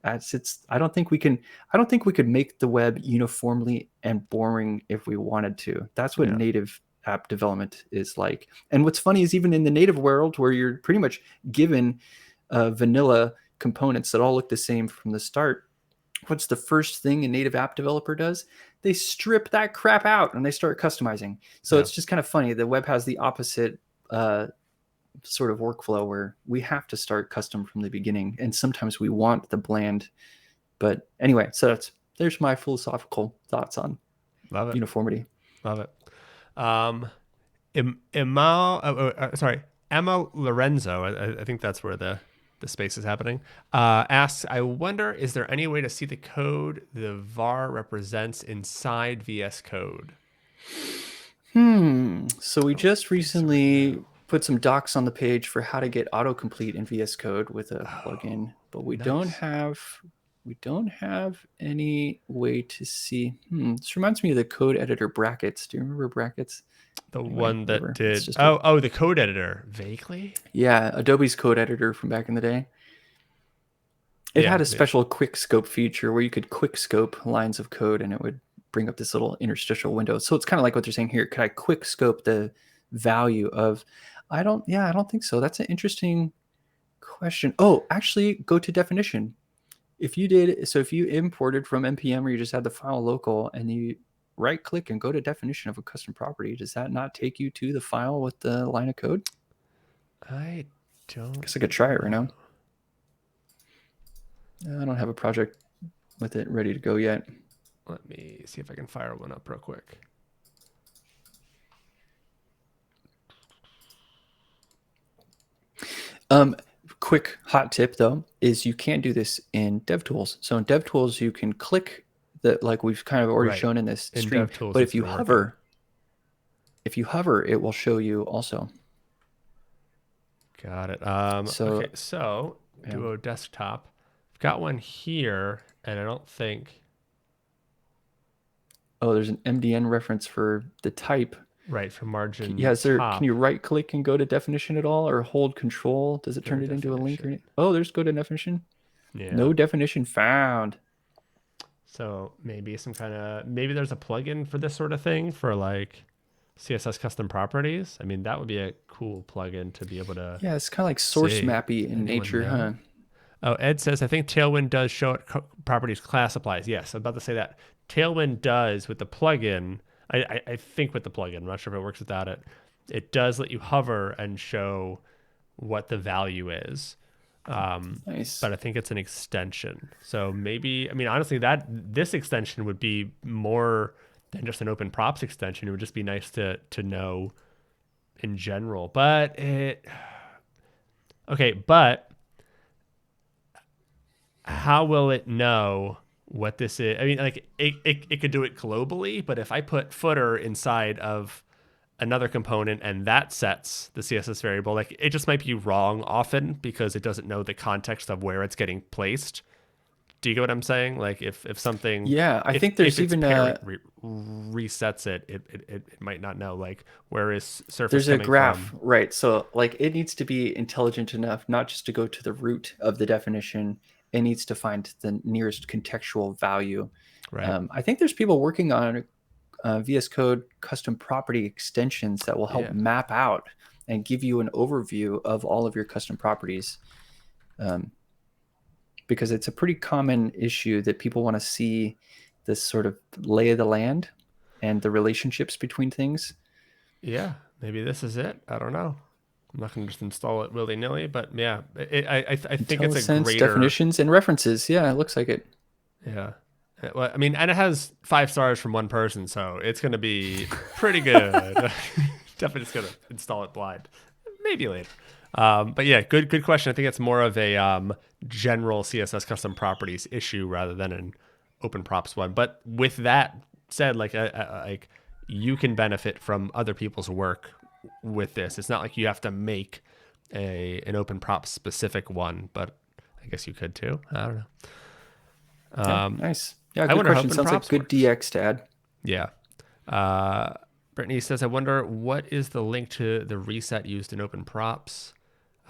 I don't think we could make the web uniformly and boring if we wanted to. That's what native app development is like. And what's funny is even in the native world where you're pretty much given vanilla components that all look the same from the start, what's the first thing a native app developer does? They strip that crap out and they start customizing. So it's just kind of funny. The web has the opposite sort of workflow where we have to start custom from the beginning. And sometimes we want the bland. But anyway, so there's my philosophical thoughts on uniformity. Love it. Emma Lorenzo, I think that's where the space is happening, asks, I wonder, is there any way to see the code the var represents inside VS Code? So we just recently put some docs on the page for how to get autocomplete in VS Code with a plugin, but we don't have any way to see. This reminds me of the code editor brackets. Do you remember brackets? The one that did. The code editor. Vaguely? Yeah, Adobe's code editor from back in the day. It had a special quick scope feature where you could quick scope lines of code and it would bring up this little interstitial window. So it's kind of like what they're saying here. Could I quick scope the value of? I don't think so. That's an interesting question. Oh, actually, go to definition. If you imported from npm or you just had the file local and you right click and go to definition of a custom property, does that not take you to the file with the line of code? I guess I could try it right now. I don't have a project with it ready to go yet. Let me see if I can fire one up real quick. Quick hot tip though is you can't do this in DevTools. So in DevTools you can click like we've kind of already shown in this stream. But if you hover, it will show you also. Got it. So Duo Desktop. I've got one here, and I don't think. Oh, there's an MDN reference for the type. Right, for margin. Yeah, can you right click and go to definition at all, or hold control? Does it turn it into a link? There's go to definition. Yeah. No definition found. So maybe maybe there's a plugin for this sort of thing for like CSS custom properties. I mean, that would be a cool plugin to be able to. Yeah, it's kind of like source mappy in nature, huh? Oh, Ed says, I think Tailwind does show it properties class applies. Yes, I'm about to say that. Tailwind does with the plugin. I think with the plugin, I'm not sure if it works without it. It does let you hover and show what the value is. Nice. But I think it's an extension. So maybe, I mean, honestly, this extension would be more than just an open props extension. It would just be nice to know in general. But how will it know what this is. I mean, like it could do it globally, but if I put footer inside of another component and that sets the CSS variable, like it just might be wrong often because it doesn't know the context of where it's getting placed. Do you get what I'm saying? Like if something, Yeah, I think if there's its even parent resets it, it might not know like where is surface there's a coming graph, from. right? So like it needs to be intelligent enough not just to go to the root of the definition. It needs to find the nearest contextual value. Right. I think there's people working on VS Code custom property extensions that will help Yeah. map out and give you an overview of all of your custom properties. Because it's a pretty common issue that people want to see this sort of lay of the land and the relationships between things. Yeah. Maybe this is it. I don't know. I'm not going to just install it willy nilly, but yeah, I think it's a IntelliSense, greater. definitions, and references. Yeah, it looks like it. Yeah. Well, I mean, and it has 5 stars from one person, so it's going to be pretty good. Definitely just going to install it blind. Maybe later. But yeah, good question. I think it's more of a general CSS custom properties issue rather than an open props one. But with that said, like you can benefit from other people's work with this. It's not like you have to make an open props specific one, but I guess you could too. I don't know. Yeah, nice. Yeah, I good wonder how question. open Sounds like props good works. DX to add. Yeah. Brittany says, I wonder what is the link to the reset used in open props?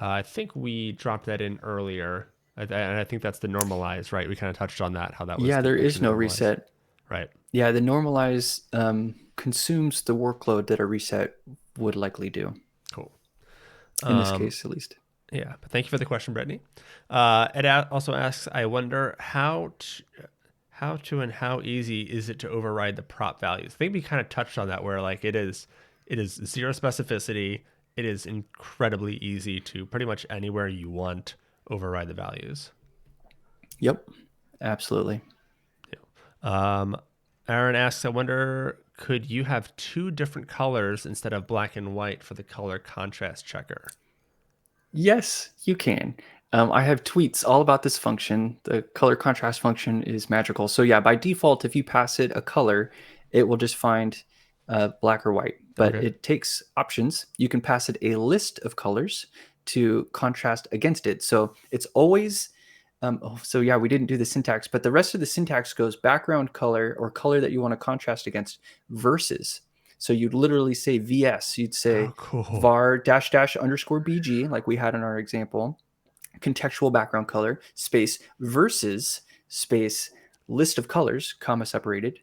I think we dropped that in earlier. And I think that's the normalize, right? We kind of touched on that, how that was Yeah, the there connection is to no normalize. reset. Right. Yeah, the normalize consumes the workload that a reset would likely do. Cool. In this case, at least. Yeah, but thank you for the question, Brittany. Ed also asks, I wonder how to and how easy is it to override the prop values? I think we kind of touched on that, where like it is zero specificity. It is incredibly easy to pretty much anywhere you want override the values. Yep, absolutely. Aaron asks, I wonder, could you have 2 different colors instead of black and white for the color contrast checker? Yes, you can. I have tweets all about this function. The color contrast function is magical. So yeah, by default, if you pass it a color, it will just find black or white. But Okay. it takes options. You can pass it a list of colors to contrast against it. So it's always, so yeah, we didn't do the syntax, but the rest of the syntax goes background color or color that you want to contrast against versus. So you'd literally say VS. You'd say cool. var -- BG, like we had in our example, contextual background color, space, versus, space, list of colors, comma separated.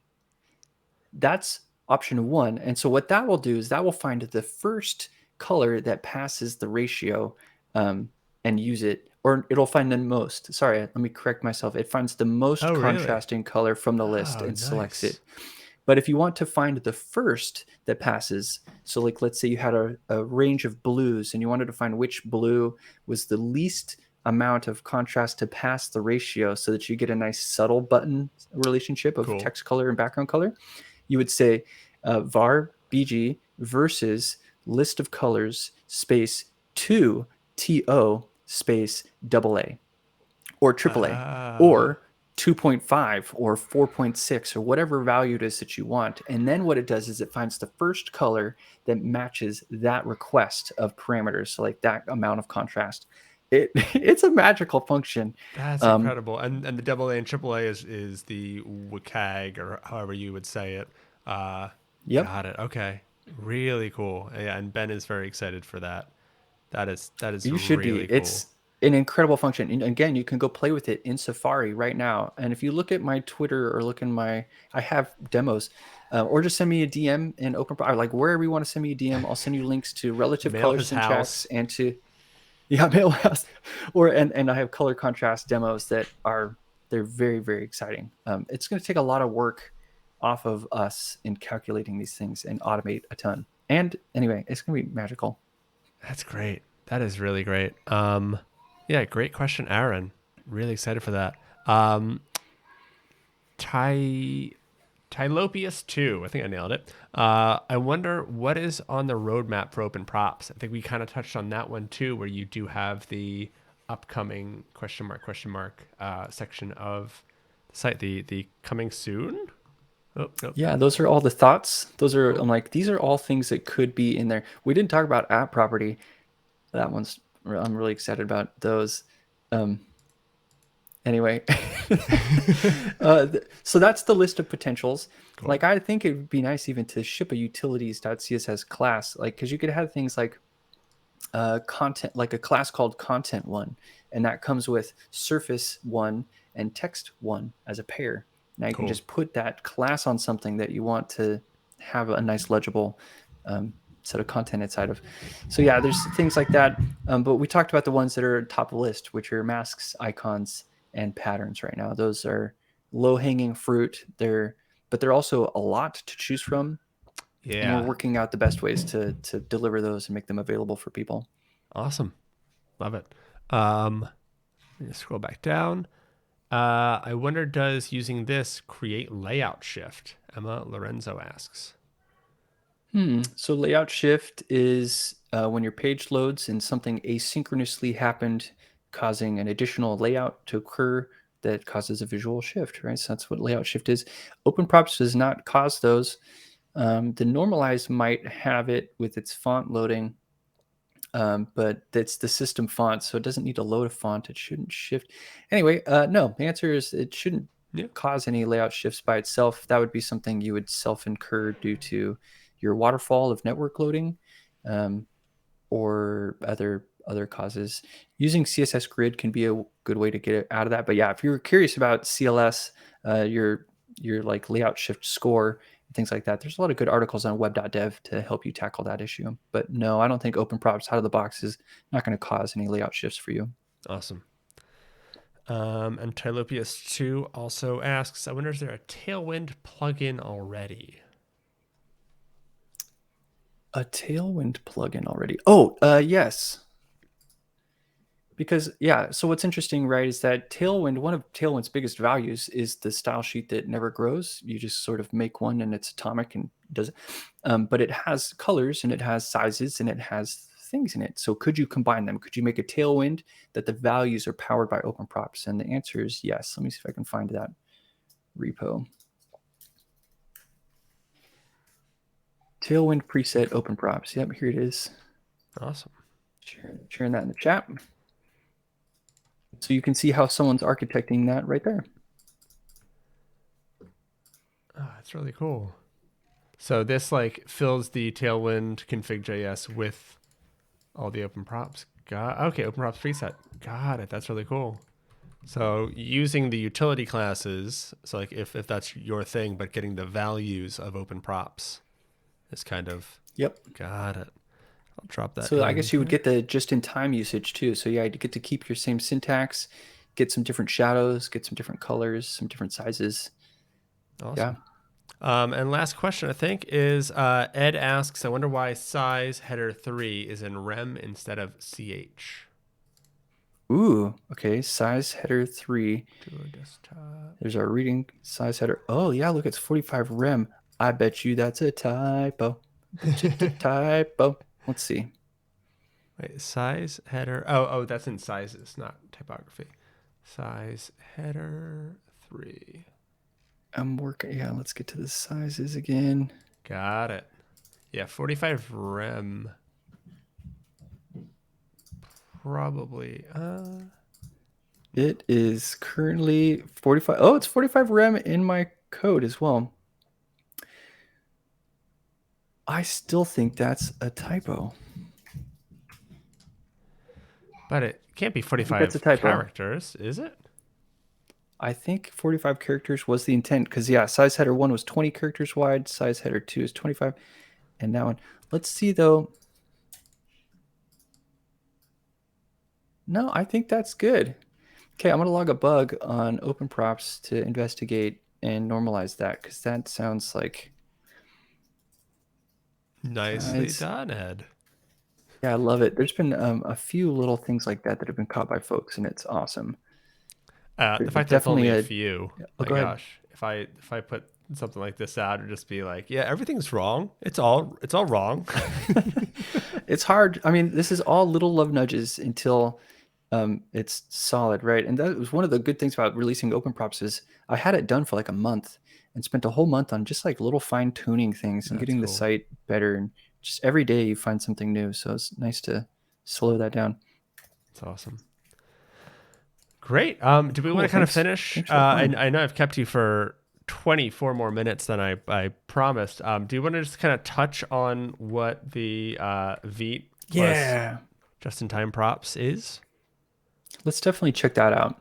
That's option 1. And so what that will do is that will find the first color that passes the ratio and use it, or it'll find the most. Sorry, let me correct myself. It finds the most contrasting color from the list and selects it. But if you want to find the first that passes, so like let's say you had a range of blues and you wanted to find which blue was the least amount of contrast to pass the ratio so that you get a nice subtle button relationship of text color and background color, you would say var bg versus list of colors space 2 to space AA or AAA or 2.5 or 4.6 or whatever value it is that you want. And then what it does is it finds the first color that matches that request of parameters. So like that amount of contrast. It's a magical function. That's incredible. And the AA and AAA is the WCAG or however you would say it. Yep. Got it. Okay. Really cool. Yeah, and Ben is very excited for that. That is you should really be. cool. It's an incredible function. And again, you can go play with it in Safari right now. And if you look at my Twitter or look in I have demos, or just send me a DM in open, or like wherever you want to send me a DM, I'll send you links to relative Mail color his syntax house. and to mail house, and I have color contrast demos that they're very, very exciting. It's going to take a lot of work off of us in calculating these things and automate a ton. And anyway, it's going to be magical. That's great. That is really great. Yeah, great question, Aaron. Really excited for that. Tylopius 2. I think I nailed it. I wonder what is on the roadmap for open props. I think we kind of touched on that one too, where you do have the upcoming question mark section of site? The coming soon? Oh, nope. Yeah, those are all the thoughts. Those are, I'm like, these are all things that could be in there. We didn't talk about app property. That one's, I'm really excited about those. Anyway, so that's the list of potentials. Cool. Like, I think it would be nice even to ship a utilities.css class, like, because you could have things like content, like a class called content one, and that comes with surface one and text one as a pair. Now you Cool. can just put that class on something that you want to have a nice legible set of content inside of. So yeah, there's things like that. But we talked about the ones that are top of the list, which are masks, icons, and patterns right now. Those are low-hanging fruit. But they're also a lot to choose from. Yeah. And we're working out the best ways to deliver those and make them available for people. Awesome. Love it. Let me scroll back down. I wonder, does using this create layout shift? Emma Lorenzo asks. So layout shift is when your page loads and something asynchronously happened, causing an additional layout to occur that causes a visual shift, right? So that's what layout shift is. Open props does not cause those. The normalize might have it with its font loading, but that's the system font, so it doesn't need to load a font. It shouldn't shift. Anyway, no, the answer is it shouldn't cause any layout shifts by itself. That would be something you would self-incur due to your waterfall of network loading or other causes. Using CSS Grid can be a good way to get it out of that. But yeah, if you're curious about CLS, your like layout shift score, things like that, there's a lot of good articles on web.dev to help you tackle that issue. But no, I don't think open props out of the box is not going to cause any layout shifts for you. Awesome. And Tylopius2 also asks, I wonder, is there a Tailwind plugin already? A Tailwind plugin already? Oh, yes. Because, yeah, so what's interesting, right, is that Tailwind, one of Tailwind's biggest values is the style sheet that never grows. You just sort of make one and it's atomic and does it. But it has colors and it has sizes and it has things in it. So could you combine them? Could you make a Tailwind that the values are powered by open props? And the answer is yes. Let me see if I can find that repo. Tailwind preset open props. Yep, here it is. Awesome. Sharing that in the chat. So you can see how someone's architecting that right there. Oh, that's really cool. So this like fills the Tailwind config.js with all the open props. Okay, open props preset. Got it. That's really cool. So using the utility classes, so like if that's your thing, but getting the values of open props is kind of. Yep. Got it. I'll drop that. So I guess you would get the just-in-time usage too. So yeah, you get to keep your same syntax, get some different shadows, get some different colors, some different sizes. Awesome. Yeah. And last question, I think, is Ed asks, I wonder why size header 3 is in rem instead of ch. Ooh, okay. Size header 3. Desktop. There's our reading size header. Oh yeah, look, it's 45 rem. I bet you that's a typo. It's a typo. Let's see. Wait, size header. Oh, that's in sizes, not typography. Size header 3. I'm working. Yeah, let's get to the sizes again. Got it. Yeah, 45 rem. Probably. It is currently 45. Oh, it's 45 rem in my code as well. I still think that's a typo. But it can't be 45 characters, is it? I think 45 characters was the intent because, yeah, size header 1 was 20 characters wide. Size header 2 is 25. And that one. Let's see, though. No, I think that's good. Okay, I'm going to log a bug on open props to investigate and normalize that because that sounds like... Nicely done, Ed. Yeah, I love it. There's been a few little things like that have been caught by folks, and it's awesome. The fact that it's only a few. My gosh, if I put something like this out, it'd just be like, yeah, everything's wrong. It's all wrong. It's hard. I mean, this is all little love nudges until It's solid, right? And that was one of the good things about releasing open props is I had it done for like a month and spent a whole month on just like little fine tuning things and That's getting the cool. site better. And just every day you find something new. So it's nice to slow that down. That's awesome. Great. Do we want Cool. to kind of Thanks. finish? Thanks for the fun. I know I've kept you for 24 more minutes than I promised. Do you want to just kind of touch on what the Vite plus Yeah. just-in-time props is? Let's definitely check that out.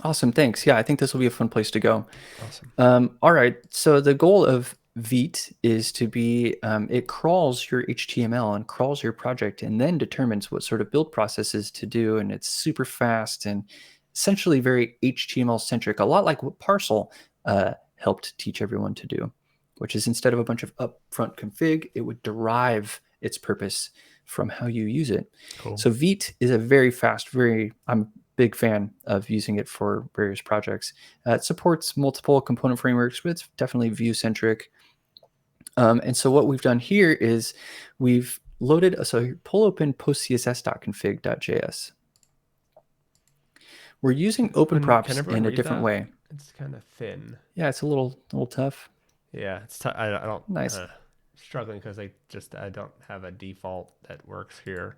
Awesome. Thanks. Yeah, I think this will be a fun place to go. Awesome. All right. So the goal of Vite is to be, it crawls your HTML and crawls your project and then determines what sort of build processes to do. And it's super fast and essentially very HTML centric, a lot like what Parcel helped teach everyone to do, which is instead of a bunch of upfront config, it would derive its purpose from how you use it. Cool. So Vite is a very fast, I'm a big fan of using it for various projects. It supports multiple component frameworks, but it's definitely view-centric. And so what we've done here is we've loaded, so pull open postcss.config.js. We're using open props in a different way. It's kind of thin. Yeah, it's a little tough. Yeah, it's I don't nice. Struggling because I don't have a default that works here.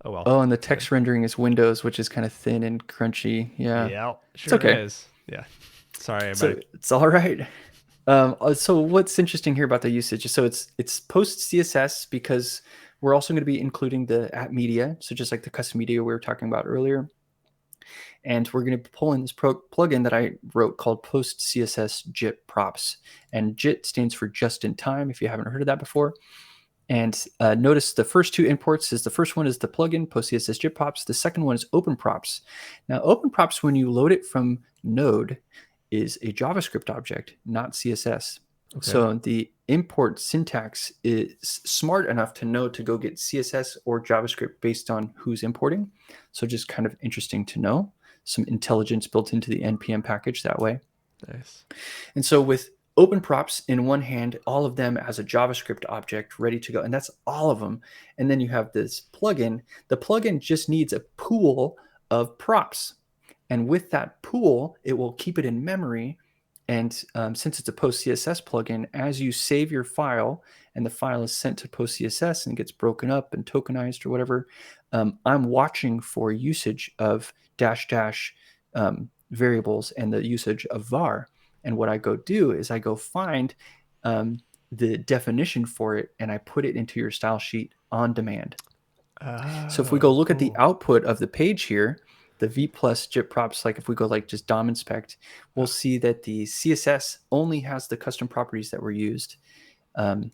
Oh well. Oh, and the text rendering is Windows, which is kind of thin and crunchy. Yeah. Yeah, sure it's okay. is. Yeah. Sorry about it. It's all right. So what's interesting here about the usage? So it's post CSS because we're also going to be including the at media. So just like the custom media we were talking about earlier. And we're going to pull in this plugin that I wrote called Post CSS JIT Props. And JIT stands for just in time, if you haven't heard of that before. And notice the first two imports is the first one is the plugin, Post CSS JIT Props. The second one is Open Props. Now, Open Props, when you load it from Node, is a JavaScript object, not CSS. Okay. So the import syntax is smart enough to know to go get CSS or JavaScript based on who's importing. So just kind of interesting to know. Some intelligence built into the NPM package that way. Nice. And so with open props in one hand, all of them as a JavaScript object ready to go. And that's all of them. And then you have this plugin. The plugin just needs a pool of props. And with that pool, it will keep it in memory. And since it's a post CSS plugin, as you save your file and the file is sent to post CSS and gets broken up and tokenized or whatever, I'm watching for usage of -- variables and the usage of var. And what I go do is I go find the definition for it and I put it into your style sheet on demand. So if we go look at the output of the page here, the Vite plus JIT props, like if we go like just DOM inspect, we'll see that the CSS only has the custom properties that were used. And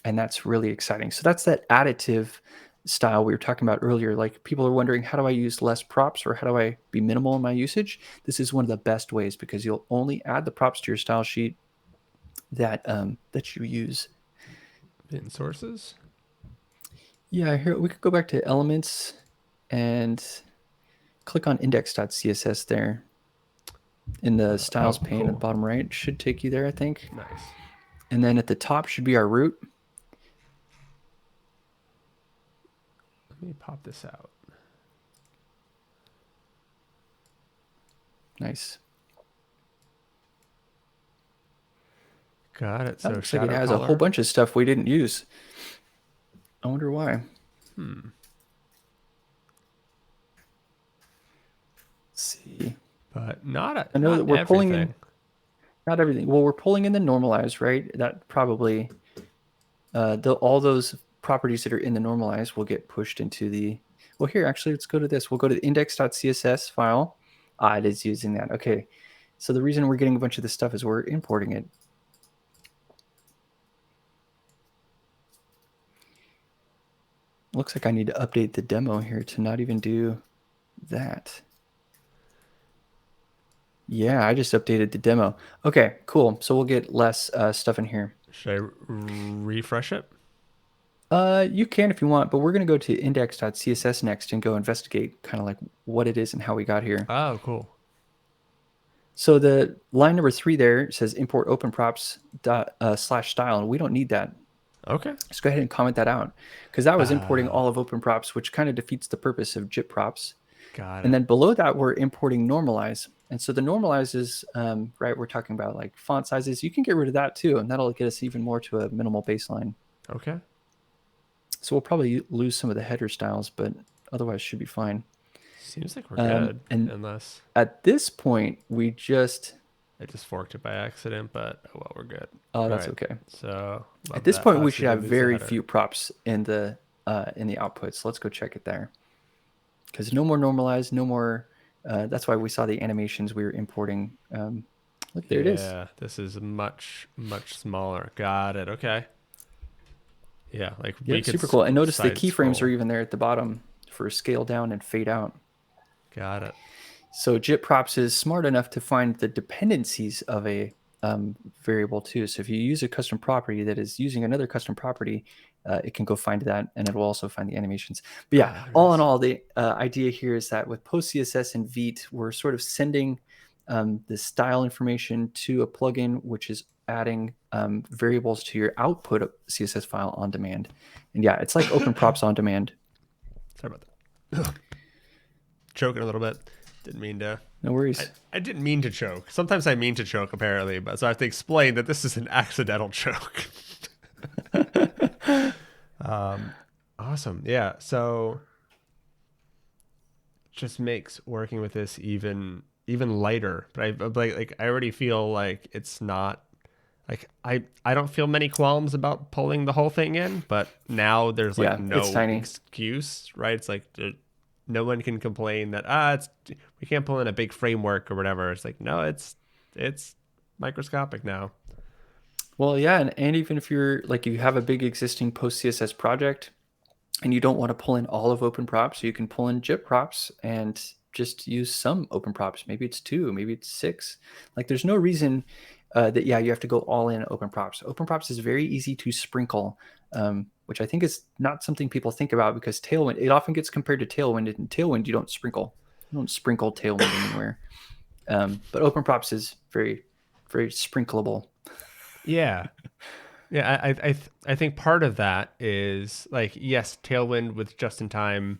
that's really exciting. So that's that additive style we were talking about earlier. Like people are wondering, how do I use less props or how do I be minimal in my usage? This is one of the best ways because you'll only add the props to your style sheet that that you use. In sources? Yeah, here we could go back to elements and click on index.css there in the styles pane at the bottom right. Should take you there, I think. Nice. And then at the top should be our root. Let me pop this out. Nice. Got it. So looks like it has a whole bunch of stuff we didn't use. I wonder why. Let's see. But not I know not that we're everything. pulling in. Not everything. Well, we're pulling in the normalize, right? That probably all those properties that are in the normalize will get pushed into the. Well, here actually, let's go to this. We'll go to the index.css file. It is using that. Okay. So the reason we're getting a bunch of this stuff is we're importing it. Looks like I need to update the demo here to not even do that. Yeah, I just updated the demo. Okay, cool. So we'll get less stuff in here. Should I refresh it? You can if you want, but we're going to go to index.css next and go investigate kind of like what it is and how we got here. Oh, cool. So the line number 3 there says import open props /style, and we don't need that. Okay. Let's go ahead and comment that out because that was importing all of open props, which kind of defeats the purpose of JIT props. Got And it. then below that, we're importing normalize. And so the normalize is, right, we're talking about like font sizes. You can get rid of that too, and that'll get us even more to a minimal baseline. Okay. So we'll probably lose some of the header styles, but otherwise should be fine. Seems like we're good, And unless at this point, we just... I just forked it by accident, but oh well, we're good. Oh, All that's right. okay. So At love this that. point, we Let's see should if it have moves the very header. few props in the output. So let's go check it there. Because no more normalize, no more. That's why we saw the animations we were importing. Look, there it is. Yeah, this is much smaller. Got it. Okay. Yeah, like we Yep, could super cool. And notice the side keyframes are scroll. even there at the bottom for scale down and fade out. Got it. So JIT-props is smart enough to find the dependencies of a variable too. So if you use a custom property that is using another custom property, it can go find that, and it will also find the animations. But yeah, all in all, the idea here is that with PostCSS and Vite, we're sort of sending the style information to a plugin, which is adding variables to your output CSS file on demand. And yeah, it's like open props on demand. Sorry about that. Choking a little bit. Didn't mean to. No worries. I didn't mean to choke. Sometimes I mean to choke, apparently, but so I have to explain that this is an accidental choke. Awesome. Yeah. So just makes working with this even lighter. But I already feel like it's not like I don't feel many qualms about pulling the whole thing in, but now there's like no it's tiny. excuse, right? It's like no one can complain that we can't pull in a big framework or whatever. It's like no, it's microscopic now. Well, yeah, and even if you're like you have a big existing post CSS project and you don't want to pull in all of open props, you can pull in JIT props and just use some open props. Maybe it's 2, maybe it's 6. Like there's no reason that you have to go all in open props. Open props is very easy to sprinkle, which I think is not something people think about because Tailwind, it often gets compared to Tailwind. In Tailwind, you don't sprinkle Tailwind anywhere. But open props is very, very sprinkleable. Yeah. Yeah, I think part of that is like yes, Tailwind with just in time,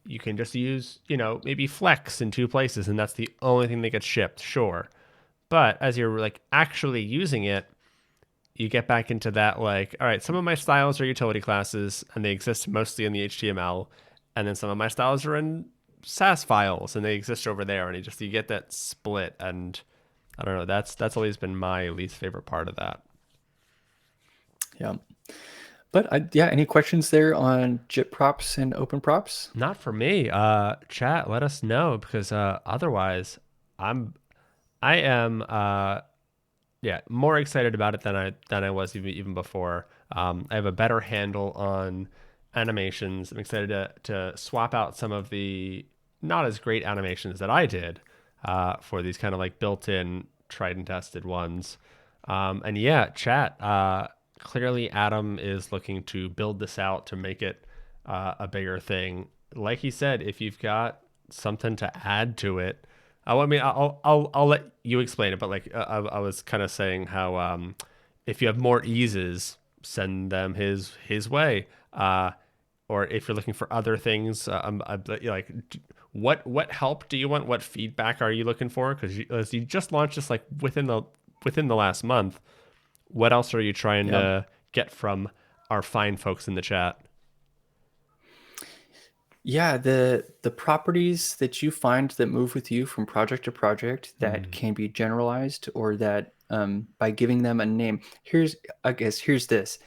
you can just use maybe flex in 2 places, and that's the only thing that gets shipped. Sure, but as you're like actually using it, you get back into that like all right, some of my styles are utility classes and they exist mostly in the HTML, and then some of my styles are in Sass files and they exist over there, and you get that split. And I don't know, that's always been my least favorite part of that. Yeah. But yeah, any questions there on JIT props and open props? Not for me. Chat, let us know because otherwise I am yeah, more excited about it than I was even before. I have a better handle on animations. I'm excited to swap out some of the not as great animations that I did for these kind of like built-in tried and tested ones. And yeah, chat. Clearly, Adam is looking to build this out to make it a bigger thing. Like he said, if you've got something to add to it, I mean, I'll let you explain it. But like I was kind of saying how if you have more eases, send them his way. Or if you're looking for other things, like what help do you want? What feedback are you looking for? Because you just launched this like within the last month. What else are you trying to get from our fine folks in the chat? Yeah, the properties that you find that move with you from project to project that can be generalized, or that by giving them a name. Here's this.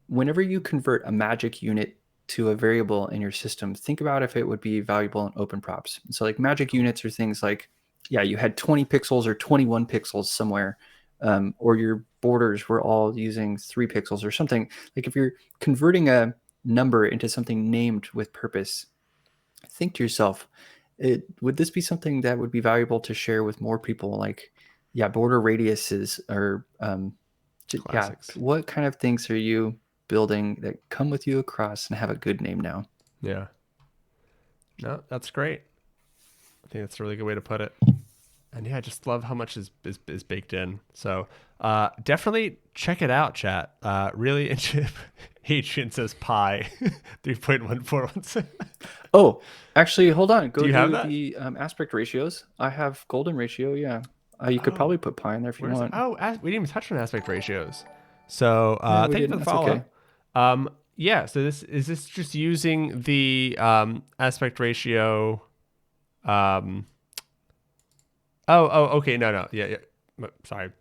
Whenever you convert a magic unit to a variable in your system, think about if it would be valuable in open props. So like magic units are things like, you had 20 pixels or 21 pixels somewhere, or your borders were all using 3 pixels or something. Like if you're converting a number into something named with purpose, think to yourself, would this be something that would be valuable to share with more people? Like, border radiuses, or Classics. what kind of things are you building that come with you across and have a good name now? Yeah. No, that's great. I think that's a really good way to put it. And yeah, I just love how much is baked in. So definitely check it out, chat. Really, Adrian says pi 3.1417. Oh, actually, hold on. Do Go you have do that? the aspect ratios. I have golden ratio. Yeah. You could Oh, probably put pi in there if you where's it? want. Oh, we didn't even touch on aspect ratios. So No, we thank you for didn't. the That's okay. follow. Yeah. So this just using the aspect ratio. Um, okay. No. Yeah. Sorry,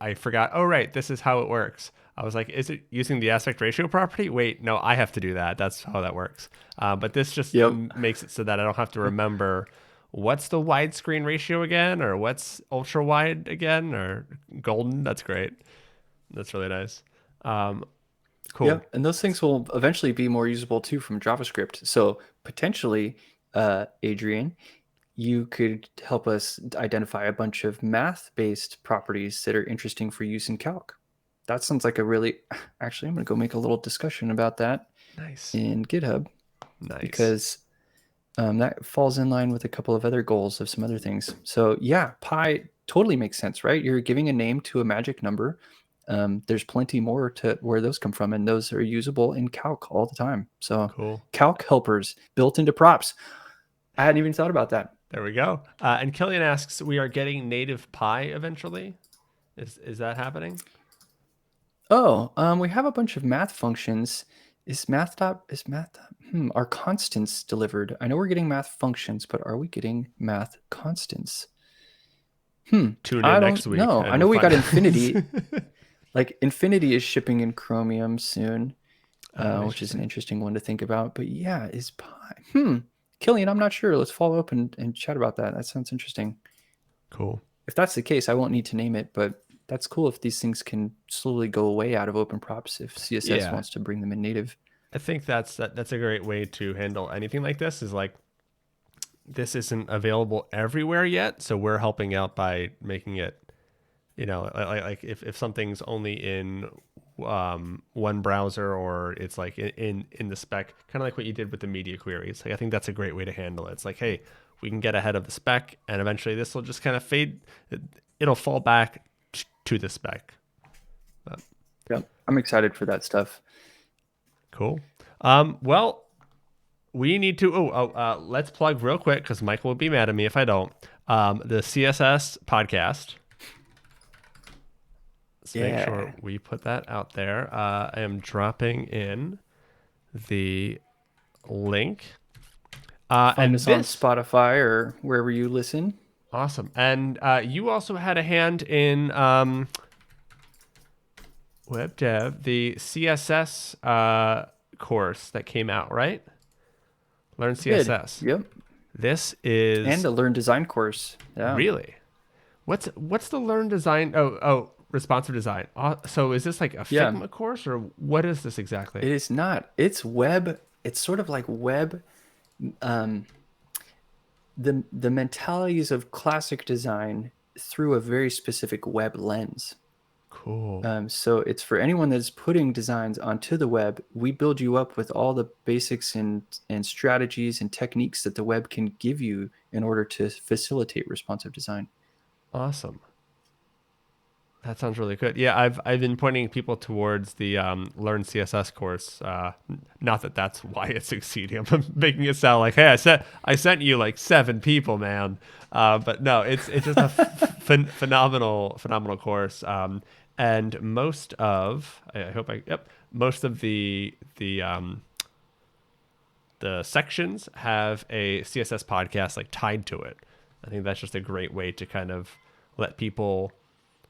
I forgot. Oh, right. This is how it works. I was like, is it using the aspect ratio property? Wait, no, I have to do that. That's how that works. But this just Yep. makes it so that I don't have to remember what's the widescreen ratio again, or what's ultra wide again, or golden. That's great. That's really nice. Cool. Yep. And those things will eventually be more usable too from JavaScript. So potentially, Adrian, you could help us identify a bunch of math-based properties that are interesting for use in calc. That sounds like a really, actually, I'm going to go make a little discussion about that Nice. in GitHub Nice. because that falls in line with a couple of other goals of some other things. So yeah, pi totally makes sense, right? You're giving a name to a magic number. There's plenty more to where those come from, and those are usable in calc all the time. So Cool. calc helpers built into props. I hadn't even thought about that. There we go. And Killian asks, we are getting native pi eventually. Is that happening? Oh, we have a bunch of math functions. Are constants delivered? I know we're getting math functions, but are we getting math constants? Tune in I next don't week. know. And I know we'll we got find out. Infinity. Like Infinity is shipping in Chromium soon, which is an interesting one to think about. But yeah, is pi? Killian, I'm not sure. Let's follow up and chat about that. That sounds interesting. Cool. If that's the case, I won't need to name it, but that's cool if these things can slowly go away out of open props if CSS wants to bring them in native. I think that's a great way to handle anything like this, is like, this isn't available everywhere yet. So we're helping out by making it, like if something's only in one browser, or it's like in the spec, kind of like what you did with the media queries. Like, I think that's a great way to handle it. It's like, hey, we can get ahead of the spec, and eventually this will just kind of fade. It'll fall back to the spec. Yep, I'm excited for that stuff. Cool. Well, we need to. Let's plug real quick, because Michael would be mad at me if I don't. The CSS podcast. Let's make sure we put that out there. I am dropping in the link. Find us on Spotify or wherever you listen. Awesome. And you also had a hand in web dev, the CSS course that came out, right? Learn CSS. Yep. This is, and the Learn Design course. Yeah. Really? What's the Learn Design? Responsive design. So is this like a Figma course, or what is this exactly? It is not. It's web. It's sort of like web. The mentalities of classic design through a very specific web lens. Cool. So it's for anyone that's putting designs onto the web. We build you up with all the basics and strategies and techniques that the web can give you in order to facilitate responsive design. Awesome. That sounds really good. Yeah, I've been pointing people towards the Learn CSS course. Not that that's why it's succeeding. I'm making it sound like, hey, I sent you like 7 people, man. But no, it's just a phenomenal course. And most of the sections have a CSS podcast like tied to it. I think that's just a great way to kind of let people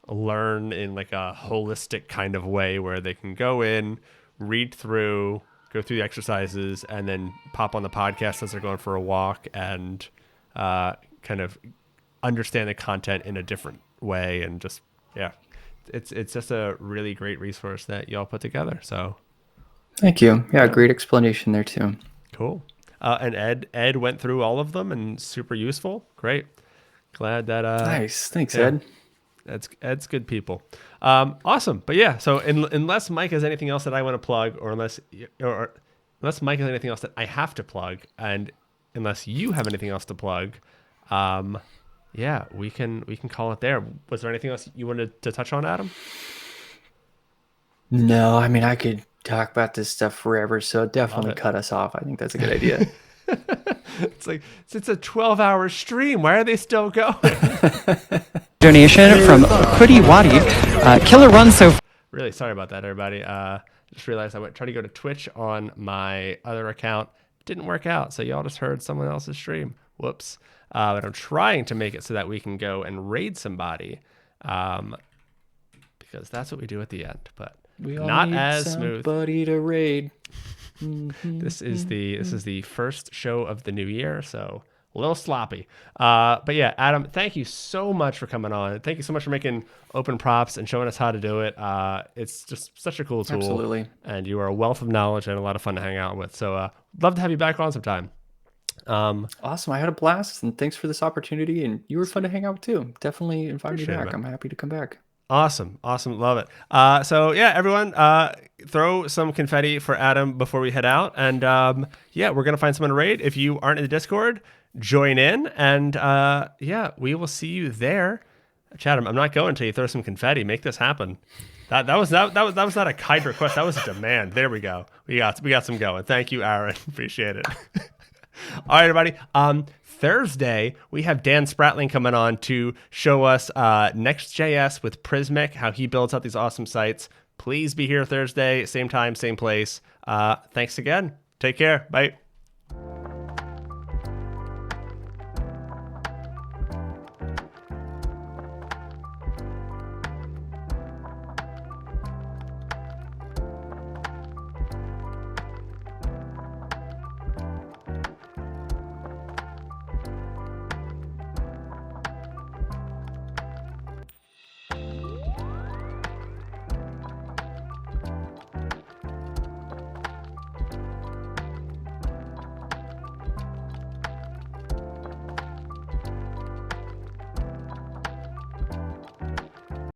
learn in like a holistic kind of way, where they can go in, go through the exercises, and then pop on the podcast as they're going for a walk, and kind of understand the content in a different way. And just, it's just a really great resource that y'all put together. So thank you. Yeah, great explanation there too. Cool. And Ed went through all of them, and super useful. Great. Glad that nice. Thanks, Ed. Ed's good people. Awesome. But yeah, so unless Mike has anything else that I want to plug, or unless Mike has anything else that I have to plug, and unless you have anything else to plug, yeah, we can call it there. Was there anything else you wanted to touch on, Adam? No, I mean, I could talk about this stuff forever, so definitely it. cut us off. I think that's a good idea. It's like it's a 12-hour stream. Why are they still going? Donation from Hoodie Waddy. Killer run so Really sorry about that, everybody. Just realized I went try to go to Twitch on my other account. Didn't work out, so y'all just heard someone else's stream. Whoops. But I'm trying to make it so that we can go and raid somebody, because that's what we do at the end. But We all not need as smooth. somebody to raid. This is the first show of the new year, so a little sloppy. But yeah, Adam, thank you so much for coming on. Thank you so much for making open props and showing us how to do it. It's just such a cool tool. Absolutely. And you are a wealth of knowledge and a lot of fun to hang out with. So love to have you back on sometime. Awesome. I had a blast, and thanks for this opportunity. And you were fun to hang out with too. Definitely invite me Appreciate it, back. man. I'm happy to come back. Awesome. Love it. So yeah, everyone, throw some confetti for Adam before we head out. And yeah, we're going to find someone to raid. If you aren't in the Discord, join in. And yeah, we will see you there. Chatham, I'm not going until you throw some confetti. Make this happen. That was not a kind request. That was a demand. There we go. We got some going. Thank you, Aaron. Appreciate it. All right, everybody. Thursday, we have Dan Spratling coming on to show us Next.js with Prismic, how he builds out these awesome sites. Please be here Thursday, same time, same place. Thanks again. Take care. Bye.